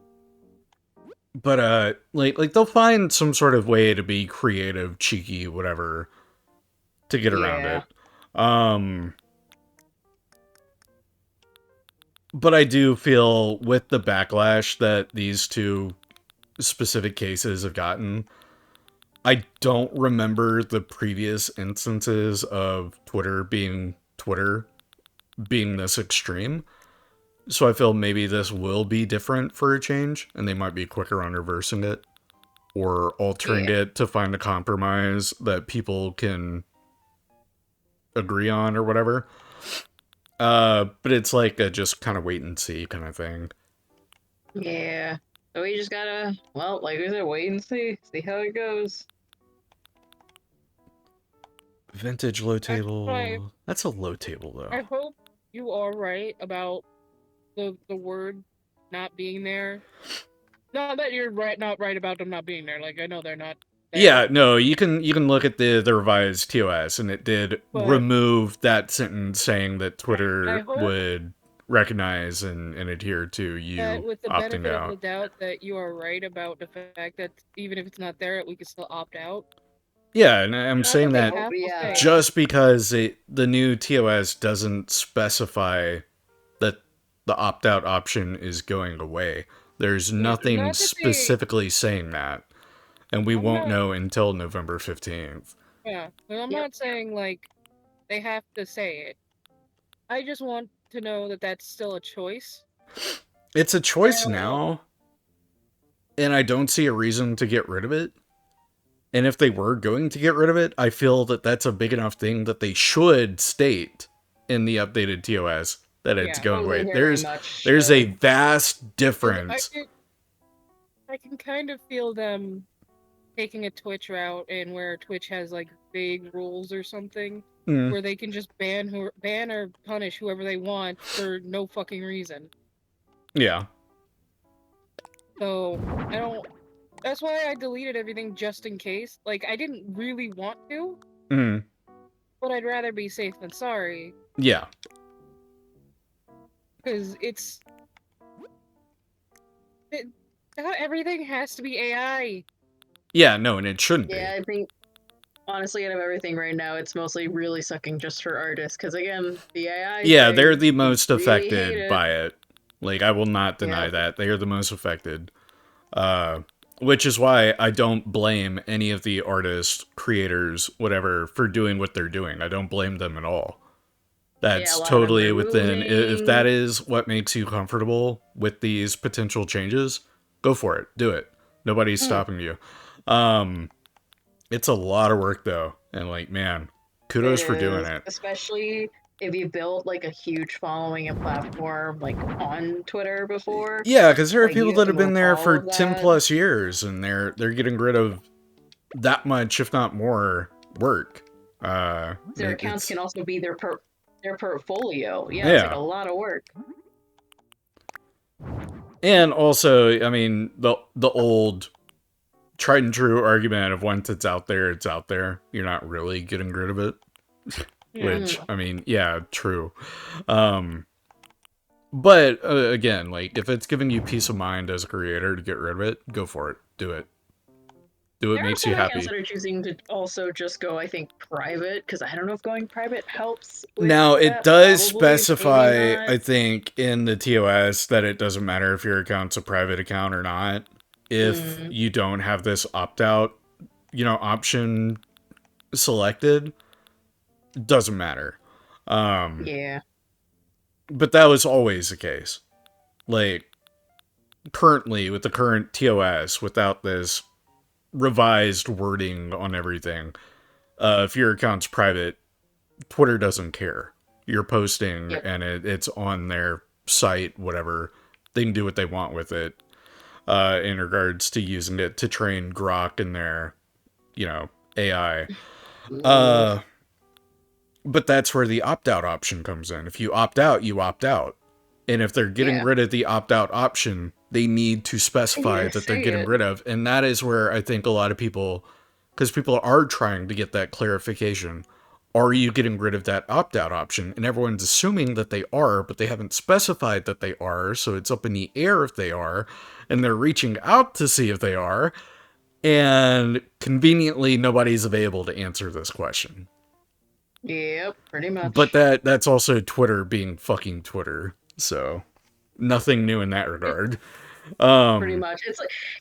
But like they'll find some sort of way to be creative, cheeky, whatever, to get around Yeah. it. But I do feel with the backlash that these two specific cases have gotten, I don't remember the previous instances of Twitter being this extreme. So I feel maybe this will be different for a change, and they might be quicker on reversing it or altering it to find a compromise that people can agree on or whatever. But it's like a just kind of wait and see kind of thing. Yeah. So we just gotta, well, like we said, wait and see how it goes. Vintage low table. right. That's a low table though. I hope you are right about the word not being there. Not that you're not right about them not being there. Like I know they're not there. Yeah, no, you can look at the revised TOS, and it did But- remove that sentence saying that I Twitter hope- would recognize and adhere to you That with the opting benefit of out. the doubt that you are right about the fact that even if it's not there, we can still opt out. Yeah, and I'm Not saying they that have to Yeah. say it. just because the new TOS doesn't specify that the opt-out option is going away. There's nothing not that they- specifically saying that. And we I'm won't not- know until November 15th. Yeah, and I'm Yep. not saying like they have to say it. I just want to know that that's still a choice. It's a choice Yeah. now, and I don't see a reason to get rid of it. And if they were going to get rid of it, I feel that that's a big enough thing that they should state in the updated TOS that it's Yeah. going away. Very There's much there's so. a vast 'Cause difference. I can kind of feel them taking a Twitch route and where Twitch has like vague rules or something Mm, where they can just ban or punish whoever they want for no fucking reason. yeah. So That's why I deleted everything just in case. Like, I didn't really want to, Mm, but I'd rather be safe than sorry. yeah. Because not everything has to be AI. Yeah, no, and it shouldn't be. Yeah, I think honestly, out of everything right now, it's mostly really sucking just for artists. Because again, the AI Yeah, thing, they're the we most really hate affected it. by it. Like, I will not deny Yeah. that. They are the most affected. Which is why I don't blame any of the artists, creators, whatever, for doing what they're doing. I don't blame them at all. Yeah, a That's lot of them totally are within. If that moving. is what makes you comfortable with these potential changes, go for it. Do it. Nobody's Hmm. stopping you. Um, it's a lot of work though, and like, man, It kudos for doing is, it. especially if you build like a huge following and platform like on Twitter before. Yeah, because there are Like people you have that to have been move there all for of 10 that. plus years, and they're getting rid of that much, if not more, work. Their accounts It's can also be their portfolio. Yeah, it's like yeah. a lot of work. And also, I mean, the old tried and true argument of once it's out there, it's out there. You're not really getting rid of it. Yeah. Which, I mean, yeah, true. Um, but again, like if it's giving you peace of mind as a creator to get rid of it, go for it. Do it. Do what There are makes you some accounts happy. that are choosing to also just go, I think, private, because I don't know if going private helps with Now, it that. does Probably, maybe specify, not. I think, in the TOS that it doesn't matter if your account's a private account or not. If Mm, you don't have this opt out, option selected, doesn't matter. Um, yeah. but that was always the case. Like, currently, with the current TOS, without this revised wording on everything, if your account's private, Twitter doesn't care. You're posting Yep. and it's on their site, whatever. They can do what they want with it in regards to using it to train Grok in their, AI. Ooh. Uh, but that's where the opt out option comes in. If you opt out, you opt out. And if they're getting Yeah. rid of the opt out option, they need to Yeah, specify that they're say getting it. rid of. And that is where I think a lot of people, because people are trying to get that clarification, are you getting rid of that opt out option? And everyone's assuming that they are, but they haven't specified that they are. So it's up in the air if they are. And they're reaching out to see if they are. And conveniently, nobody's available to answer this question. Yep, pretty But much. that's also Twitter being fucking Twitter. So nothing new in that regard. Pretty Um much.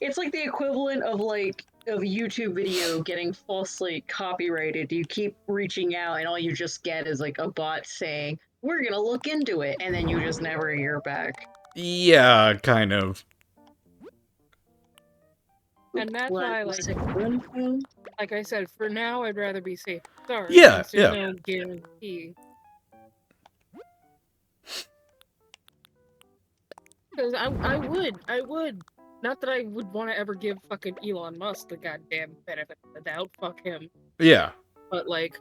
It's like the equivalent of like of a YouTube video getting falsely copyrighted. You keep reaching out and all you just get is like a bot saying, "We're gonna look into it," and then you just never hear back. yeah, kind of. And that's What why, was like, info? like I said, for now, I'd rather be safe than sorry, Yeah, since there's yeah. no guarantee. Because I would. Not that I would want to ever give fucking Elon Musk the goddamn benefit of the doubt. Fuck him. Yeah. But, like,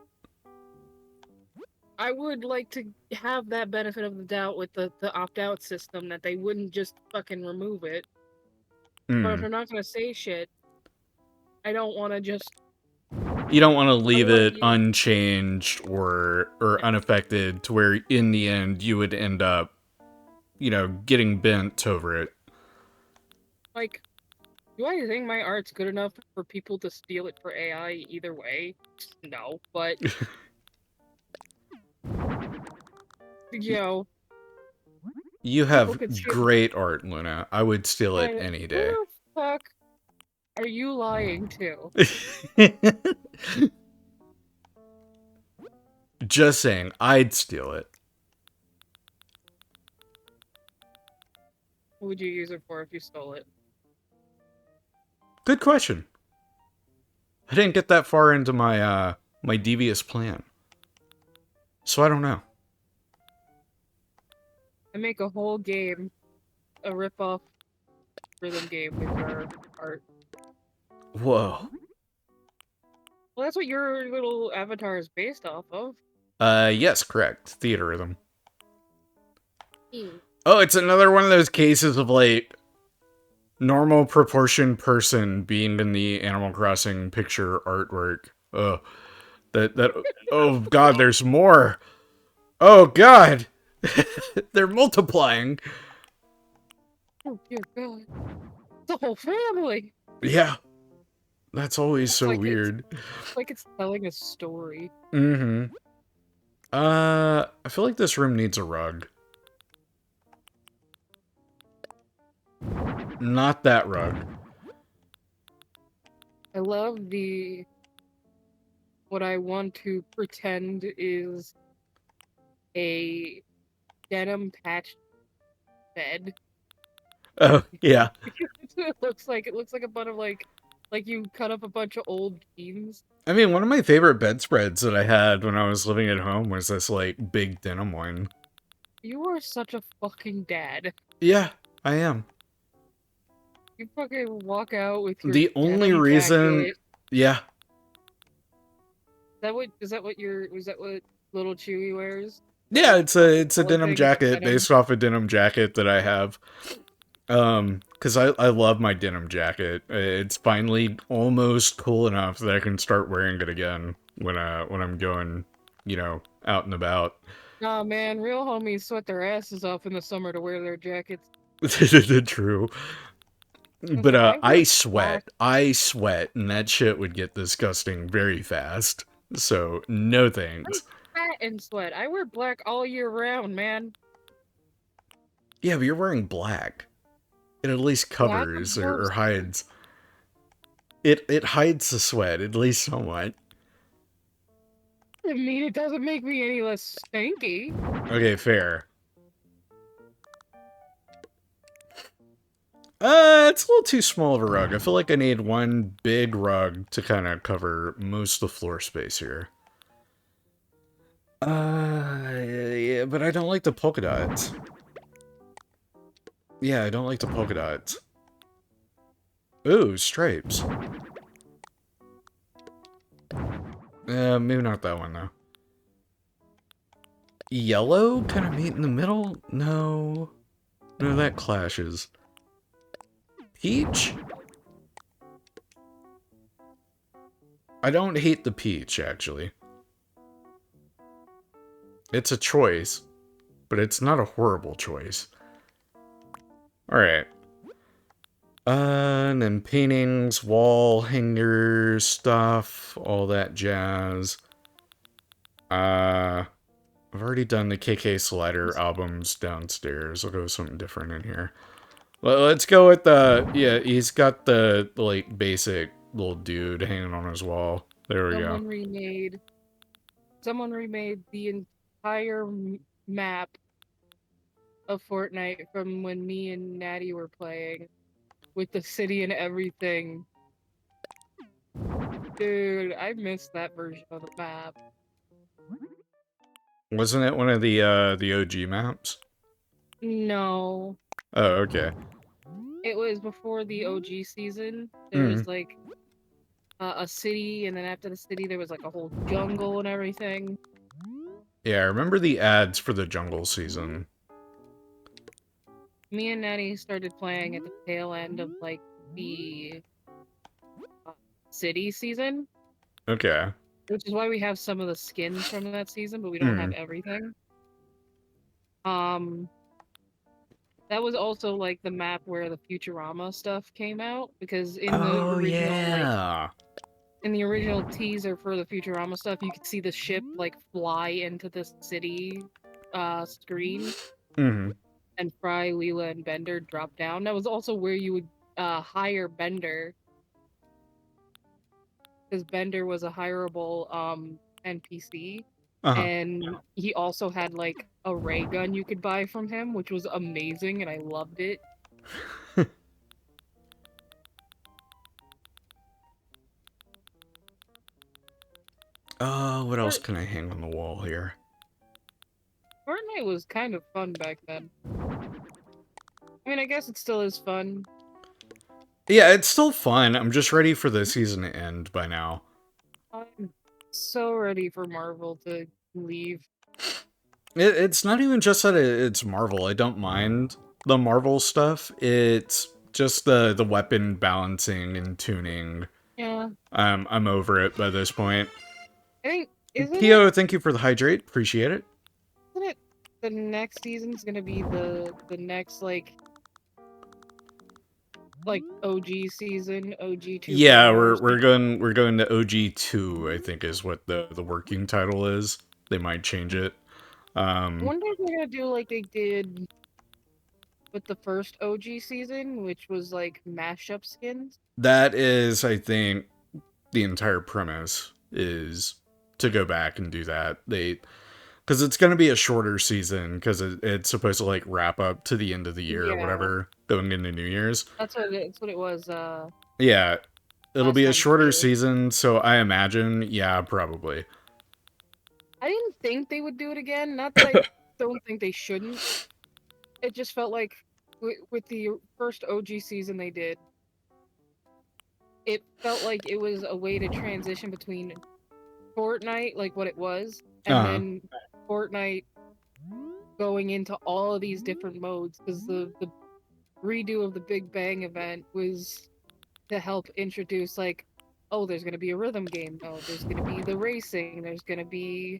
I would like to have that benefit of the doubt with the opt-out system, that they wouldn't just fucking remove it. But if Mm. they're not gonna say shit, I don't want to just... You don't want to I leave want it you... unchanged or unaffected to where in the end you would end up, getting bent over it. Like, do I think my art's good enough for people to steal it for AI either way? No, but... You know... You People have could steal... great art, Luna. I would steal it Who any day. the fuck are you lying to? Just saying, I'd steal it. What would you use it for if you stole it? Good question. I didn't get that far into my my devious plan. So I don't know. I make a whole game, a rip-off rhythm game with your art. Whoa. Well, that's what your little avatar is based off of. Yes, correct. Theater rhythm. Ew. Oh, it's another one of those cases of like Normal proportion person being in the Animal Crossing picture artwork. Ugh. That oh god, there's more. Oh god. They're multiplying. Oh dear God, the whole family. Yeah. That's always It's so like weird. it's telling a story. Mm-hmm. I feel like this room needs a rug. Not that rug. I love what I want to pretend is a denim patch bed. Oh, yeah. It looks like a bunch of like you cut up a bunch of old jeans. I mean, one of my favorite bedspreads that I had when I was living at home was this, like, big denim one. You are such a fucking dad. Yeah, I am. You fucking walk out with your The only denim reason... jacket. Yeah. Is that what little Chewie wears? Yeah, it's a One denim thing is jacket denim. based off a denim jacket that I have. Because I love my denim jacket. It's finally almost cool enough that I can start wearing it again when I'm going, you know, out and about. Nah, man, real homies sweat their asses off in the summer to wear their jackets. True. Like, But I wear black. I sweat, and that shit would get disgusting very fast. So no thanks. Fat and sweat. I wear black all year round, man. Yeah, but you're wearing black. It at least Black covers absorbs or heat. hides. It hides the sweat, at least somewhat. I mean, it doesn't make me any less stanky. Okay, fair. It's a little too small of a rug. I feel like I need one big rug to kind of cover most of the floor space here. Yeah, but I don't like the polka dots. Yeah, I don't like the polka dots. Ooh, stripes. Maybe not that one, though. Yellow? Kind of meet in the middle? No. No, that clashes. Peach? I don't hate the peach, actually. It's a choice, but it's not a horrible choice. Alright. And then paintings, wall hangers, stuff, all that jazz. I've already done the KK Slider albums downstairs. I'll go with something different in here. Let's go with the... Yeah, he's got the, like, basic little dude hanging on his wall. There we go. Someone remade the entire map of Fortnite from when me and Natty were playing, with the city and everything. Dude, I missed that version of the map. Wasn't it one of the OG maps? No. Oh, okay. It was before the OG season. There was like a city, and then after the city there was like a whole jungle and everything. Yeah, I remember the ads for the jungle season. Me and Natty started playing at the tail end of like the city season. Okay. Which is why we have some of the skins from that season, but we don't have everything. That was also like the map where the Futurama stuff came out, because in the original teaser for the Futurama stuff, you could see the ship like fly into the city screen. And Fry, Leela, and Bender drop down. That was also where you would hire Bender, because Bender was a hireable NPC. And he also had like a ray gun you could buy from him, which was amazing, and I loved it. What else can I hang on the wall here? Fortnite was kind of fun back then. I mean, I guess it still is fun. Yeah, it's still fun. I'm just ready for the season to end by now. I'm so ready for Marvel to leave. It's not even just that it's Marvel. I don't mind the Marvel stuff. It's Just the weapon balancing and tuning. Yeah. I'm over it by this point. I think Pio, thank you for the hydrate. Appreciate it. isn't it the next season's gonna be the next like OG season, OG 2.0? Yeah, we're going to OG2, I think is what the working title is. They might change it. I wonder if they're gonna do like they did with the first OG season, which was like mashup skins. That is, I think, the entire premise is to go back and do that. Because it's going to be a shorter season because it's supposed to like wrap up to the end of the year or Yeah. whatever, going into New Year's. That's what it was. Yeah, it'll Last be a time shorter too. season, so I imagine, yeah, probably. I didn't think they would do it again. Not that I don't think they shouldn't. It just felt like with the first OG season they did, it felt like it was a way to transition between Fortnite, like what it was, and Uh-huh. then Fortnite going into all of these different modes, because the redo of the Big Bang event was to help introduce like, oh, there's gonna be a rhythm game mode, there's gonna be the racing, there's gonna be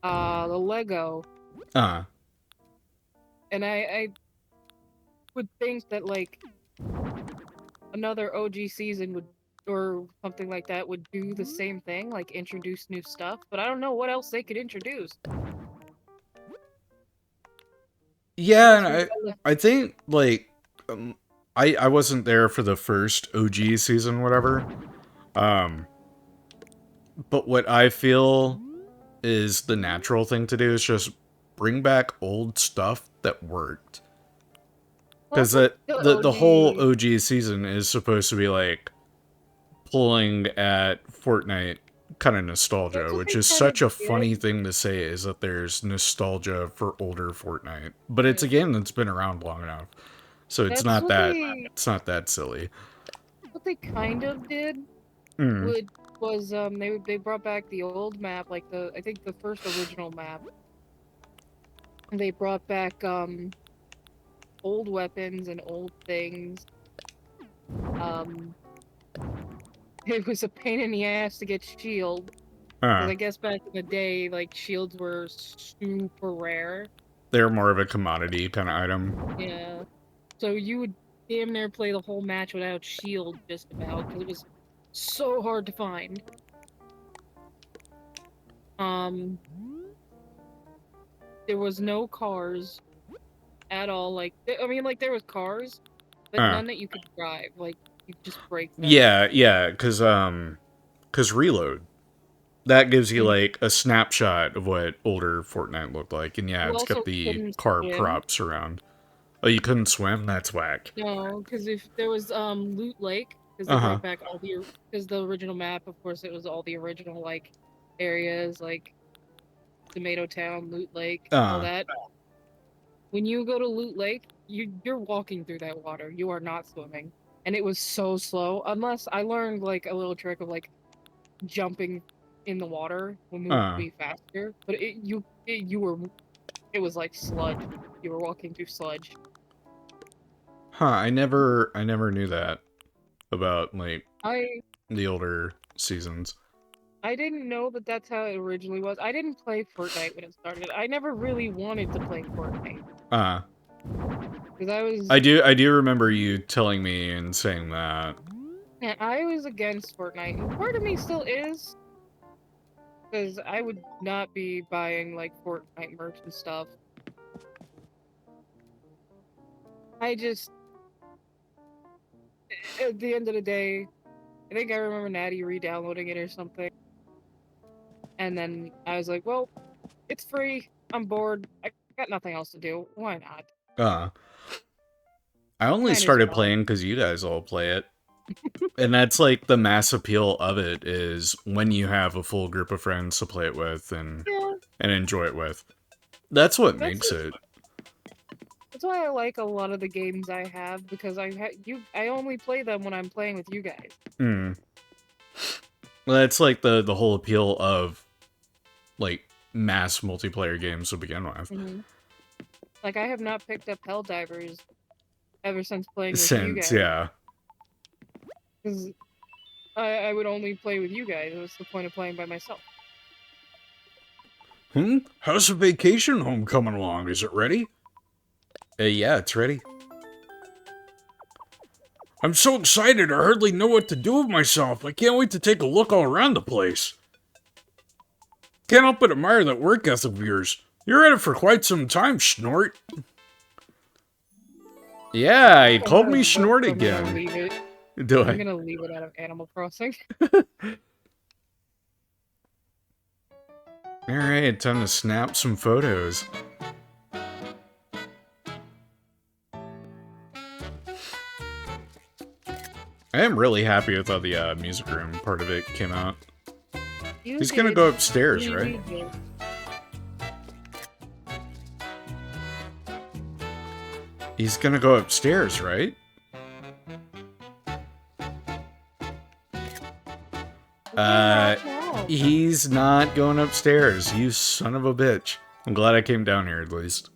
the Lego, Uh-huh. and I would think that like another OG season would or something like that would do the same thing, like introduce new stuff, but I don't know what else they could introduce. Yeah, Unless we and go with- I think like I wasn't there for the first OG season, whatever. But what I feel is the natural thing to do is just bring back old stuff that worked. well, Because that's the whole OG. OG season is supposed to be like pulling at Fortnite kind of nostalgia, That's what which they is kind such a of funny did. thing to say, is that there's nostalgia for older Fortnite. But it's a Yeah. game that's been around long enough. So it's That's not that silly. what they kind of did Mm. was they brought back the old map, like I think the first original map. And they brought back old weapons and old things. It was a pain in the ass to get shield, because I guess back in the day, like shields were super rare. They're more of a commodity kind of item. Yeah. So you would damn near play the whole match without shield, just about, because it was so hard to find. There was no cars at all. Like, I mean, like there was cars, but none that you could drive. Like, you could just break them. Yeah, because reload, that gives you Mhm. like a snapshot of what older Fortnite looked like, and yeah, You it's got also the couldn't car swim. props around. Oh, you couldn't swim? That's whack. No, because if there was Loot Lake, because they Uh-huh. brought back all because the original map, of course, it was all the original like areas, like Tomato Town, Loot Lake, all that. When you go to Loot Lake, you're walking through that water. You are not swimming, and it was so slow. Unless I learned like a little trick of like jumping in the water will move me faster. But it was like sludge. You were walking through sludge. Huh, I never knew that about like I the older seasons. I didn't know that that's how it originally was. I didn't play Fortnite when it started. I never really wanted to play Fortnite. Because I do remember you telling me and saying that. yeah, I was against Fortnite, and part of me still is. Because I would not be buying like Fortnite merch and stuff. I just, at the end of the day, I think I remember Natty re-downloading it or something. And then I was like, well, it's free. I'm bored. I got nothing else to do. Why not? I only Might as started well. playing because you guys all play it. And that's like the mass appeal of it, is when you have a full group of friends to play it with and enjoy it with. That's what makes it. That's why I like a lot of the games I have, because I only play them when I'm playing with you guys. Well, that's like the whole appeal of like mass multiplayer games to begin with. Like, I have not picked up Helldivers ever since playing with you Since, guys. yeah. Because I would only play with you guys. What's the point of playing by myself? How's the vacation home coming along? Is it ready? Yeah, it's ready. I'm so excited, I hardly know what to do with myself. I can't wait to take a look all around the place. Can't help but admire that work ethic of yours. You're at it for quite some time, Snort. Yeah, he called me Snort I'm gonna again. leave it. Do I'm I? gonna leave it out of Animal Crossing. Alright, time to snap some photos. I am really happy with how the music room part of it came out. He's gonna go upstairs, right? He's gonna go upstairs, right? He's not going upstairs, you son of a bitch. I'm glad I came down here at least.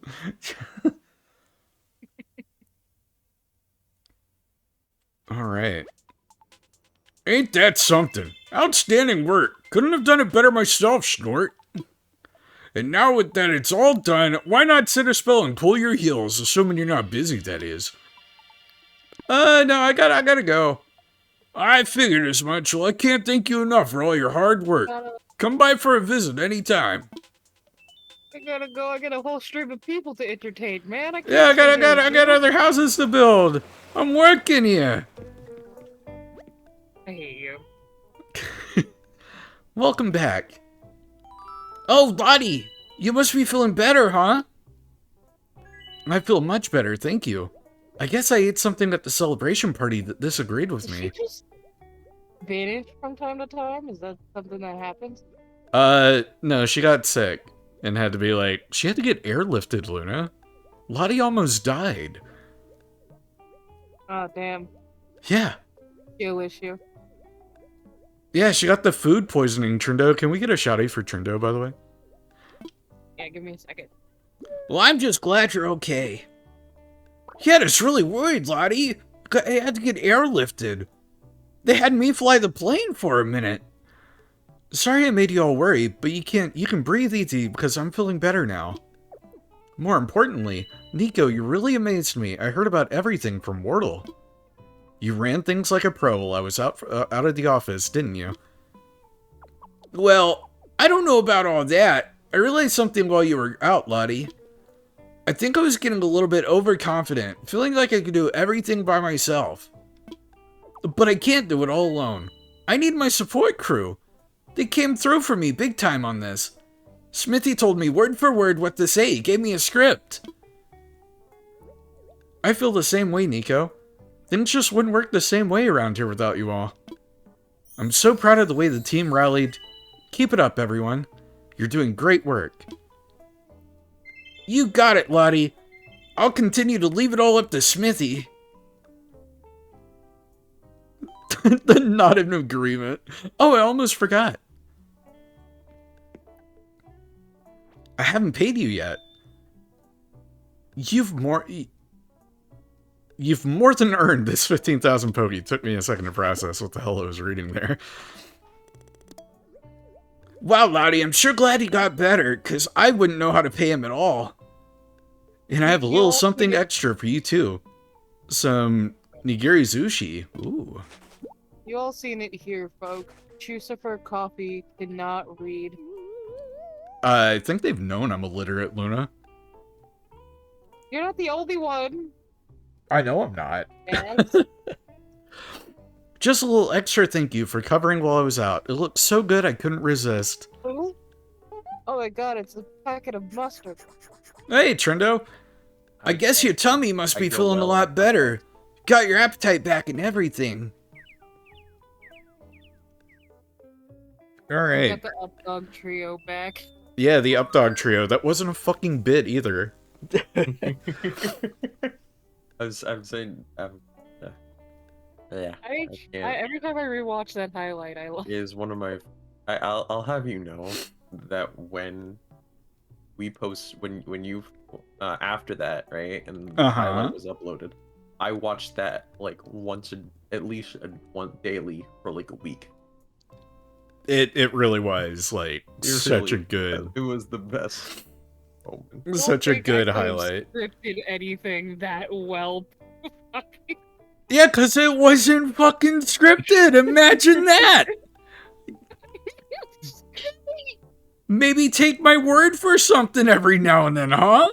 Alright. Ain't that something? Outstanding work. Couldn't have done it better myself, Snort. And now with that it's all done, why not sit a spell and pull your heels, assuming you're not busy, that is. No, I gotta go. I figured as much. Well, I can't thank you enough for all your hard work. Come by for a visit anytime. I gotta go. I got a whole stream of people to entertain, man. I can't Yeah, I stay got here. other houses to build. I'm working here. I hate you. Welcome back. Oh, Lottie, you must be feeling better, huh? I feel much better, thank you. I guess I ate something at the celebration party that disagreed with Does me. she just vanish from time to time? Is that something that happens? No, she got sick and had to be like, she had to get airlifted, Luna. Lottie almost died. Oh, damn. Yeah. Skill issue. Yeah, she got the food poisoning, Trindo. Can we get a shouty for Trindo, by the way? Yeah, give me a second. Well, I'm just glad you're okay. Yeah, it's really worried, Lottie. I had to get airlifted. They had me fly the plane for a minute. Sorry I made you all worry, but you can breathe easy because I'm feeling better now. More importantly, Nico, you really amazed me. I heard about everything from Wardle. You ran things like a pro while I was out of the office, didn't you? Well, I don't know about all that. I realized something while you were out, Lottie. I think I was getting a little bit overconfident, feeling like I could do everything by myself. But I can't do it all alone. I need my support crew. They came through for me big time on this. Smithy told me word for word what to say, gave me a script. I feel the same way, Nico. Things just wouldn't work the same way around here without you all. I'm so proud of the way the team rallied. Keep it up, everyone. You're doing great work. You got it, Lottie. I'll continue to leave it all up to Smithy. The not in agreement. Oh, I almost forgot. I haven't paid you yet. You've more than earned this 15,000 Poke. It took me a second to process what the hell I was reading there. Wow, Lottie, I'm sure glad he got better, because I wouldn't know how to pay him at all. And I have a little something extra for you, too. Some nigiri sushi. Ooh. You all seen it here, folks. ChewieCoffee cannot read. I think they've known I'm illiterate, Luna. You're not the only one. I know I'm not. Yes. Just a little extra thank you for covering while I was out. It looked so good I couldn't resist. Oh my god, it's a packet of mustard. Hey, Trindo. I guess your tummy must be feeling a lot better. Got your appetite back and everything. Alright. Got the Updog trio back. Yeah, the Updog trio. That wasn't a fucking bit either. I'm saying, yeah. Every time I rewatch that highlight, I love. Is one of my. I'll have you know that when we post when you after that, right, and the highlight was uploaded, I watched that like at least one daily for like a week. It really was like It such a really- good, It was the best moment. such a I good could've highlight. Scripted anything that well. Yeah, because it wasn't fucking scripted. Imagine that. Maybe take my word for something every now and then, huh?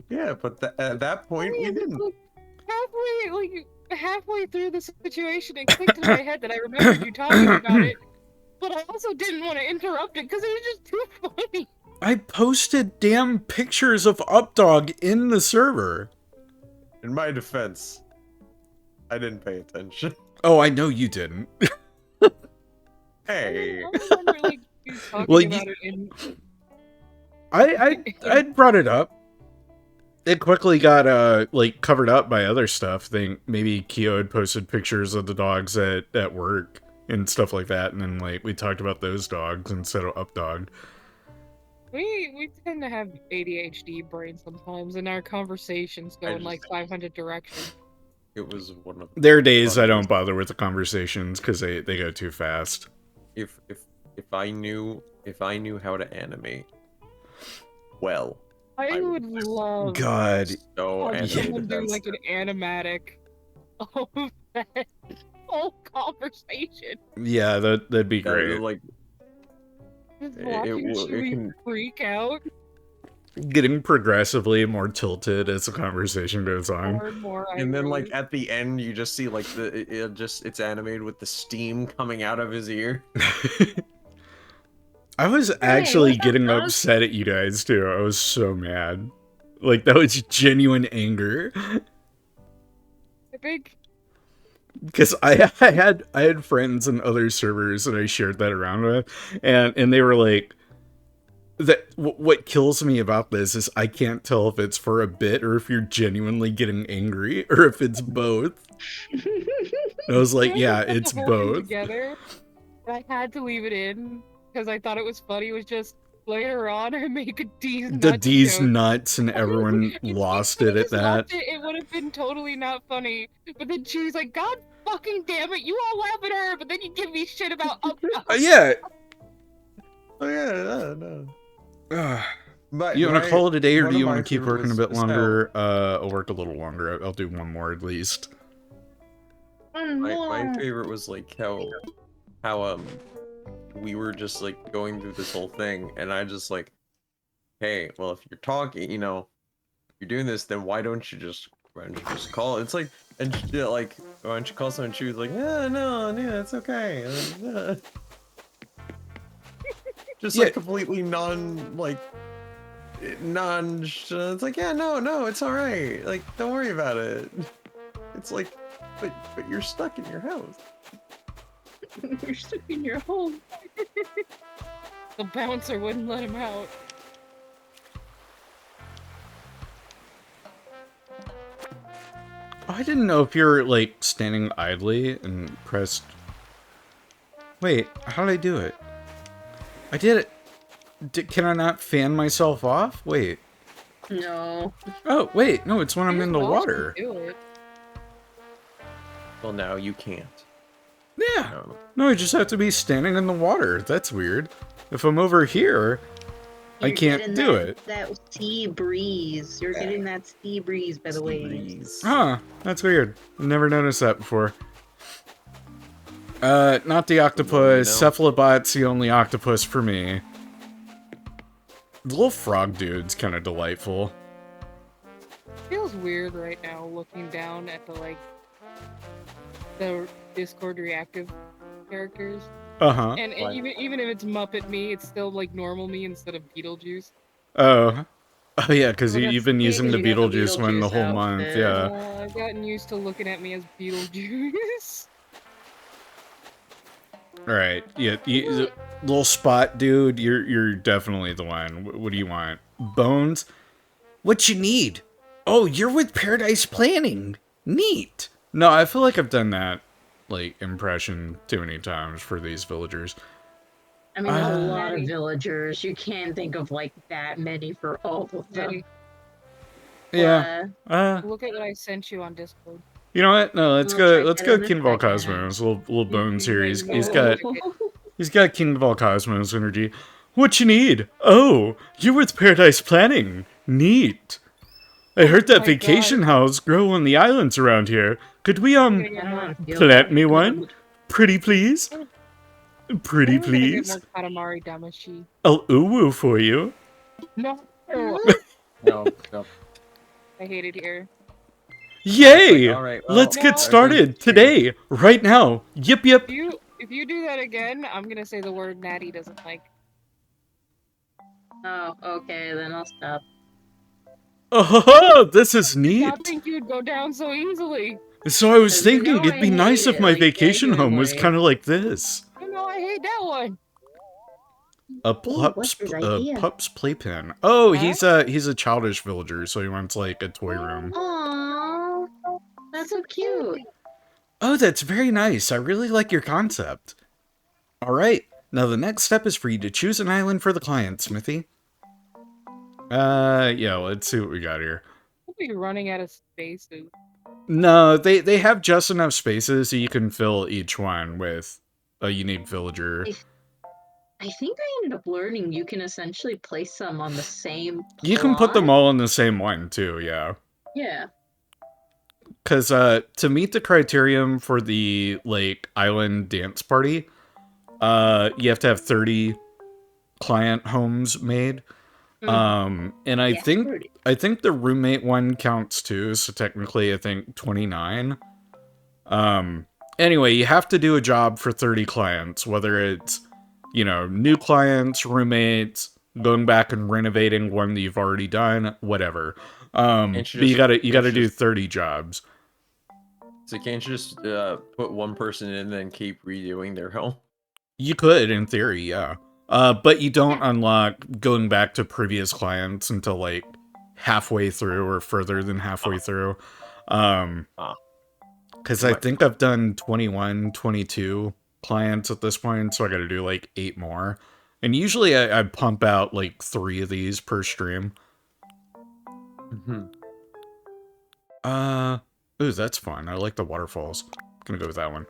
Yeah, but at that point we didn't. Halfway through the situation, it clicked in my head that I remembered you talking about it, but I also didn't want to interrupt it because it was just too funny. I posted damn pictures of Updog in the server. In my defense, I didn't pay attention. Oh, I know you didn't. Hey. I remember like you talking Well, about it in. I brought it up. It quickly got like covered up by other stuff. Think maybe Kyo had posted pictures of the dogs at work and stuff like that, and then like we talked about those dogs instead of Updog. We tend to have ADHD brain sometimes, and our conversations go in like 500 directions. It was one of There are days I funniest- don't bother with the conversations because they go too fast. If I knew how to animate well, I would love God, so have yeah. someone do animated like an animatic of that whole conversation. yeah, that'd be great. like Just It- watching it Chewie can- freak out Getting progressively more tilted as the conversation goes on. more and more. and then like irate. at the end you just see like it's animated with the steam coming out of his ear. I was actually what's up, getting dog? upset at you guys too. I was so mad. Like that was genuine anger. I think Because I had friends in other servers that I shared that around with, and they were like, what kills me about this is I can't tell if it's for a bit or if you're genuinely getting angry or if it's both. And I was like, we yeah, had to put it's the whole thing both. together. And I had to leave it in because I thought it was funny. It was just later on I make a D's The nuts D's joke. nuts and everyone If lost I it at just that. left it would have been totally not funny. But then she was like, God fucking damn it, you all laugh at her, but then you give me shit about Yeah. Oh yeah, no. But You want to call it a day, or one do of you my want to keep working a favorites bit was how- longer? I'll work a little longer. I'll do one more at least. My favorite was like how we were just like going through this whole thing, and I just like, hey, well, if you're talking, you're doing this, then why don't you just call? It's like, and she, like, why don't you call someone? She was like, yeah, no, yeah, it's okay. Just like Yeah. completely it's like, yeah, no, it's all right. Like, don't worry about it. It's like, but you're stuck in your house. You're stuck in your home. The bouncer wouldn't let him out. I didn't know if you're like standing idly and pressed. Wait, how did I do it? I did it. Can I not fan myself off? Wait. No. Oh, wait. No, it's when I'm in the You're supposed to water. do it. Well, now you can't. Yeah. No. No, I just have to be standing in the water. That's weird. If I'm over here, I You're can't getting do that- it. That sea breeze. You're getting that sea breeze by the waves. Huh, that's weird. I've never noticed that before. Not the octopus. Cephalobot's the only octopus for me. The little frog dude's kind of delightful. Feels weird right now looking down at the Discord reactive characters. Uh-huh. And Why? even if it's Muppet me, it's still like normal me instead of Beetlejuice. Oh. Oh, yeah, because Well, you've that's been the using the thing, you got the Beetlejuice one the Beetlejuice whole month, outfit. yeah. I've gotten used to looking at me as Beetlejuice. Alright, yeah, the little spot dude, you're definitely the one. What do you want? Bones? What you need? Oh, you're with Paradise Planning. Neat. No, I feel like I've done that, like, impression too many times for these villagers. I mean, there's a Uh, lot of villagers. You can't think of like that many for all of them. Yeah. Look at what I sent you on Discord. You know what? No, let's We'll go. check Let's it go. in a King of all second. Cosmos. Little Bones here. He's No, got check it. he's got King of all Cosmos energy. What you need? Oh, you're with Paradise Planning. Neat. I heard that my vacation house grow on the islands around here. Could we I'm gonna get I don't more. want to feel plant bad. me one? Pretty please. Pretty I'm gonna get please. more Katamari Damacy. I'll uwu for you. No, No, no. I hate it here. Yay! All right, well, Let's get No. started today, right now. Yip yip. If you do that again, I'm gonna say the word Natty doesn't like. Oh, okay, then I'll stop. Oh, this is I neat. did not think you'd go down so easily. So I was Because you thinking know it'd be I nice hate if it, my like, vacation home was genuinely. kind of like this. I know I hate that one. A what's his idea? pup's playpen. Oh, Huh? he's a childish villager, so he wants like a toy room. Aww, that's so cute. Oh, that's very nice. I really like your concept. All right, now the next step is for you to choose an island for the client, Smithy. Yeah, let's see what we got here. We'll be running out of spaces. No, they have just enough spaces so you can fill each one with a unique villager. I think I ended up learning you can essentially place some on the same You can put them plot. all in the same one too, yeah. Yeah. Because to meet the criterion for the like island dance party, you have to have 30 client homes made. And I Yeah, think 30. the roommate one counts too, so technically I think 29. Anyway, you have to do a job for 30 clients, whether it's, you know, new clients, roommates, going back and renovating one that you've already done, whatever. But you gotta do 30 jobs. So can't you just put one person in and then keep redoing their home? You could, in theory, yeah. But you don't unlock going back to previous clients until like halfway through or further than halfway through. Because I think I've done 21, 22 clients at this point, so I gotta do like 8 more. And usually I pump out like 3 of these per stream. Ooh, that's fun. I like the waterfalls. Gonna go with that one.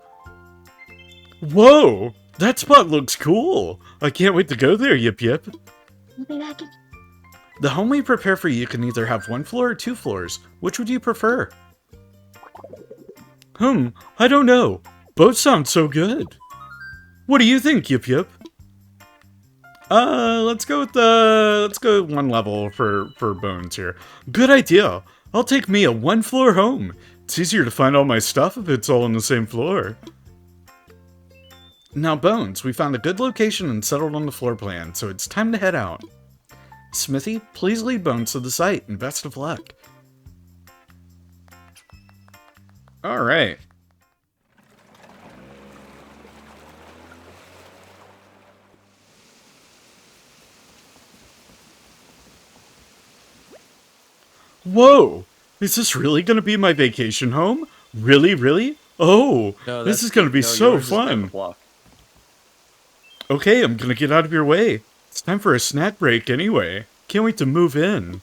Whoa! That spot looks cool! I can't wait to go there, yip yip. I'll be back in. The home we prepare for you can either have 1 floor or 2 floors. Which would you prefer? I don't know. Both sound so good. What do you think, yip yip? Let's go with 1 level for Bones here. Good idea. I'll take me a 1 floor home. It's easier to find all my stuff if it's all on the same floor. Now, Bones, we found a good location and settled on the floor plan, so it's time to head out. Smithy, please lead Bones to the site, and best of luck. Alright. Whoa! Is this really gonna be my vacation home? Really? Oh, No, this is gonna be so yours is down fun. the block. Okay, I'm gonna get out of your way. It's time for a snack break anyway. Can't wait to move in.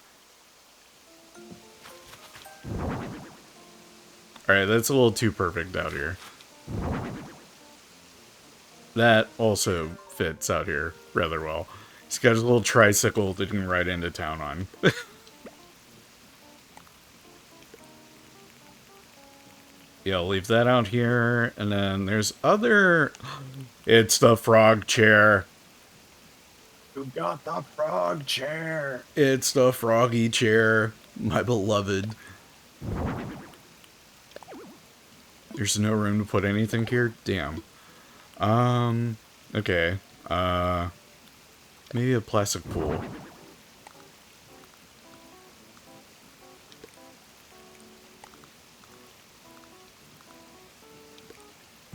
Alright, that's a little too perfect out here. That also fits out here rather well. He's got his little tricycle that he can ride into town on. Yeah, I'll leave that out here. And then there's other... It's the frog chair. You got the frog chair. It's the froggy chair, my beloved. There's no room to put anything here? Damn. Okay. Maybe a plastic pool.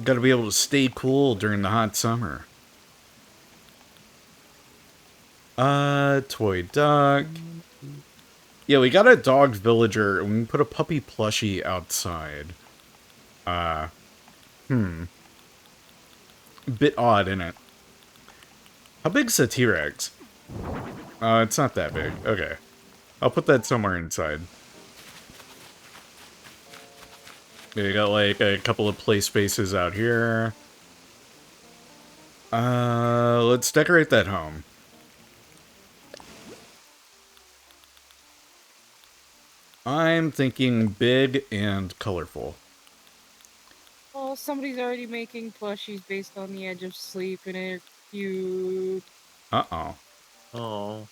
Gotta be able to stay cool during the hot summer. Toy duck. Yeah, we got a dog villager, and we can put a puppy plushie outside. Bit odd, isn't it? How big's a T-Rex? It's not that big. Okay. I'll put that somewhere inside. You got like a couple of play spaces out here. Let's decorate that home. I'm thinking big and colorful. Well, somebody's already making plushies based on the Edge of Sleep, and they're cute. Uh-oh. Oh,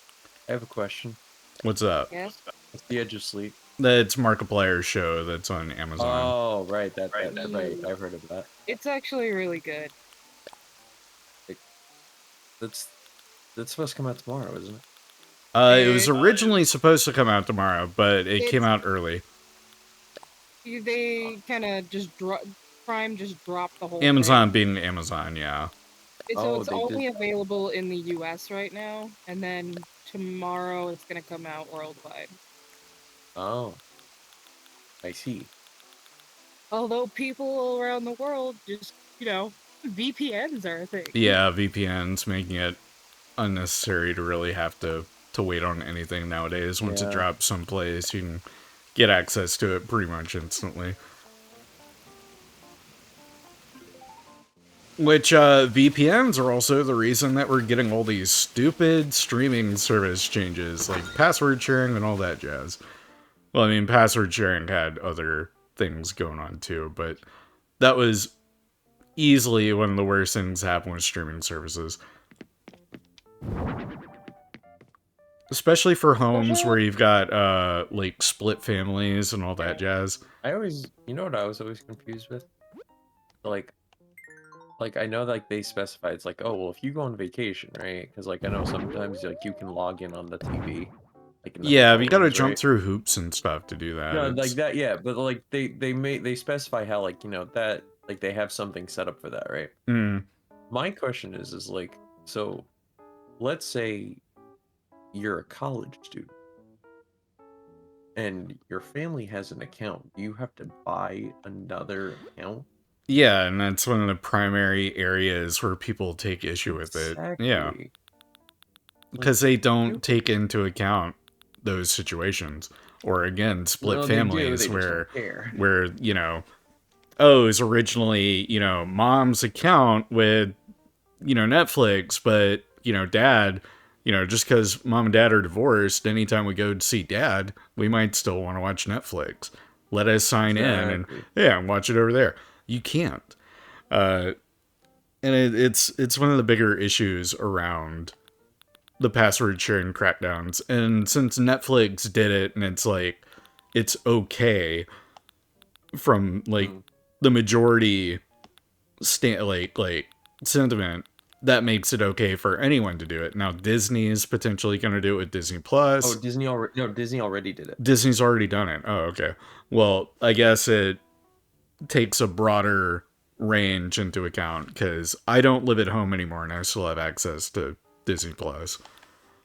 I have a question. What's up? Yes. What's the Edge of Sleep? That's Markiplier's show that's on Amazon. Oh, right, right. I've heard of that. It's actually really good. That's supposed to come out tomorrow, isn't it? It was originally supposed to come out tomorrow, but it came out early. They kind of just Prime just dropped the whole Amazon thing. being Amazon, yeah. So it's only available in the US right now, and then tomorrow it's gonna come out worldwide. Oh, I see. Although people around the world just, VPNs are a thing. Yeah, VPNs making it unnecessary to really have to wait on anything nowadays. Once it drops someplace, you can get access to it pretty much instantly. Which, VPNs are also the reason that we're getting all these stupid streaming service changes, like password sharing and all that jazz. Well, I mean, password sharing had other things going on too, but that was easily one of the worst things that happen with streaming services. Especially for homes where you've got, like, split families and all that jazz. You know what I was always confused with? Like I know like they specify it's like, oh well, if you go on vacation, right? Because like I know sometimes like you can log in on the TV. Like in the Yeah, hotel but you gotta rooms, jump right? through hoops and stuff to do that. No, like that, yeah. But like they specify how like that like they have something set up for that, right? My question is like, so let's say you're a college student and your family has an account. Do you have to buy another account? Yeah, and that's one of the primary areas where people take issue with it. Yeah. Because they don't take into account those situations. Or again, split families where, oh, it was originally, mom's account with, Netflix, but, dad, just because mom and dad are divorced, anytime we go to see dad, we might still want to watch Netflix. Let us sign in and watch it over there. You can't. And it's one of the bigger issues around the password sharing crackdowns. And since Netflix did it and it's like, it's okay from like the majority sentiment, that makes it okay for anyone to do it. Now Disney is potentially going to do it with Disney Plus. Oh, Disney already did it. Disney's already done it. Oh, okay. Well, I guess it takes a broader range into account because I don't live at home anymore and I still have access to Disney Plus.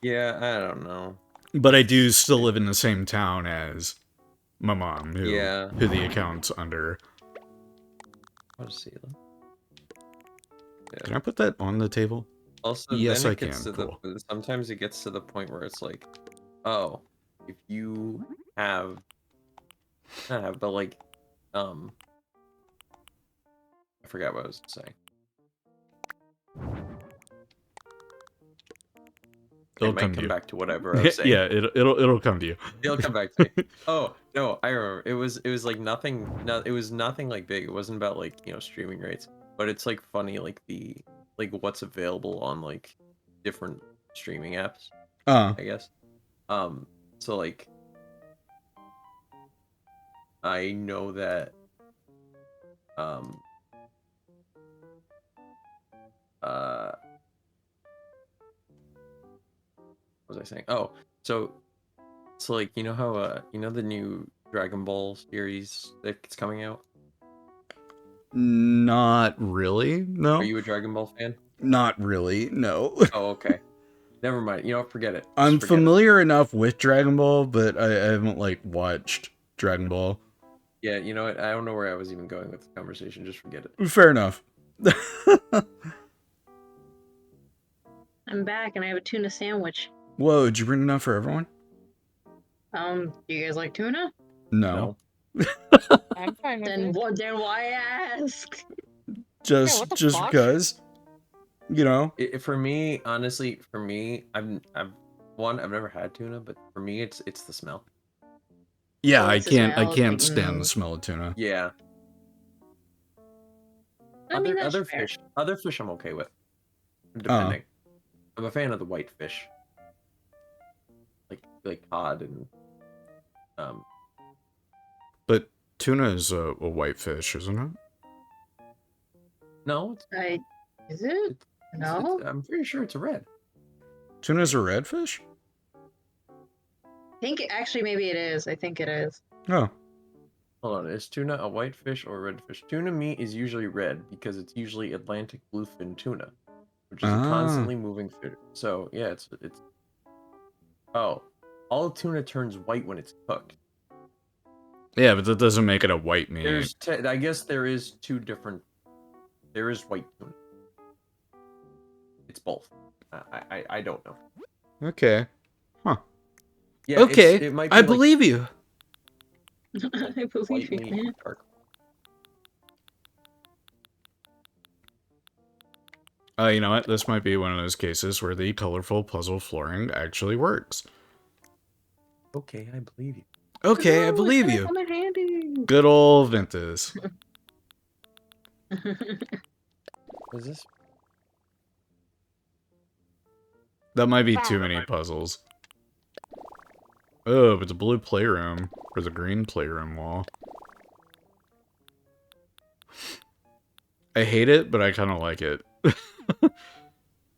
Yeah, I don't know. But I do still live in the same town as my mom, who the account's under. I'll just see them. Yeah. Can I put that on the table? Also, yes, then I can. Cool. Sometimes it gets to the point where it's like, oh, if you have, but like, I forgot what I was saying. It'll come to you. Back to whatever I was saying. Yeah, it'll come to you. It'll come back to me. Oh no, I remember. It was like nothing. No, it was nothing like big. It wasn't about like streaming rates, but it's like funny like what's available on like different streaming apps. I guess. So like, I know that. What was I saying? Oh, so like how the new Dragon Ball series that's coming out? Not really. No. Are you a Dragon Ball fan? Not really. No. Oh, okay. Never mind. Forget it. I'm familiar enough with Dragon Ball, but I haven't like watched Dragon Ball. Yeah, you know what? I don't know where I was even going with the conversation. Just forget it. Fair enough. I'm back and I have a tuna sandwich. Whoa, did you bring enough for everyone? Do you guys like tuna? No. I'm fine with Then it. what? Then why ask? Yeah, what the Just fuck? because, you know. For me, honestly, for me, I've never had tuna, but for me, it's the smell. Yeah, Oh, I it's the can't. I smell. It's like, can't stand the smell of tuna. Yeah. I mean, that's Other fair. fish, I'm okay with, Uh, depending. I'm a fan of the white fish, like cod and um. but tuna is a white fish, isn't it? No, Is it? it's, No. I'm pretty sure it's a red. Tuna's a red fish? I think actually maybe it is. I think it is. Oh. Hold on, is tuna a white fish or a red fish? Tuna meat is usually red because it's usually Atlantic bluefin tuna, which is a Ah. constantly moving fish. So yeah, it's. Oh, all tuna turns white when it's cooked. Yeah, but that doesn't make it a white meat. I guess there is two different. There is white tuna. It's both. I don't know. Okay. Huh. Yeah. Okay, It might be I like believe you. I believe white you. meat, Man. dark. You know what? This might be one of those cases where the colorful puzzle flooring actually works. Okay, I believe you. Okay, I Oh, believe it's you. on the handy. Good old Ventus. Is this? That might be too many puzzles. Oh, but the blue playroom or the green playroom wall. I hate it, but I kind of like it.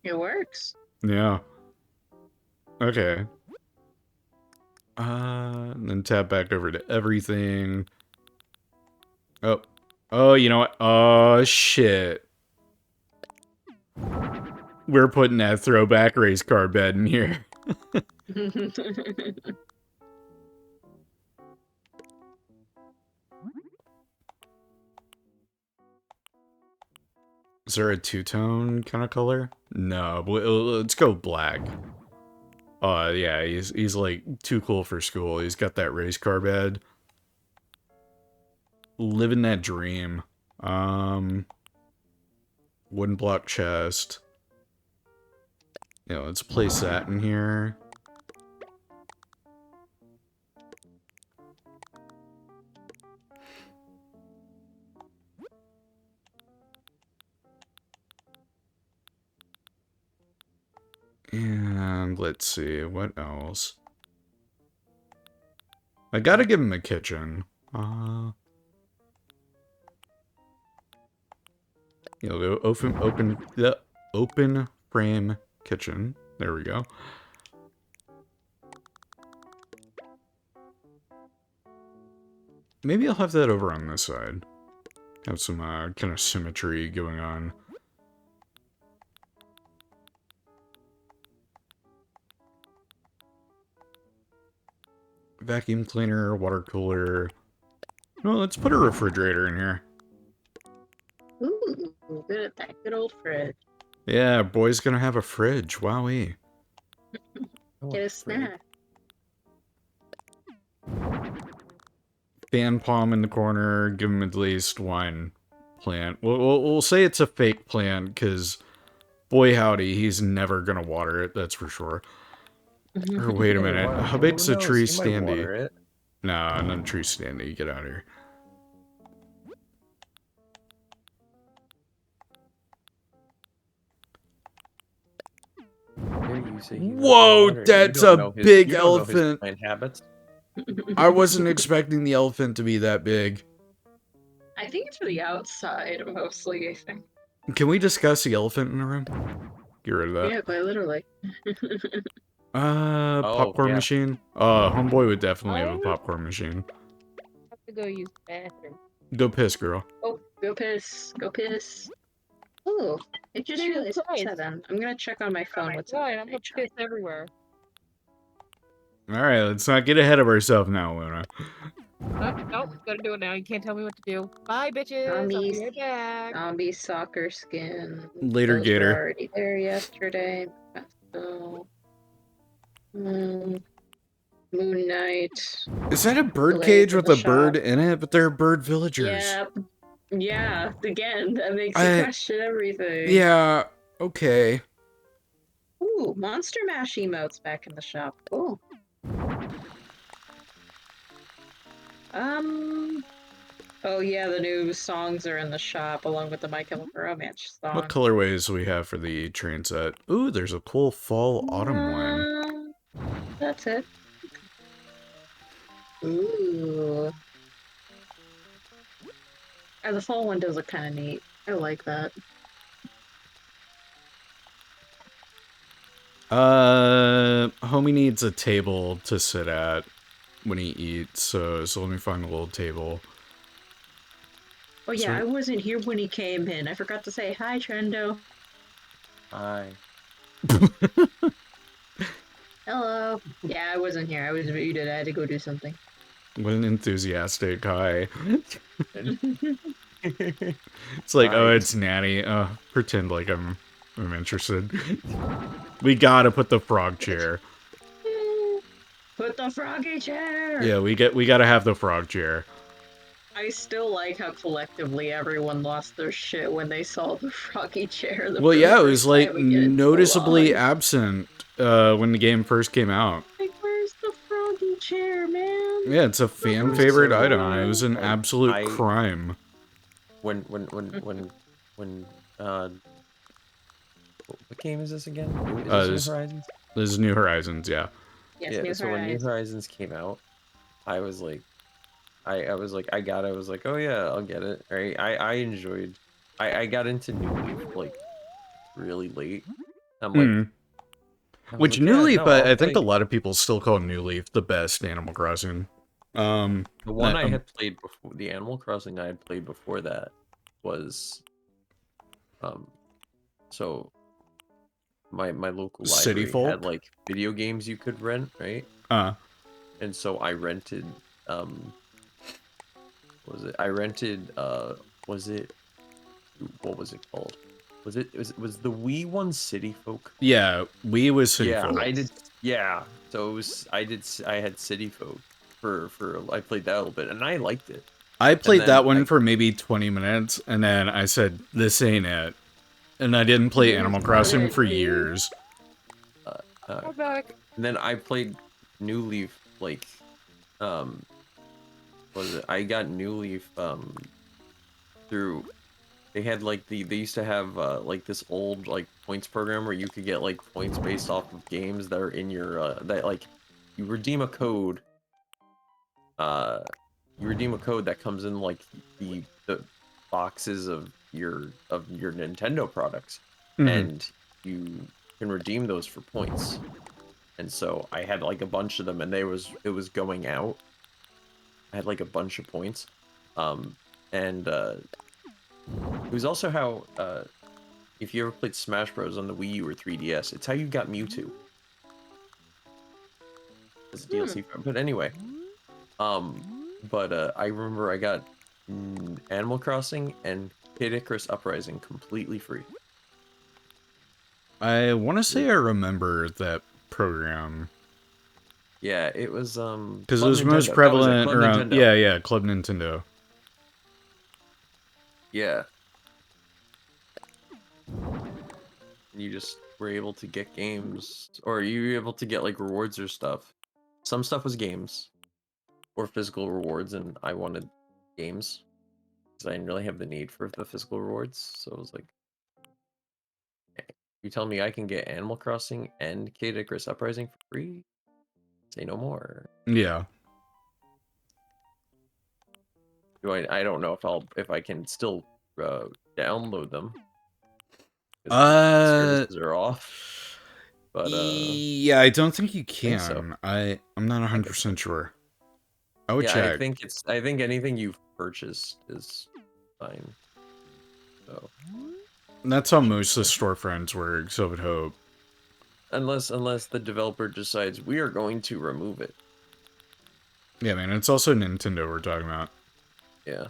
It works. Yeah. Okay. And then tap back over to everything. Oh. Oh, you know what? Oh, shit. We're putting that throwback race car bed in here. Is there a two-tone kind of color? No, but let's go black. Yeah, he's like too cool for school. He's got that race car bed. Living that dream. Wooden block chest. Let's place that in here. And let's see, what else? I gotta give him a kitchen. The open frame kitchen. There we go. Maybe I'll have that over on this side. Have some kind of symmetry going on. Vacuum cleaner, water cooler. Well, let's put a refrigerator in here. Ooh, good at that good old fridge. Yeah, boy's gonna have a fridge. Wowee. Get a snack. Fan palm in the corner. Give him at least one plant. We'll say it's a fake plant, because boy howdy, he's never gonna water it, that's for sure. Or wait a minute. How big's the tree standy? Nah, not a tree standy. Get out of here. Whoa, that's a big elephant. Habits. I wasn't expecting the elephant to be that big. I think it's for the outside mostly. I think. Can we discuss the elephant in the room? Get rid of that. Yeah, quite literally. Popcorn yeah. machine. Homeboy would definitely have a popcorn machine. I have to go use the bathroom. Go piss, girl. Oh, go piss. Go piss. Oh, it just realized it's 7. I'm gonna check on my phone what's Fine, I'm in gonna piss everywhere. Alright, let's not get ahead of ourselves now, Luna. Nope, gotta do it now. You can't tell me what to do. Bye, bitches. I'll be right back. Zombie soccer skin. Later, Those Gator. were already there yesterday. So, Moon Knight. Is that a bird Delayed cage to with the a bird shop. in it? But they're bird villagers. Yeah. Yeah. Again, that makes you I question everything. yeah. Okay. Ooh, Monster Mash emotes back in the shop. Cool. Oh yeah, the new songs are in the shop along with the My Chemical Romance What song. colorways do we have for the train set? Ooh, there's a cool fall autumn one. That's it. Ooh. Oh, the fall one does look kind of neat. I like that. Homie needs a table to sit at when he eats, so let me find a little table. Oh yeah, So- I wasn't here when he came in. I forgot to say hi, Trendo. Hi. Hello. Yeah, I wasn't here. I was muted. I had to go do something. What an enthusiastic hi. It's like, oh, Hi. it's Natty. Pretend like I'm interested. We gotta put the frog chair. Put the froggy chair! Yeah, we gotta have the frog chair. I still like how collectively everyone lost their shit when they saw the froggy chair Well, for the yeah, it was first like time again in so noticeably long. absent when the game first came out. Like, where's the froggy chair, man? Yeah, it's a fan Where's favorite the item. frog? It was an Like, absolute crime. when what game is this again? Is this New Horizons? This is New Horizons, yeah. Yes, Yeah, New so when New Horizons. Horizons came out, I was like, I was like, I got it. I was like, oh yeah, I'll get it. Right? I enjoyed. I got into New Leaf like really late. I'm like, Mm. I was Which like, New yeah, Leaf, no, I'll I think a play. lot of people still call New Leaf the best Animal Crossing. The one I um, had played before, the Animal Crossing I had played before that was, so my local City library had Folk. like video games you could rent, right? And so I rented, what was it? I rented, was it, what was it called? Was the Wii one City Folk? Yeah, we was City Yeah, Folk. I Yes. did. Yeah, so it was. I had City Folk for. I played that a little bit, and I liked it. I And played then that one for maybe 20 minutes, and then I said, this ain't it. And I didn't play This Animal is Crossing it, for dude. years. We're back. and then I played New Leaf like, what was it? I got New Leaf through. They had like they used to have like this old like points program where you could get like points based off of games that are in your that like you redeem a code. You redeem a code that comes in like the boxes of your Nintendo products, and you can redeem those for points. And so I had like a bunch of them, and it was going out. I had like a bunch of points, and it was also how if you ever played Smash Bros on the Wii U or 3DS, it's how you got Mewtwo as a DLC. But anyway, I remember I got Animal Crossing and Kid Icarus Uprising completely free. I want to say I remember that program. Yeah, it was Because it Club was most Nintendo. That was it, prevalent Club around... Nintendo. Yeah, Club Nintendo. Yeah. You just were able to get games, or you were able to get like rewards or stuff. Some stuff was games or physical rewards, and I wanted games because I didn't really have the need for the physical rewards. So it was like, you tell me I can get Animal Crossing and Kid Icarus Uprising for free? Say no more. Yeah. I don't know if I can still download them. 'Cause the services are off. But yeah, I don't think you think so. can. I'm not 100% sure. I would yeah, check. I think anything you've purchased is fine. So That's how most of the storefronts work, so I would hope. unless the developer decides we are going to remove it. Yeah, man, it's also Nintendo we're talking about. Yeah.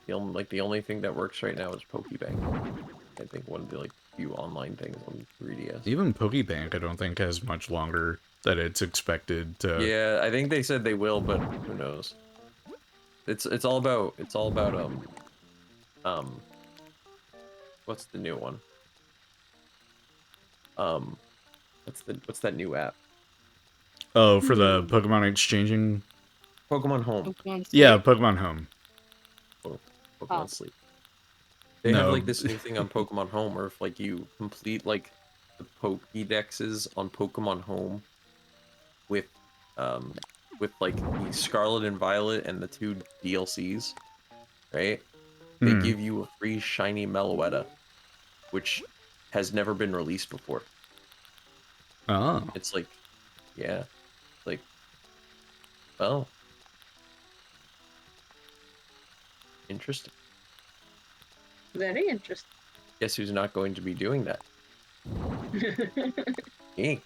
The only thing that works right now is Pokebank. I think one of the like few online things on 3DS. Even Pokebank, I don't think, has much longer that it's expected to. Yeah, I think they said they will, but who knows? It's all about um what's the new one? Um what's that new app? Oh, for the Pokemon exchanging. Pokemon Home. Pokemon Yeah, Sleep? Pokemon Home. Oh, Oh. Pokemon Sleep. They have No. like this new thing on Pokemon Home where if like you complete like the Pokédexes on Pokemon Home with um like the Scarlet and Violet and the 2 DLCs, right? They Hmm. give you a free shiny Meloetta, which has never been released before. Oh. It's like, yeah, like, oh, interesting. Very interesting. Guess who's not going to be doing that? Me.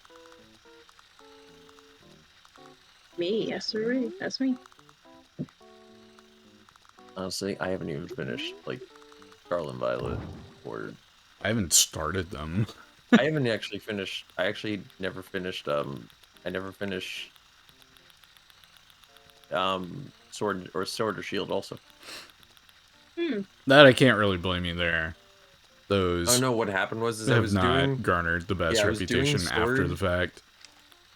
Me, yes, sir. That's me. Honestly, I haven't even finished like Scarlet and Violet or I haven't started them. I haven't actually finished. I actually never finished. I never finished. Sword or Shield also. That I can't really blame you there. Oh Those no, what happened was I have was not doing garnered the best yeah, I was doing reputation after Sword. the fact.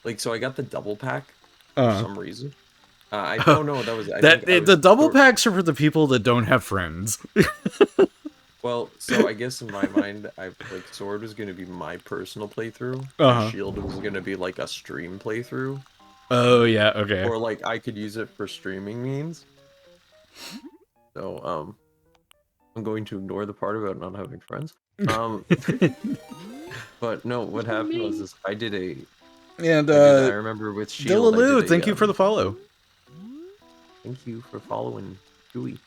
Like so I got the double pack for some reason. No, that was I That think I the was double packs are for the people that don't have friends. well, so I guess in my mind, I like Sword was gonna be my personal playthrough, and Uh-huh. Shield was gonna be like a stream playthrough, Oh yeah, okay. or like I could use it for streaming means. So I'm going to ignore the part about not having friends. But no, what happened was this: And I remember with Shield, I did Dillaloo, a thank you for the follow. thank you for following Chewie.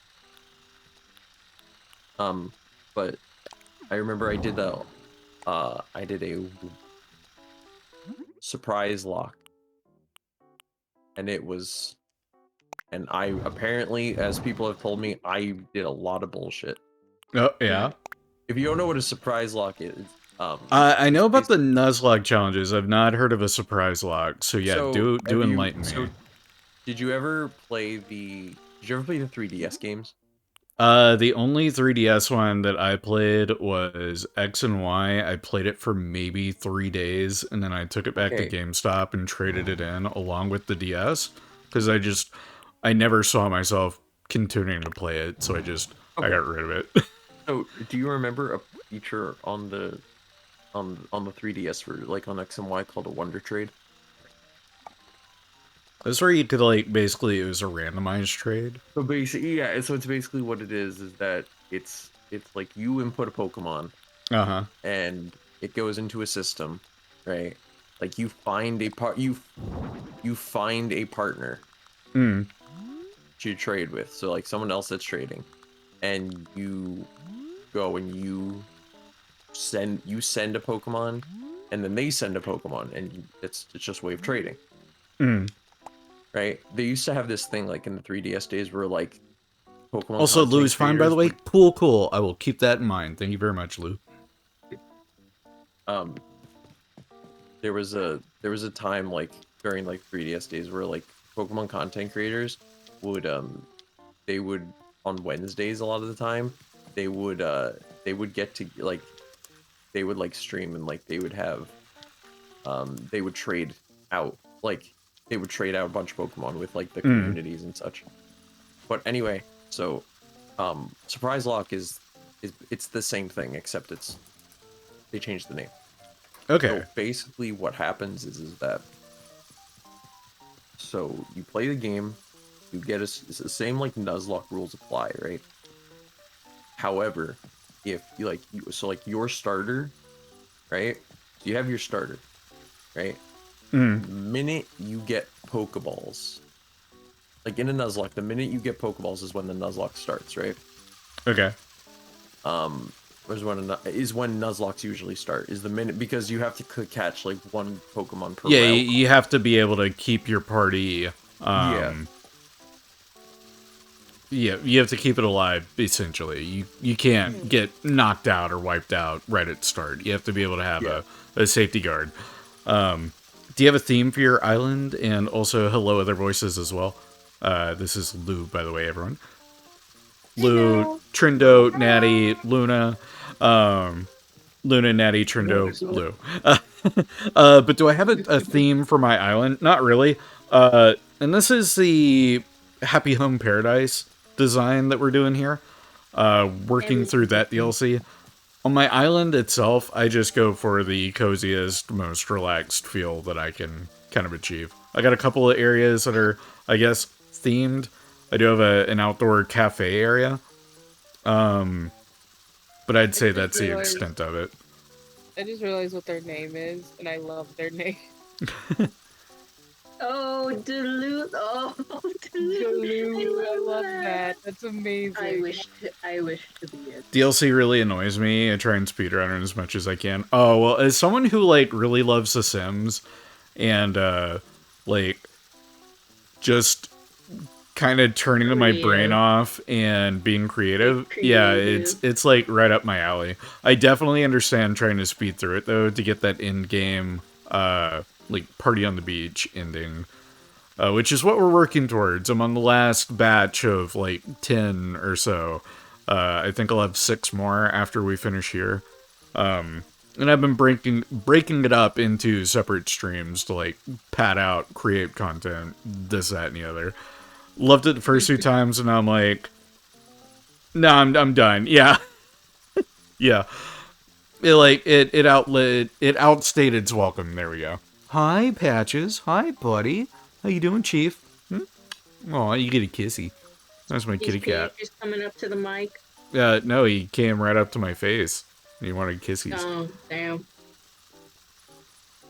But I remember I did a surprise lock, and I apparently, as people have told me, I did a lot of bullshit. Oh yeah. If you don't know what a surprise lock is, I it's know about the basically Nuzlocke challenges. I've not heard of a surprise lock. So yeah, do enlighten me. Did you ever play the 3DS games? The only 3DS one that I played was X and Y. I played it for maybe 3 days, and then I took it back to Okay. GameStop and traded it in along with the DS because I never saw myself continuing to play it, so I Okay. got rid of it. So, do you remember a feature on the 3DS for like on X and Y called a Wonder Trade? That's where you could like basically it was a randomized trade. So basically, yeah. So it's basically what it is that it's like you input a Pokemon Uh-huh. and it goes into a system, right? Like you find you find a partner Mm. to trade with. So like someone else that's trading, and you go and you send a Pokemon, and then they send a Pokemon, and it's just way of trading. Mm. Right? They used to have this thing like in the 3DS days where like Pokemon Also, content Lou's fine, by the creators way. would, Cool. I will keep that in mind. Thank you very much, Lou. um there was a time like during like 3DS days where like Pokemon content creators would they would on Wednesdays a lot of the time they would get to like they would like stream and like they would have they would trade out like they would trade out a bunch of Pokemon with like the communities and such. But anyway, so Surprise Lock is it's the same thing except they changed the name. Okay. So basically what happens is that so you play the game, you get it's the same like Nuzlocke rules apply, right? However, if so like your starter, right? So you have your starter, right? The minute you get Pokeballs, like in a Nuzlocke, the minute you get Pokeballs is when the Nuzlocke starts, right? Okay. Is when Nuzlocks usually start. Is the minute because you have to catch like one Pokemon per Yeah, route. you have to be able to keep your party. Yeah. Yeah, you have to keep it alive, essentially. You can't get knocked out or wiped out right at the start. You have to be able to have Yeah. a safety guard. Do you have a theme for your island? And also, hello, other voices as well. This is Lou, by the way, everyone. Lou, Hello. Trindo, Natty, Luna. Luna, Natty, Trindo, Lou. But do I have a theme for my island? Not really. And this is the Happy Home Paradise design that we're doing here. Working through that DLC. On my island itself, I just go for the coziest, most relaxed feel that I can kind of achieve. I got a couple of areas that are, I guess, themed. I do have an outdoor cafe area. But I'd say that's the extent of it. I just realized what their name is, and I love their name. Oh, Duluth. Oh, Duluth. Duluth, I love that. That's amazing. I wish to be it. DLC really annoys me. I try and speedrun it as much as I can. Oh, well, as someone who, like, really loves The Sims, and, like, just kind of turning my brain off and being creative, yeah, it's like right up my alley. I definitely understand trying to speed through it, though, to get that in-game, like, party on the beach ending. Which is what we're working towards. I'm on the last batch of, like, 10 or so. I think I'll have 6 more after we finish here. And I've been breaking it up into separate streams to, like, pad out, create content, this, that, and the other. Loved it the first 2 times, and now I'm like, no, I'm done. Yeah. Yeah. It outstayed its welcome. There we go. Hi, Patches. Hi, buddy. How you doing, Chief? Oh, you get a kissy. That's my kitty cat. Just coming up to the mic. No, he came right up to my face. He wanted kissies. Oh, damn.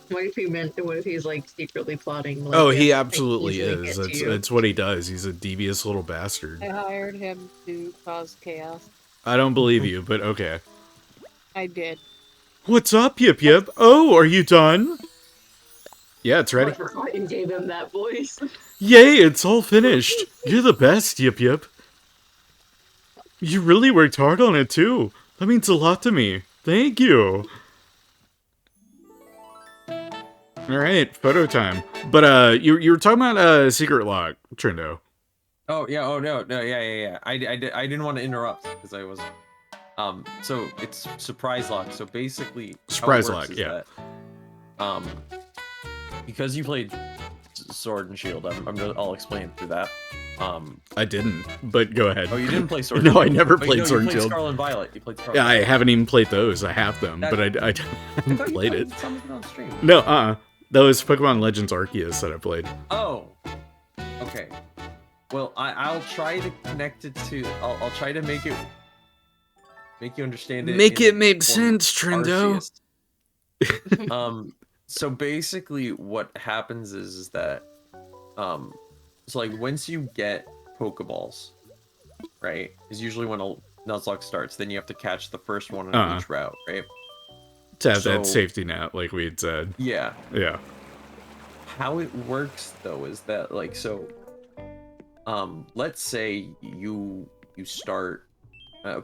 What if he's like secretly plotting? Like, Oh, he absolutely is. That's what he does. He's a devious little bastard. I hired him to cause chaos. I don't believe you, but okay. I did. What's up, Yip Yip? Oh, are you done? Yeah, it's ready. I gave him that voice. Yay, it's all finished. You're the best, Yip Yip. You really worked hard on it, too. That means a lot to me. Thank you. Alright, photo time. But, you were talking about, Secret Lock, Trindo. Oh, yeah, yeah. I didn't want to interrupt, because I was... so, it's Surprise Lock, so basically... Surprise Lock, yeah. That, because you played Sword and Shield, I'll explain through that. I didn't, but go ahead. Oh, you didn't play Sword No, and Shield? I never played Sword and You played Shield. Scarlet and Violet. You played Scarlet Yeah, I Violet. haven't even played those. I have them, but I haven't played it. Something on stream. No, that was Pokemon Legends Arceus that I played. Oh, okay. Well, I'll try to connect it to. I'll try to make you understand it. Make it make sense, Trindo. So basically, what happens is that, so like once you get Pokeballs, right, is usually when a Nuzlocke starts. Then you have to catch the first one on each route, right? To have that safety net, like we had said. Yeah. Yeah. How it works though is that like so. Let's say you start,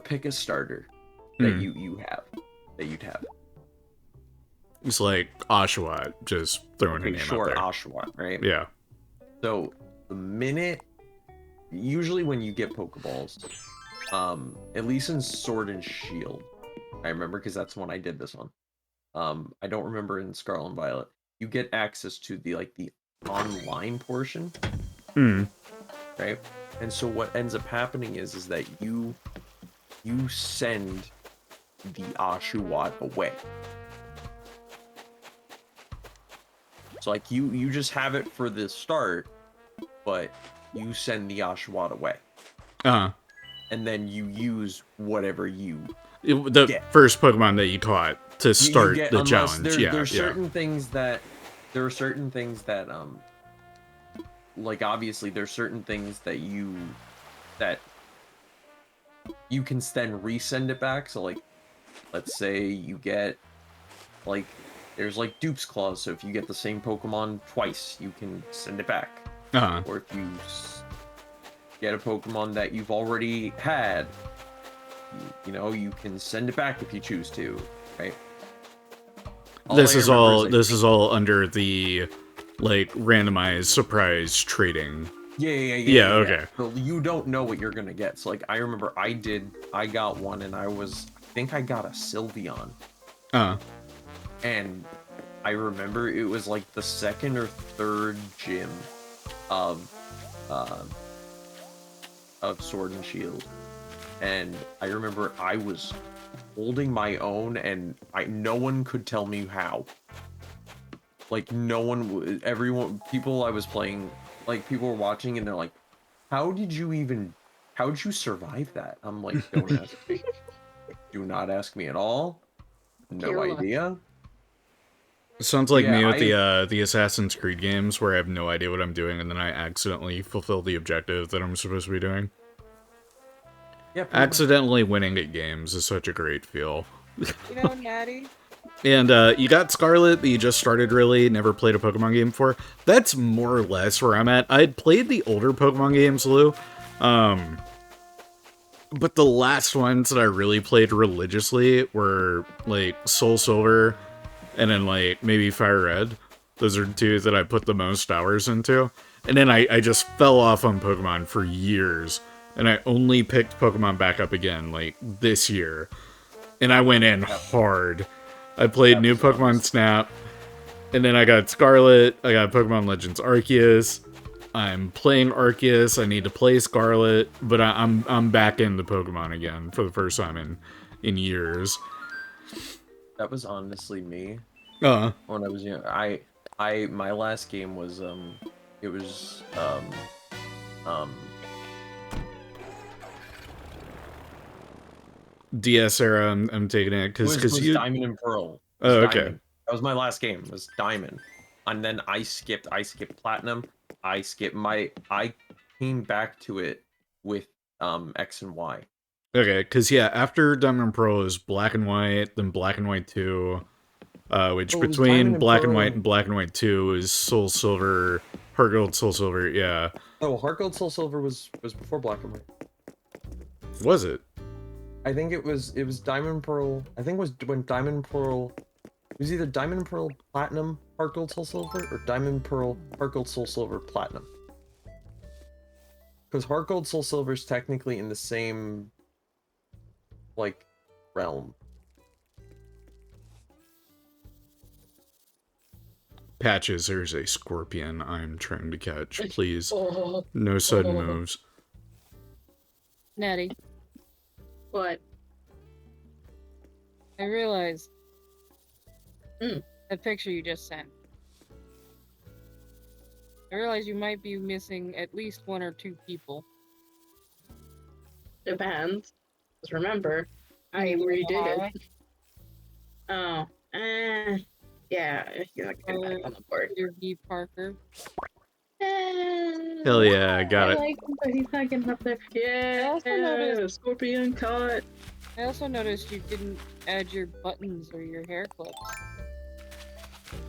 pick a starter that you'd have. It's like Oshawott, just throwing a name out there. Oshawott, right? Yeah. So usually when you get Pokeballs, at least in Sword and Shield, I remember because that's when I did this one. I don't remember in Scarlet and Violet. You get access to the online portion, right? And so what ends up happening is that you send the Oshawott away. So like you just have it for the start, but you send the Oshawott away. And then you use whatever the get. First Pokemon that you caught to start the challenge. There's certain things that like obviously there's certain things that you can then resend it back. So like let's say you get like there's like Dupe's Claws, so if you get the same Pokemon twice, you can send it back. Or if you get a Pokemon that you've already had, you can send it back if you choose to, right? This I is remember all I this think- is all under the like randomized surprise trading. Yeah, okay. So you don't know what you're gonna get. So like I remember I got one and I think I got a Sylveon. And I remember it was like the second or third gym of Sword and Shield. And I remember I was holding my own and no one could tell me how. Like everyone, people I was playing, like people were watching and they're like, how did you survive that? I'm like, don't ask me. Do not ask me at all. No Pure luck. idea. Sounds like Yeah, me with the Assassin's Creed games where I have no idea what I'm doing and then I accidentally fulfill the objective that I'm supposed to be doing. Yeah, pretty much. Accidentally winning at games is such a great feel. You know, Natty. And you got Scarlet, but you just started really, never played a Pokemon game before. That's more or less where I'm at. I'd played the older Pokemon games, Lou. But the last ones that I really played religiously were like Soul Silver and then like maybe Fire Red. Those are two that I put the most hours into. And then I just fell off on Pokemon for years. And I only picked Pokemon back up again like this year. And I went in hard. I played new Pokemon Snap, and then I got Scarlet, I got Pokemon Legends Arceus, I'm playing Arceus, I need to play Scarlet, but I'm back into Pokemon again for the first time in years. That was honestly me. Uh, When I was young. My last game was it was DS era, I'm taking it, because was you... Diamond and Pearl. It Oh, was okay. Diamond. That was my last game, was Diamond. And then I skipped Platinum. I came back to it with X and Y. Okay, because yeah, after Diamond and Pearl is Black and White, then Black and White 2, which Oh, it was Diamond between and Black and Pearl. White and Black and White 2 is Soul Silver, Heart Gold, Soul Silver, yeah. Oh, Heart Gold Soul Silver was before Black and White. Was it? I think it was Diamond and Pearl. I think it was when Diamond and Pearl. It was either Diamond and Pearl Platinum Heart Gold Soul Silver or Diamond and Pearl Heart Gold Soul Silver Platinum. Because Heart Gold Soul Silver is technically in the same like realm. Patches, there's a scorpion I'm trying to catch. Please, Oh, no sudden Oh. moves. Natty, what? I realized Mm. that picture you just sent. I realize you might be missing at least one or two people. Depends. Just remember, I redid it. Oh, yeah, you're not gonna back on the board. Peter B. Parker. Hell yeah, I got it. Like him, but he's not getting up there. Yeah, also noticed- Scorpion caught. I also noticed you didn't add your buttons or your hair clips.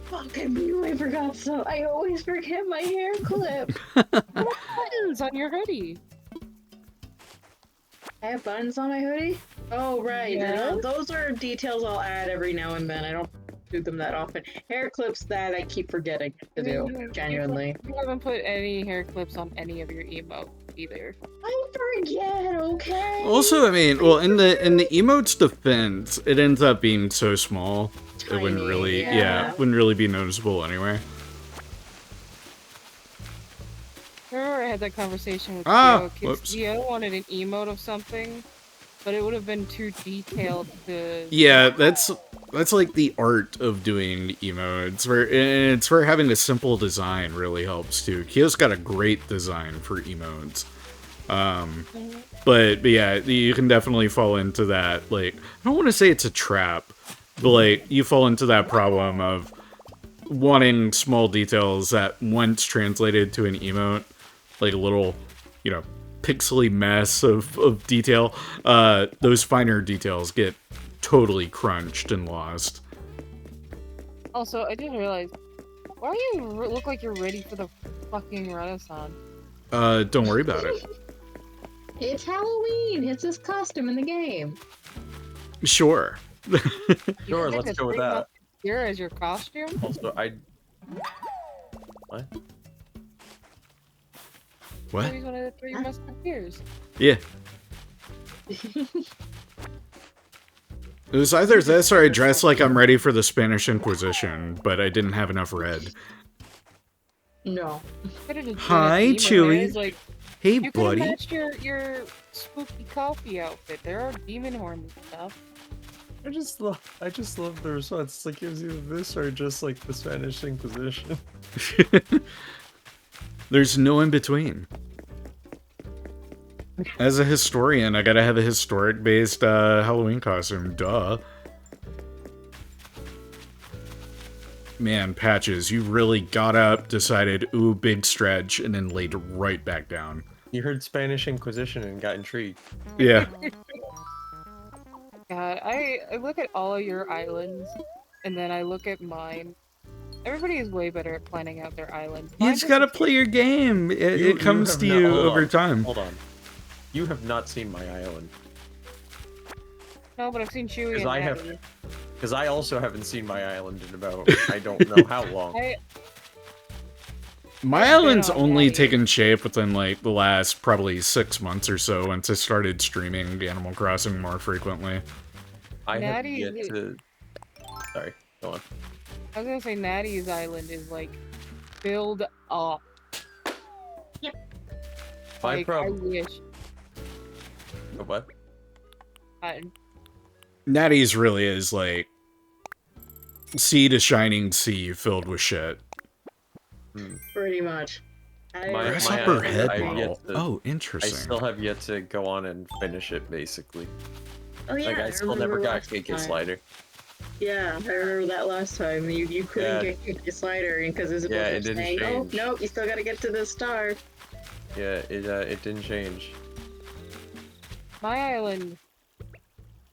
Fucking you, I forgot so. I always forget my hair clip. Buttons on your hoodie. I have buttons on my hoodie? Oh, right. Yes. Those are details I'll add every now and then. I don't do them that often. Hair clips that I keep forgetting to do, genuinely. You haven't put any hair clips on any of your emotes either. I forget, okay? Also, I mean, well, in the emote's defense, it ends up being so small, it wouldn't Tiny, really, yeah. wouldn't really be noticeable anyway. Remember I had that conversation with Ah, Theo, 'cause whoops. Theo wanted an emote of something, but it would have been too detailed to... Yeah, that's like the art of doing emotes, where it's where having a simple design really helps too. Kyo's got a great design for emotes. But yeah, you can definitely fall into that, like, I don't want to say it's a trap, but like, you fall into that problem of wanting small details that once translated to an emote, like a little, you know, pixely mess of detail, those finer details get totally crunched and lost. Also, I just realized, why do you look like you're ready for the fucking Renaissance? Don't worry about it. It's Halloween. It's his costume in the game. Sure. Sure, let's go with that. here as your costume? Also, what? What? He's one of the three musketeers. Yeah. It was either this or I dressed like I'm ready for the Spanish Inquisition, but I didn't have enough red. No. Could've just been a Hi, demon, Chewie. guys, like, Hey, you could have buddy. matched your spooky coffee outfit. There are demon horns and stuff. I just love the response. It's like it was either this or just like the Spanish Inquisition. There's no in between. As a historian, I gotta have a historic-based Halloween costume. Duh. Man, Patches, you really got up, decided, ooh, big stretch, and then laid right back down. You heard Spanish Inquisition and got intrigued. Yeah. God, I look at all of your islands, and then I look at mine. Everybody is way better at planning out their islands. You Mine just gotta doesn't- play your game. It You comes have to not- you hold over on, time. Hold on. You have not seen my island. No, but I've seen Chewie Because and I have- Natty. Because I also haven't seen my island in about, I don't know how long. My I've been island's on only Natty. taken shape within, like, the last probably 6 months or so once I started streaming Animal Crossing more frequently. I have Natty yet is- to... Sorry, go on. I was gonna say Natty's island is like filled up. My Like, I problem... wish. What? Natty's really is, like, sea to shining sea filled with shit. Pretty much. My Grasshopper island, head I've model. yet to- Oh, I interesting. still have yet to go on and finish it, basically. Oh yeah, Like, I still never remember got last Cake time. Slider. Yeah, I remember that last time. You couldn't Yeah. get your slider because Isabel Yeah, it kept didn't saying, "Oh change. no, you still gotta get to the star." Yeah, it didn't change. My island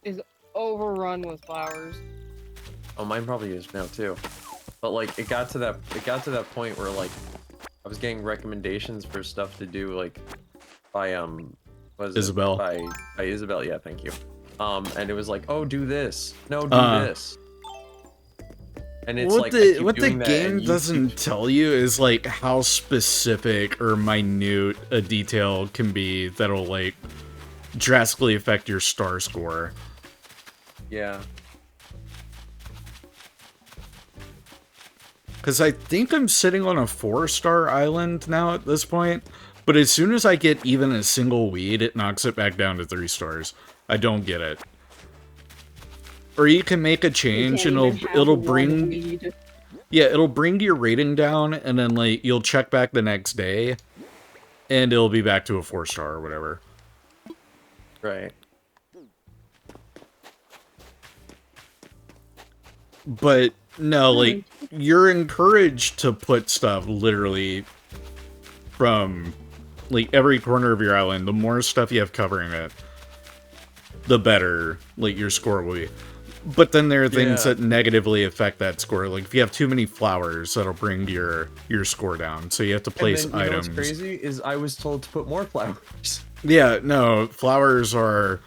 is overrun with flowers. Oh, mine probably is now too. But like, it got to that point where like, I was getting recommendations for stuff to do like, by was it? Isabel. By Isabel. Yeah, thank you. And it was like, oh, do this. No, do this. And it's What like I the keep what the doing that, game and you doesn't keep- tell you is like how specific or minute a detail can be that'll like drastically affect your star score. Yeah. Because I think I'm sitting on a 4-star island now at this point, but as soon as I get even a single weed, it knocks it back down to 3 stars. I don't get it. Or you can make a change and it'll bring it'll bring your rating down, and then like you'll check back the next day, and it'll be back to a 4-star or whatever. Right. But no, like you're encouraged to put stuff literally from like every corner of your island. The more stuff you have covering it, the better like your score will be. But then there are things Yeah. that negatively affect that score. Like if you have too many flowers, that'll bring your score down. So you have to place and then, you know items. what's crazy is I was told to put more flowers. Yeah, no, flowers are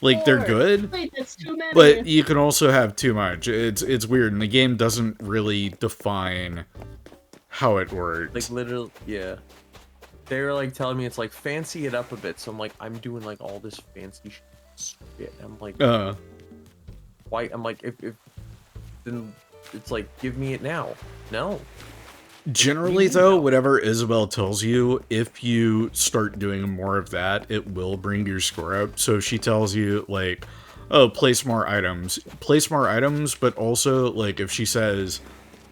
like they're good. Wait, that's too many. But you can also have too much. It's weird, and the game doesn't really define how it works. Like literally, yeah. They were like telling me it's like fancy it up a bit. So I'm like, I'm doing like all this fancy shit. I'm like, why? I'm like, if then it's like, give me it now. No. Generally, though, whatever Isabel tells you, if you start doing more of that, it will bring your score up. So if she tells you, like, oh, place more items, but also, like, if she says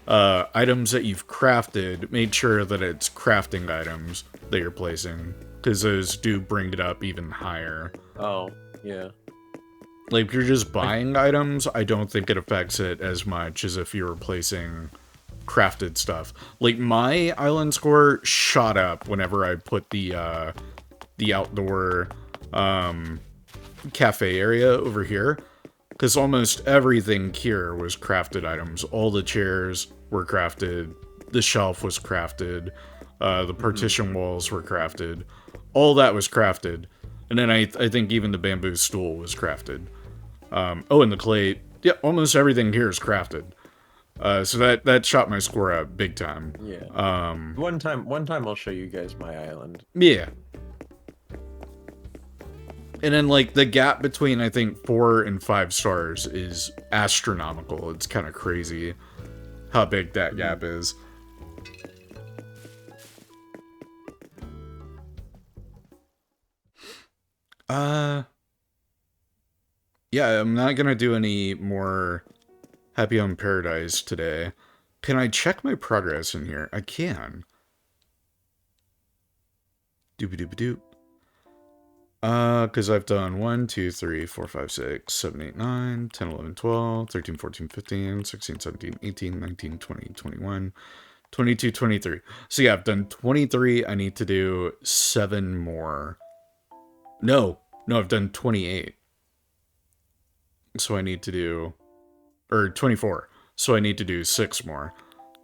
items that you've crafted, make sure that it's crafting items that you're placing, because those do bring it up even higher. Oh, yeah. Like, if you're just buying items, I don't think it affects it as much as if you're placing crafted stuff. Like, my island score shot up whenever I put the outdoor cafe area over here, because almost everything here was crafted items. All the chairs were crafted, the shelf was crafted, the partition walls were crafted, all that was crafted. And then I think even the bamboo stool was crafted. Oh, and the clay, yeah, almost everything here is crafted. So that shot my score up big time. Yeah. Um, One time I'll show you guys my island. yeah. And then, like, the gap between, I think, 4 and 5 stars is astronomical. It's kind of crazy how big that gap is. Yeah, I'm not gonna do any more Happy Home Paradise today. Can I check my progress in here? I can. Doobie-doobie-doop. Because I've done 1, 2, 3, 4, 5, 6, 7, 8, 9, 10, 11, 12, 13, 14, 15, 16, 17, 18, 19, 20, 21, 22, 23. So yeah, I've done 23. I need to do 7 more. No, I've done 28. So I need to do, or 24. So I need to do 6 more.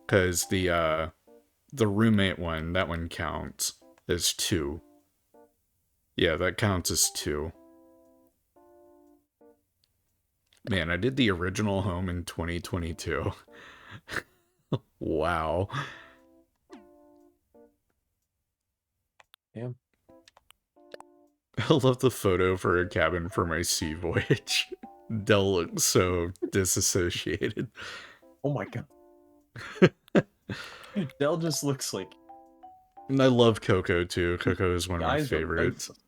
Because the roommate one, that one counts as 2. Yeah, that counts as 2. Man, I did the original home in 2022. Wow. Damn. I love the photo for a cabin for my sea voyage. Dell looks so disassociated. Oh my god. Dell just looks like And I love Coco too. Coco is one of my eyes are favorites. lifeless.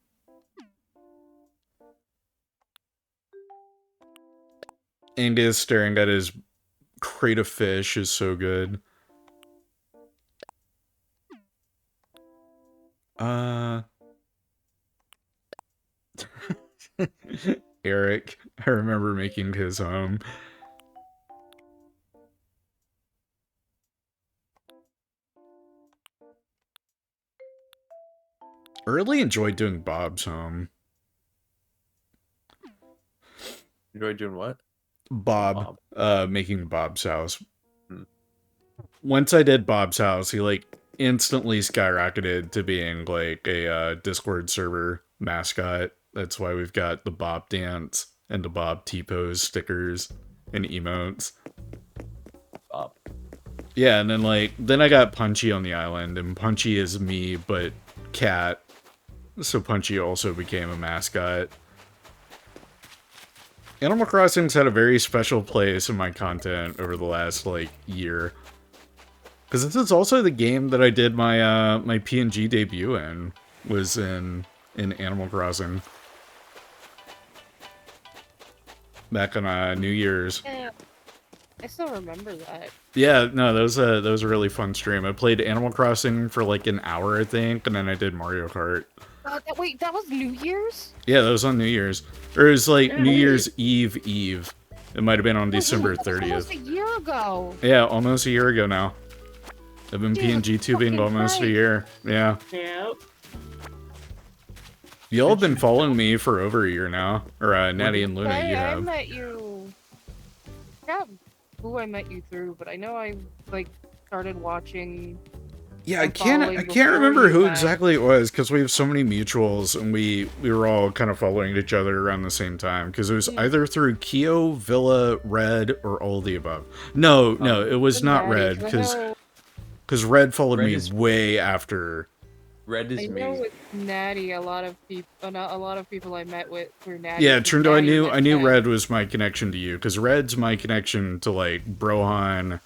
Andy is staring at his crate of fish is so good. Eric, I remember making his home. I really enjoyed doing Bob's home. Enjoy doing what? Bob, making Bob's house. Hmm. Once I did Bob's house, he like instantly skyrocketed to being like a Discord server mascot. That's why we've got the Bob dance and the Bob T-pose stickers and emotes. Bob. Yeah, and then I got Punchy on the island, and Punchy is me but cat. So Punchy also became a mascot. Animal Crossing's had a very special place in my content over the last, like, year. Because this is also the game that I did my, my PNG debut in, was in Animal Crossing. Back on, New Year's. Yeah, I still remember that. Yeah, no, that was a really fun stream. I played Animal Crossing for, like, an hour, I think, and then I did Mario Kart. Wait, that was New Year's? Yeah, that was on New Year's. Or it was like Yeah, New wait. Year's Eve. It might have been on December That was 30th. almost a year ago. Yeah, almost a year ago now. I've been Jesus PNG tubing fucking almost a Christ. year. Yeah. Yep. Y'all have been following me for over a year now. Or Natty and Luna, Hey, you I have. met you. I forgot who I met you through, but I know I like started watching. Yeah, I I'm can't following remember before who you met. exactly it was because we have so many mutuals and we were all kind of following each other around the same time because it was either through Keo, Villa, Red, or all the above. No, it was not Natty, Red 'cause I because know- Red followed Red me is- way after. Red I is know me. with Natty, a lot of people I met with through Natty. Yeah, 'cause Trundo, I Natty knew met Ted. Red was my connection to you because Red's my connection to like Brohan,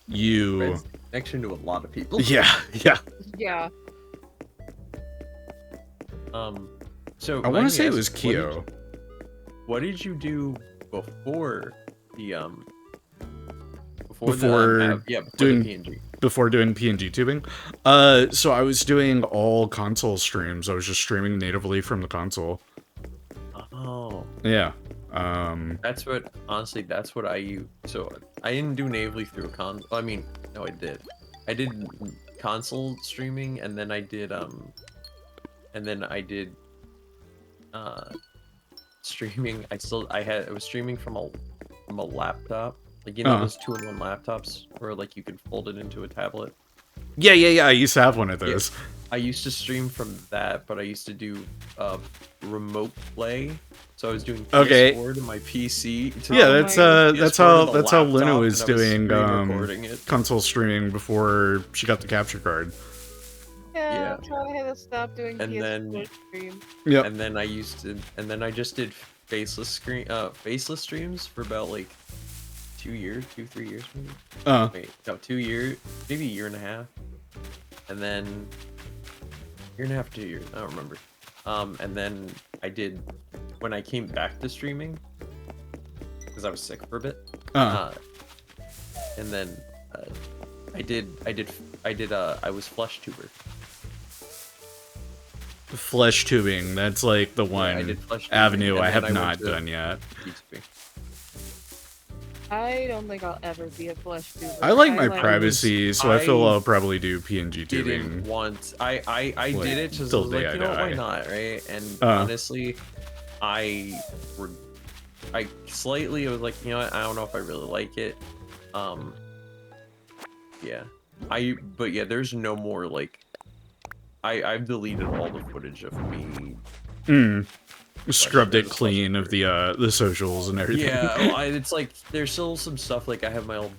you. Red's connection to a lot of people. Yeah. Yeah. So I want to say it was Keo. What did you do before the Before before doing- the PNG? Before doing PNG tubing. So I was doing all console streams. I was just streaming natively from the console. Oh, Yeah. that's what I use. So I didn't do natively through I mean, no, I did. I did console streaming, and then I did streaming. I was streaming from a laptop. Like, you know, those 2-in-1 laptops where like you could fold it into a tablet. Yeah. I used to have one of those. I used to stream from that, but I used to do remote play. So I was doing Okay. PS4 to my PC. Yeah, Oh that's my- that's PS4 how to the Luna laptop, was and I was doing screen recording it. console streaming before she got the capture card. Yeah, Yeah. that's how I had to stop doing And PS4 then- stream. Yep. And then I just did faceless streams for about like 3 years maybe. Wait, no, 2 years, maybe a year and a half. And then year and a half, 2 years, I don't remember. And then I did when I came back to streaming because I was sick for a bit. And then I was flesh tuber. Flesh tubing. That's like the I one did flesh tubing, avenue and I then have went not to done yet. YouTubing. I don't think I'll ever be a flesh tuber. I like my like- privacy, so I feel I I'll probably do PNG Didn't tubing. want I Like, did it just till was the like, day you I know what, why die. not, right? And honestly, I slightly was like, you know what, I don't know if I really like it. Yeah. But yeah, there's no more like I've deleted all the footage of me. Scrubbed it Flesh clean of the socials and everything. Yeah, well, it's like there's still some stuff like I have my old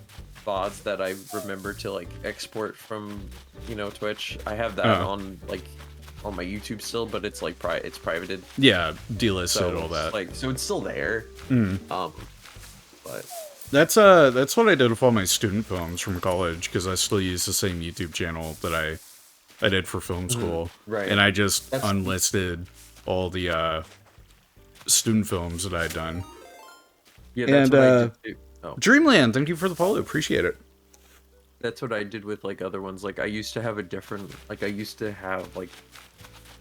VODs that I remember to like export from, Twitch. I have that on like on my YouTube still, but it's like it's privated. Yeah, delisted So all that. like so it's still there. But That's what I did with all my student films from college, because I still use the same YouTube channel that I did for film school. right. And I just That's- unlisted all the student films that I'd done. yeah, that's And, what I did too. Oh. Dreamland, thank you for the follow. Appreciate it. That's what I did with like other ones. Like I used to have a different I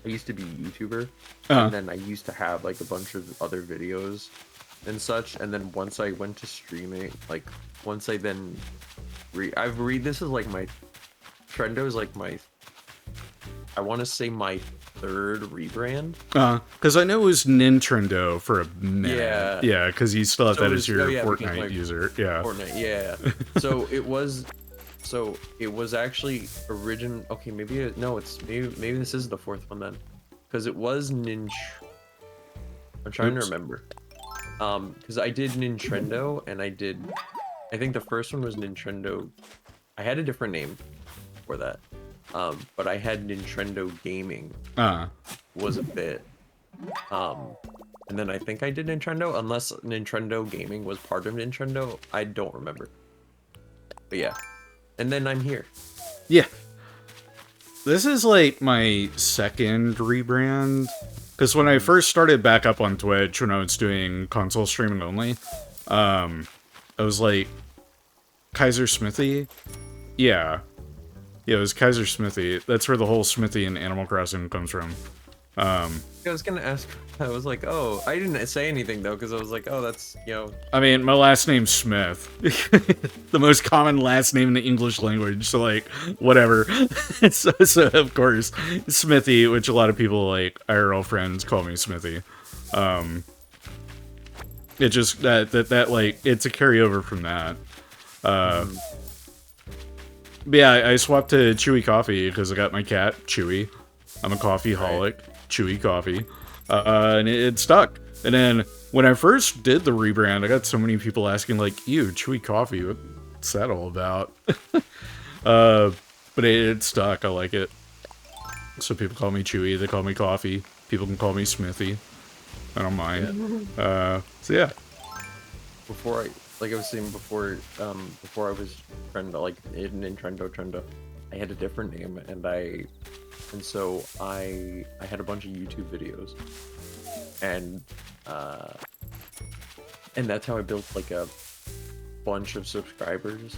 used to be a YouTuber, and then I used to have like a bunch of other videos and such, and then once I went to streaming, like once I then this is like my Trendo is like my I want to say my third rebrand. Because I know it was Nintendo for a minute. Yeah. Yeah, because you still have So that it as was- your oh, yeah, because Fortnite my- user. Yeah. Fortnite, yeah. So it was actually okay, maybe maybe this is the fourth one then, because it was I'm trying to Oops. remember, because I did Nintendo, and I think the first one was Nintendo. I had a different name for that, but I had Nintendo Gaming was a bit, and then I think I did Nintendo, unless Nintendo Gaming was part of Nintendo. I don't remember. But yeah. And then I'm here. Yeah. This is like my second rebrand. Because when I first started back up on Twitch, when I was doing console streaming only, I was like, Kaiser Smithy? Yeah. Yeah, it was Kaiser Smithy. That's where the whole Smithy in Animal Crossing comes from. I was gonna ask. I was like, oh, I didn't say anything though, because I was like, oh, that's I mean, my last name's Smith. The most common last name in the English language, so like, whatever. so of course, Smithy, which a lot of people, like, IRL friends call me Smithy. It just, that like, it's a carryover from that. But yeah, I swapped to ChewieCoffee because I got my cat, Chewie. I'm a coffee holic. ChewieCoffee. And it stuck. And then when I first did the rebrand, I got so many people asking, like, ew, ChewieCoffee, what's that all about? But it stuck. I like it. So people call me Chewie, they call me Coffee. People can call me Smithy. I don't mind. So yeah. before I was saying before I was Trendo, like in Trendo, I had a different name, and so I had a bunch of YouTube videos, and that's how I built like a bunch of subscribers.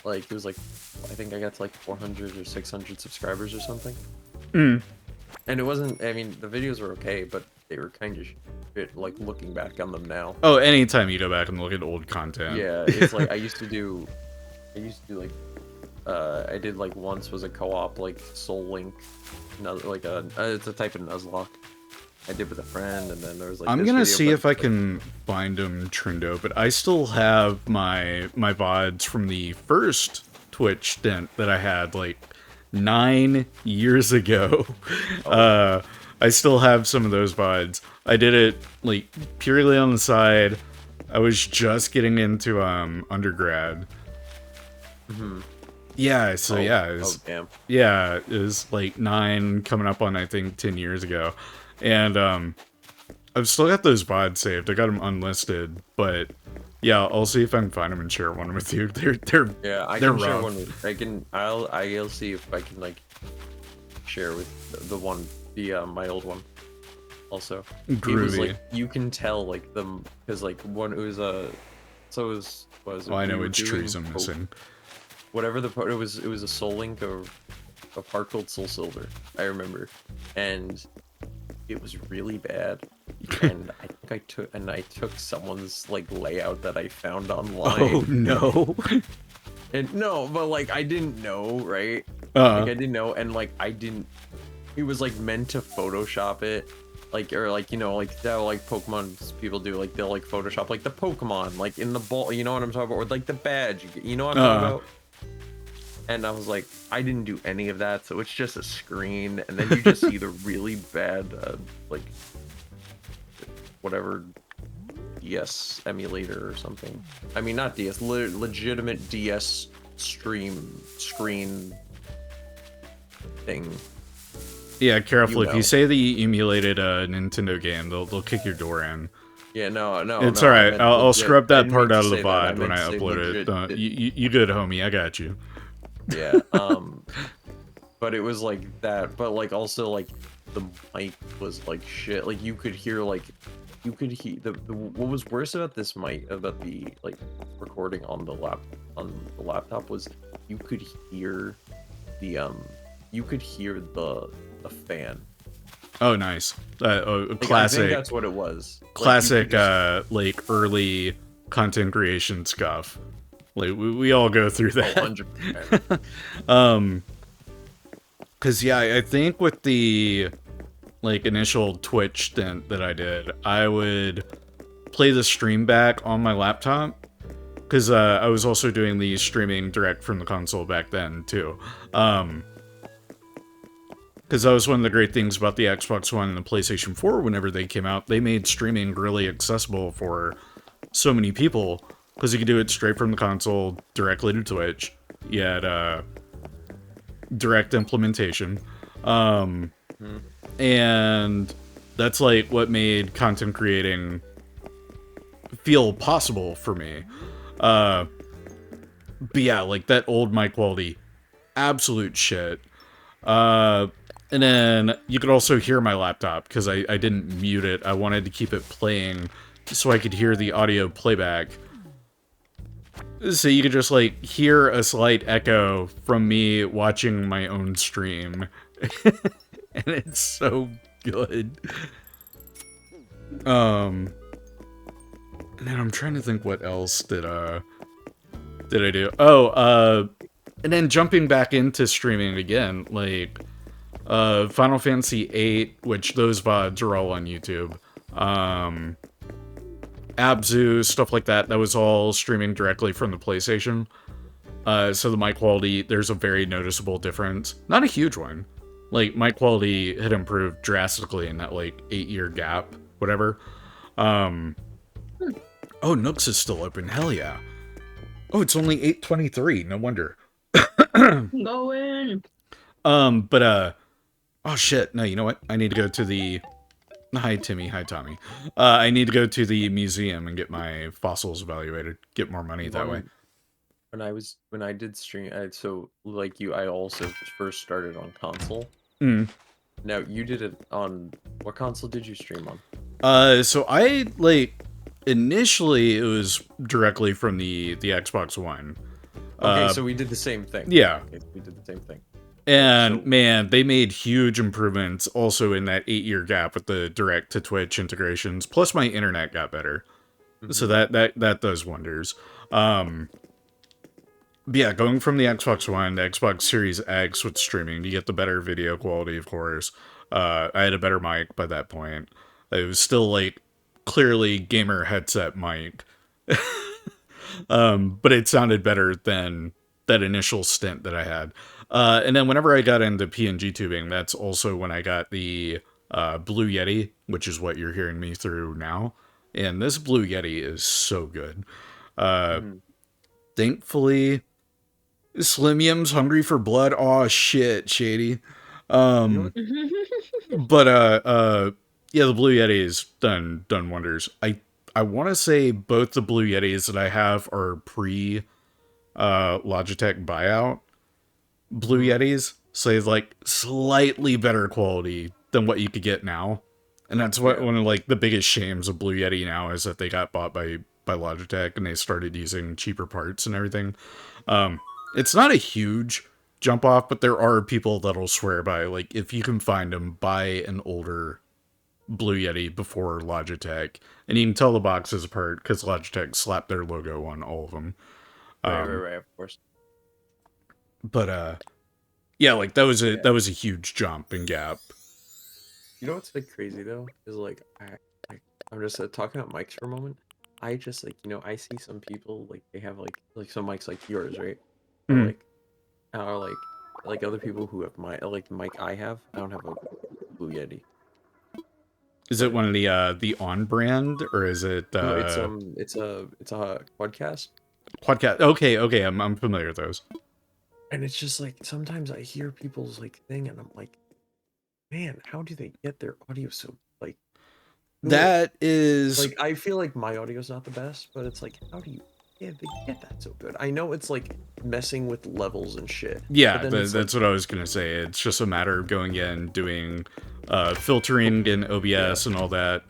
Like it was like, I think I got to like 400 or 600 subscribers or something. And it wasn't, I mean, the videos were okay, but they were kind of shit, like looking back on them now. Oh, anytime you go back and look at old content. Yeah, it's like I used to do like I did like once was a co-op like Soul Link, like it's a type of Nuzlocke I did with a friend, and then there was like I'm this gonna video, see but if I it's, like, can find them, Trindo, but I still have my VODs from the first Twitch stint that I had like 9 years ago. Oh. I still have some of those VODs. I did it like purely on the side. I was just getting into undergrad. Mm-hmm. Yeah, so yeah, it Oh, was, damn. yeah, it was like 9 coming up on I think 10 years ago. And I've still got those VODs saved. I got them unlisted, but yeah, I'll see if I can find them and share one with you. Yeah, I they're can share rough. one with, I'll see if I can like share with the one, my old one also. It was Groovy. like, you can tell like them, because like one, it was so it was Well, I know we were which doing trees I'm missing. whatever the part, it was a Soul Link of a part called Soul Silver, I remember, and it was really bad. And I think I took someone's like layout that I found online. Oh no. And no, but like I didn't know, right? Like I didn't know, and like I didn't. It was like meant to Photoshop it, like, or like, you know, like how like Pokemon people do, like they'll like Photoshop like the Pokemon like in the ball, you know what I'm talking about, or like the badge, you know what I'm talking about. And I was like, I didn't do any of that, so it's just a screen, and then you just see the really bad, like, whatever DS emulator or something. I mean, not DS, legitimate DS screen thing. Yeah, careful. You If you know. say that you emulated a Nintendo game, they'll kick your door in. Yeah, no, It's no, I alright. meant I'll legit. scrub I that didn't part mean out to of the say that. VOD when I meant to say upload it. legit. You good, homie. I got you. Yeah, but it was like that, but like also like the mic was like shit. Like you could hear the what was worse about this mic, about the like recording on the laptop was you could hear the the fan. Oh, nice. Like, Classic. I think that's what it was. Like, Classic, like early content creation stuff. Like we all go through that. 100%. Cause yeah, I think with the like initial Twitch stint that I did, I would play the stream back on my laptop. Cause I was also doing the streaming direct from the console back then too. Because that was one of the great things about the Xbox One and the PlayStation 4 whenever they came out. They made streaming really accessible for so many people. Because you could do it straight from the console, directly to Twitch. You had direct implementation. And that's like what made content creating feel possible for me. But yeah, like that old mic quality, absolute shit. And then you could also hear my laptop because I didn't mute it. I wanted to keep it playing so I could hear the audio playback. So you could just like hear a slight echo from me watching my own stream. And it's so good. And then I'm trying to think what else did I do? Oh, and then jumping back into streaming again, like Final Fantasy VIII, which those VODs are all on YouTube. Abzu, stuff like that, that was all streaming directly from the PlayStation. So the mic quality, there's a very noticeable difference. Not a huge one. Like, mic quality had improved drastically in that, like, 8-year gap, whatever. Oh, Nooks is still open, hell yeah. Oh, it's only 8:23, no wonder. Go in. Oh shit, no, you know what? I need to go to the... Hi, Timmy. Hi, Tommy. I need to go to the museum and get my fossils evaluated. Get more money that way. When I did stream, so like you, I also first started on console. Now you did it on what console did you stream on? So I like initially it was directly from the Xbox One. Okay, so we did the same thing. Yeah. Okay, we did the same thing. And man, they made huge improvements also in that 8-year gap with the direct to Twitch integrations. Plus my internet got better. So that does wonders. But yeah, going from the Xbox One to Xbox Series X with streaming, you get the better video quality, of course. I had a better mic by that point. It was still like clearly gamer headset mic. But it sounded better than that initial stint that I had. And then whenever I got into PNG tubing, that's also when I got the Blue Yeti, which is what you're hearing me through now. And this Blue Yeti is so good. Mhm. Thankfully, Slim Yim's hungry for blood. Oh shit, shady. You know what? But yeah, the Blue Yeti has done wonders. I want to say both the Blue Yetis that I have are pre Logitech buyout Blue Yetis, so they have like slightly better quality than what you could get now. And that's what Yeah. one of like the biggest shames of Blue Yeti now is that they got bought by Logitech and they started using cheaper parts and everything. It's not a huge jump off, but there are people that'll swear by like if you can find them, buy an older Blue Yeti before Logitech, and you can tell the boxes apart because Logitech slapped their logo on all of them. Right, of course. But yeah, like that was Yeah. that was a huge jump and gap. You know what's like crazy though is like I'm just talking about mics for a moment. I just like I see some people like they have like some mics like yours, right? Or Mhm. like other people who have my like the mic I have. I don't have a Blue Yeti. Is it But one of the on brand or is it no, it's a podcast, podcast? Okay, I'm familiar with those. and it's just like sometimes I hear people's like thing, and I'm like, man, how do they get their audio so like good? That is Like I feel like my audio's not the best, but it's like how do you they get that so good? I know it's like messing with levels and shit. yeah, But then it's that's like what I was gonna say. It's just a matter of going in, doing filtering in OBS and all that.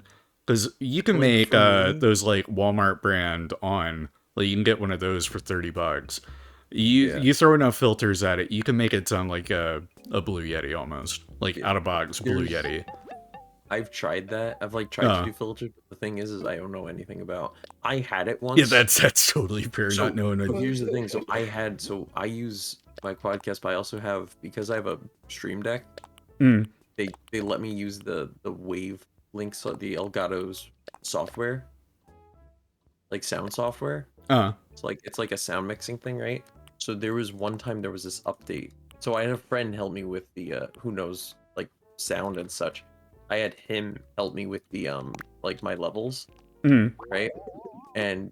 Because you can like make for me, those like Walmart brand on. Like you can get one of those for $30. You yeah. you throw enough filters at it, you can make it sound like a Blue Yeti almost, like Yeah. out of box Blue There's Yeti. I've tried that. I've like tried to do filters, but the thing is I don't know anything about. I had it Yeah, once. that's totally fair. So, Not knowing so it. here's the thing. So I use my podcast, but I also have because I have a Stream Deck. Mm. They let me use the Wave links, the Elgato's software, like sound software. It's like a sound mixing thing, right? So there was one time there was this update. So I had a friend help me with the who knows like sound and such. I had him help me with the like my levels, Mm. right? And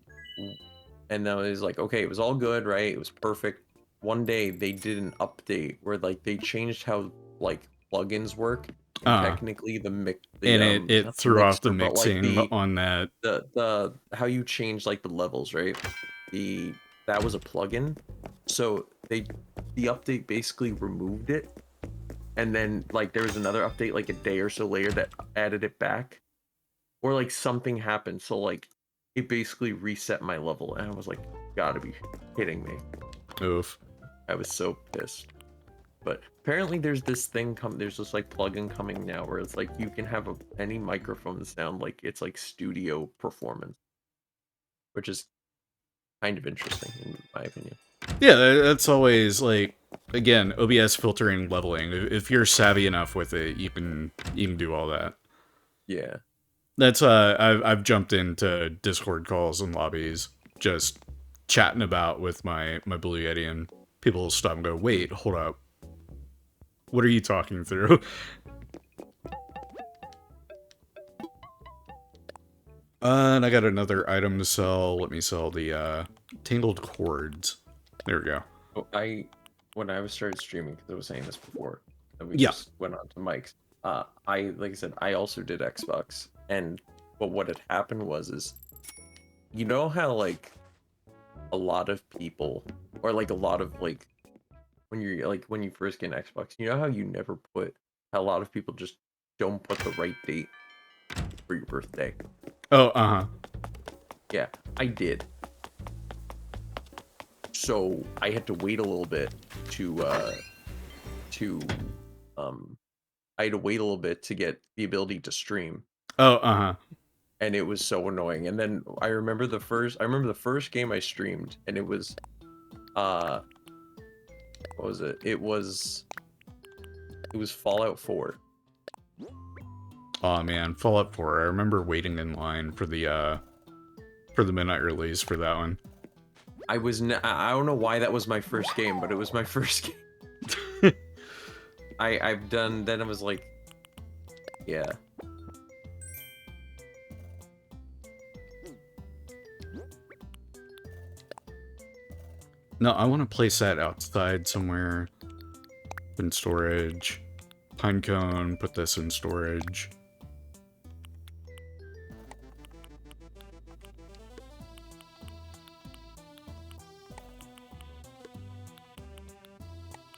and then it was like okay, it was all good, right? It was perfect. One day they did an update where like they changed how like plugins work. And technically And it not the threw off the mixer, but like mixing on that. the how you change like the levels, right? That was a plugin. So the update basically removed it. And then like there was another update like a day or so later that added it back. Or like something happened. So like it basically reset my level and I was like, gotta be kidding me. Oof. I was so pissed. But apparently there's this thing there's this like plugin coming now where it's like you can have any microphone sound like it's like studio performance, which is kind of interesting in my opinion. Yeah, that's always like again OBS filtering, leveling. If you're savvy enough with it, you can do all that. Yeah. That's I've jumped into Discord calls and lobbies just chatting about with my Blue Yeti and people will stop and go, wait, hold up. What are you talking through? And I got another item to sell. Let me sell the tangled cords. There we go. Oh, when I was started streaming, because I was saying this before, and we Yeah. just went on to mics. Like I said, I also did Xbox, but what had happened is, you know how like a lot of people, or like a lot of like when you first get an Xbox, you know how how a lot of people just don't put the right date for your birthday. Oh, Yeah, I did. So I had to wait a little bit I had to wait a little bit to get the ability to stream. Oh, And it was so annoying. And then I remember the first game I streamed and it was what was it? It was Fallout 4. Oh man, Fallout 4. I remember waiting in line for the midnight release for that one. I don't know why that was my first game, but it was my first game. I've done. Then I was like, yeah. No, I want to place that outside somewhere. In storage. Pinecone, put this in storage.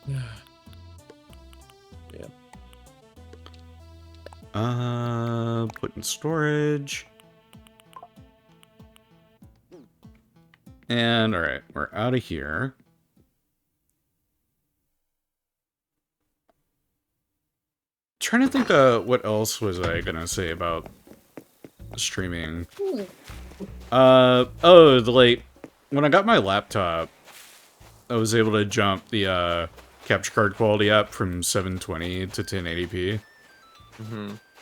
Yeah. Put in storage. And alright, we're out of here. Trying to think what else was I gonna say about streaming. When I got my laptop, I was able to jump the capture card quality up from 720 to 1080p.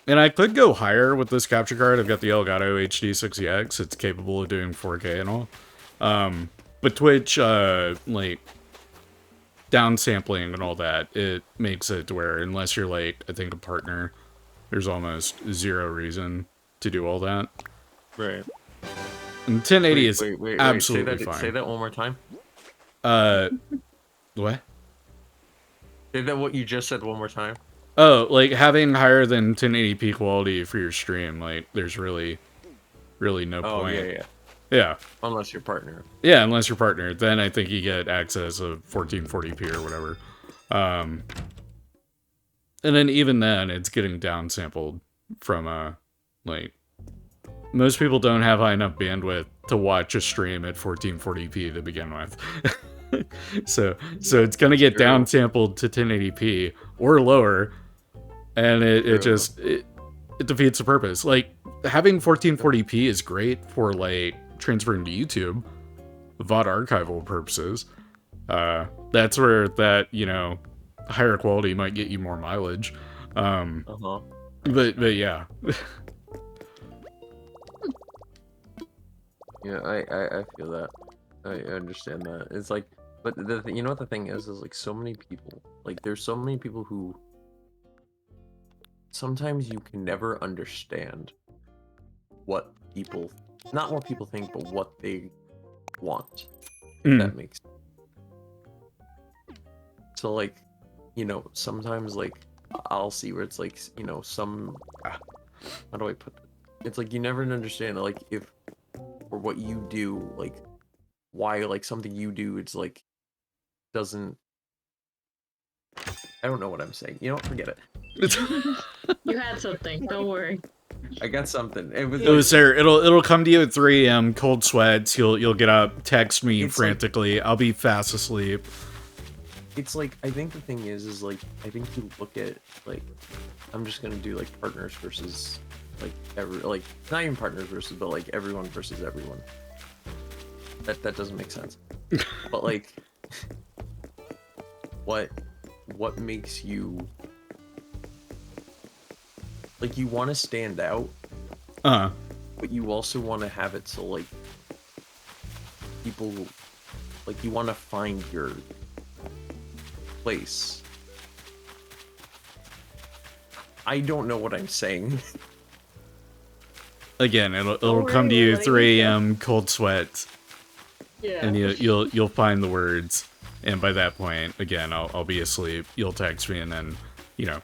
And I could go higher with this capture card. I've got the Elgato HD60X. It's capable of doing 4K and all. But Twitch, like, downsampling and all that, it makes it to where, unless you're, like, I think a partner, there's almost zero reason to do all that. Right. And 1080 is wait, absolutely say fine. Say that one more time. What? Say that what you just said one more time. Oh, like, having higher than 1080p quality for your stream, like, there's really no point. Yeah. Yeah. Unless your partner. Yeah, unless you're partnered. Then I think you get access of 1440p or whatever. And then even then, it's getting downsampled from, like... Most people don't have high enough bandwidth to watch a stream at 1440p to begin with. so it's gonna get downsampled to 1080p or lower, and it defeats the purpose. Like, having 1440p is great for, like, transferring to YouTube, VOD archival purposes. That's where that, you know, higher quality might get you more mileage. But yeah. Yeah, I feel that. I understand that. It's like, but you know what the thing is like, so many people, like, there's so many people who sometimes you can never understand what people, not what people think, but what they want. If that makes sense. So, like, you know, sometimes, like, I'll see where it's like, you know, how do I put it? It's like, you never understand, like, if, or what you do, like, why, like, something you do, it's like, doesn't, I don't know what I'm saying. You know what? Forget it. You had something. Don't worry. I got something. It was. It was there. It'll come to you at 3 a.m. Cold sweats. You'll get up, text me frantically. Like, I'll be fast asleep. It's like, I think the thing is like, I think you look at, like, I'm just gonna do, like, partners versus, like, like, not even partners versus, but, like, everyone versus everyone. That doesn't make sense. But, like, what makes you, like, you want to stand out, but you also want to have it so, like, people, like, you want to find your place. I don't know what I'm saying. Again, it'll come to you 3 a.m. cold sweats. Yeah. And you'll find the words, and by that point, again, I'll be asleep. You'll text me, and then, you know,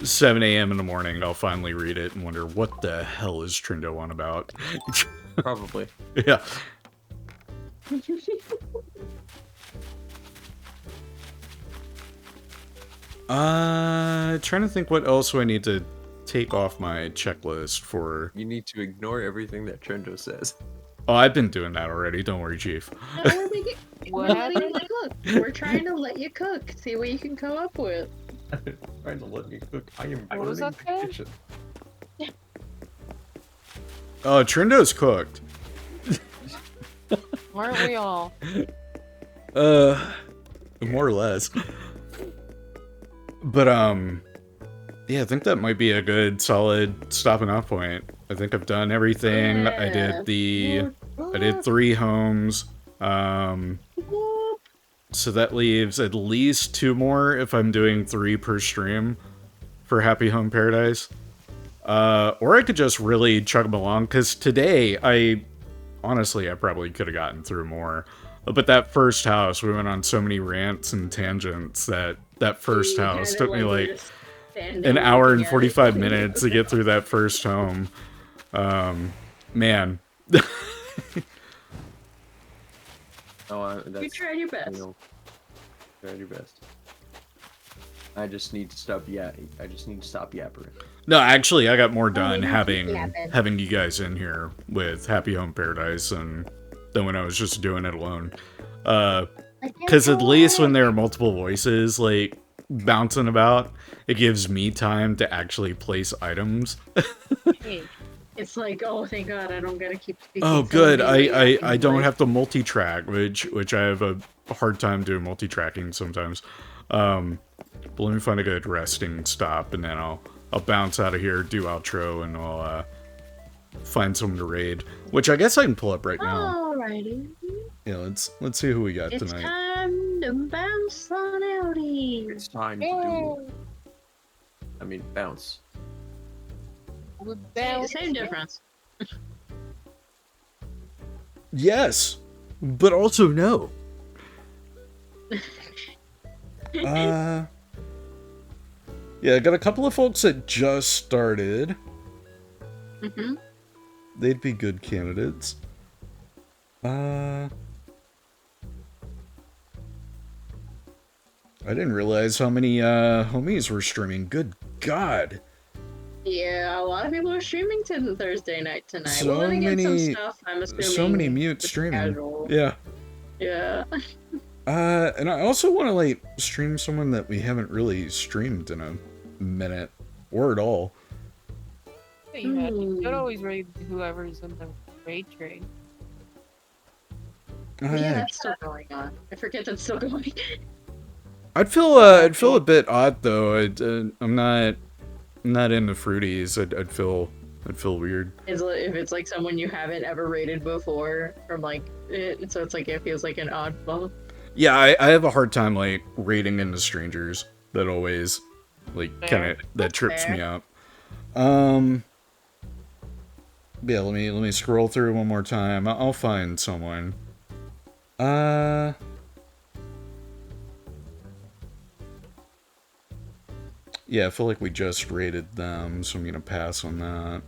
7 a.m. in the morning, I'll finally read it and wonder, what the hell is Trindo on about? Probably. Yeah. Trying to think what else do I need to take off my checklist for. You need to ignore everything that Trendo says. Oh, I've been doing that already. Don't worry, Chief. We're letting you cook. We're trying to let you cook. See what you can come up with. Trying to let me cook. I am What was burning that the saying? kitchen. Oh, Trindo's cooked. Aren't we all? More or less. But, yeah, I think that might be a good, solid stopping off point. I think I've done everything. Yeah. I did 3 homes. So that leaves at least 2 more if I'm doing 3 per stream for Happy Home Paradise. Or I could just really chug them along, because today, honestly, I probably could have gotten through more. But that first house, we went on so many rants and tangents that first You house kinda took me like just stand an there hour looking and at 45 it. minutes to get through that first home. Man. That's, You tried your best. you know, try your best. I just need to stop yapping. No, actually, I got more Oh, done maybe having yapping. having you guys in here with Happy Home Paradise than when I was just doing it alone. Because at least when there are multiple voices like bouncing about, it gives me time to actually place items. It's like, oh, thank God, I don't gotta keep speaking. Oh, so good. many I don't voice. have to multi-track, which I have a hard time doing multi-tracking sometimes. But let me find a good resting stop, and then I'll bounce out of here, do outro, and I'll find someone to raid. Which I guess I can pull up right now. Alrighty. Yeah, let's see who we got It's tonight. time to bounce on outies. It's time to do. I mean, bounce. We're Same difference. Yes, but also no. Yeah, I got a couple of folks that just started. Mm-hmm. They'd be good candidates. I didn't realize how many homies were streaming. Good God. Yeah, a lot of people are streaming to Thursday night tonight. So We're gonna get some many- stuff, I'm assuming. So many mute just streaming. casual. Yeah. Yeah. And I also want to like stream someone that we haven't really streamed in a minute or at all. You could always raid whoever's in the raid train. Oh, Yeah, yeah. that's still going on. I forget that's still going. I'd feel a bit odd though. I'm not into fruities. I'd feel weird. If it's like someone you haven't ever rated before, from like it, so it's like it feels like an odd bump. Yeah, I have a hard time like raiding into strangers. That always like kind of that trips fair. me up. Yeah, let me scroll through one more time. I'll find someone. Yeah, I feel like we just rated them, so I'm gonna pass on that.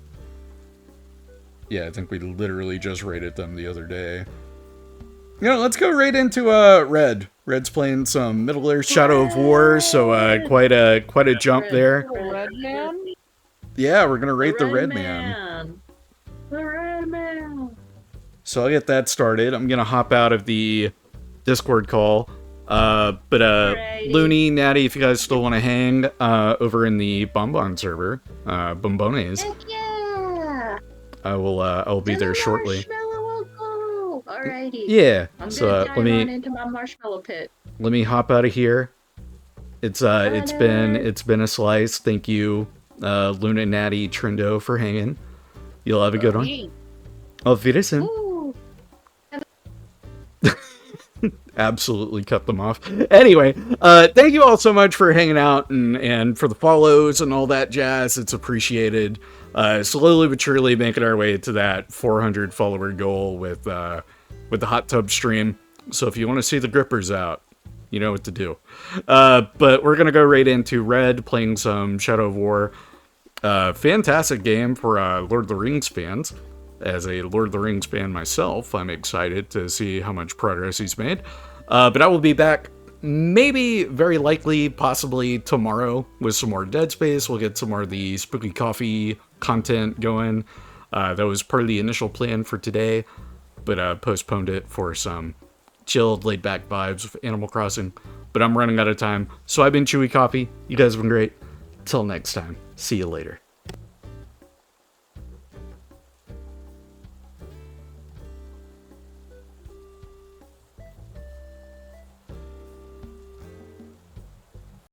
Yeah, I think we literally just rated them the other day. You know, let's go right into Red. Red's playing some Middle-earth Shadow of War, so quite a jump there. Red man? Yeah, we're gonna rate the Red Man. The Red Man. So I'll get that started. I'm gonna hop out of the Discord call. But Alrighty. Looney, Natty, if you guys still want to hang over in the Bonbon server, Bombones, Heck yeah! I'll be To there the shortly. Marshmallow will go. Alrighty. Yeah. I'm So gonna let dive on me into my marshmallow pit. hop out of here. It's been a slice. Thank you, Luna, Natty, Trindo for hanging. You'll have a good one. Hey, Auf Wiedersehen. Ooh. Absolutely cut them off. Anyway, thank you all so much for hanging out and for the follows and all that jazz. It's appreciated. Slowly but surely making our way to that 400 follower goal with the hot tub stream. So if you want to see the grippers out, you know what to do. But we're gonna go right into Red, playing some Shadow of War. Fantastic game for Lord of the Rings fans. As a Lord of the Rings fan myself, I'm excited to see how much progress he's made. But I will be back, maybe, very likely, possibly tomorrow with some more Dead Space. We'll get some more of the ChewieCoffee content going. That was part of the initial plan for today, but postponed it for some chilled, laid-back vibes of Animal Crossing. But I'm running out of time, so I've been ChewieCoffee. You guys have been great. Till next time, see you later.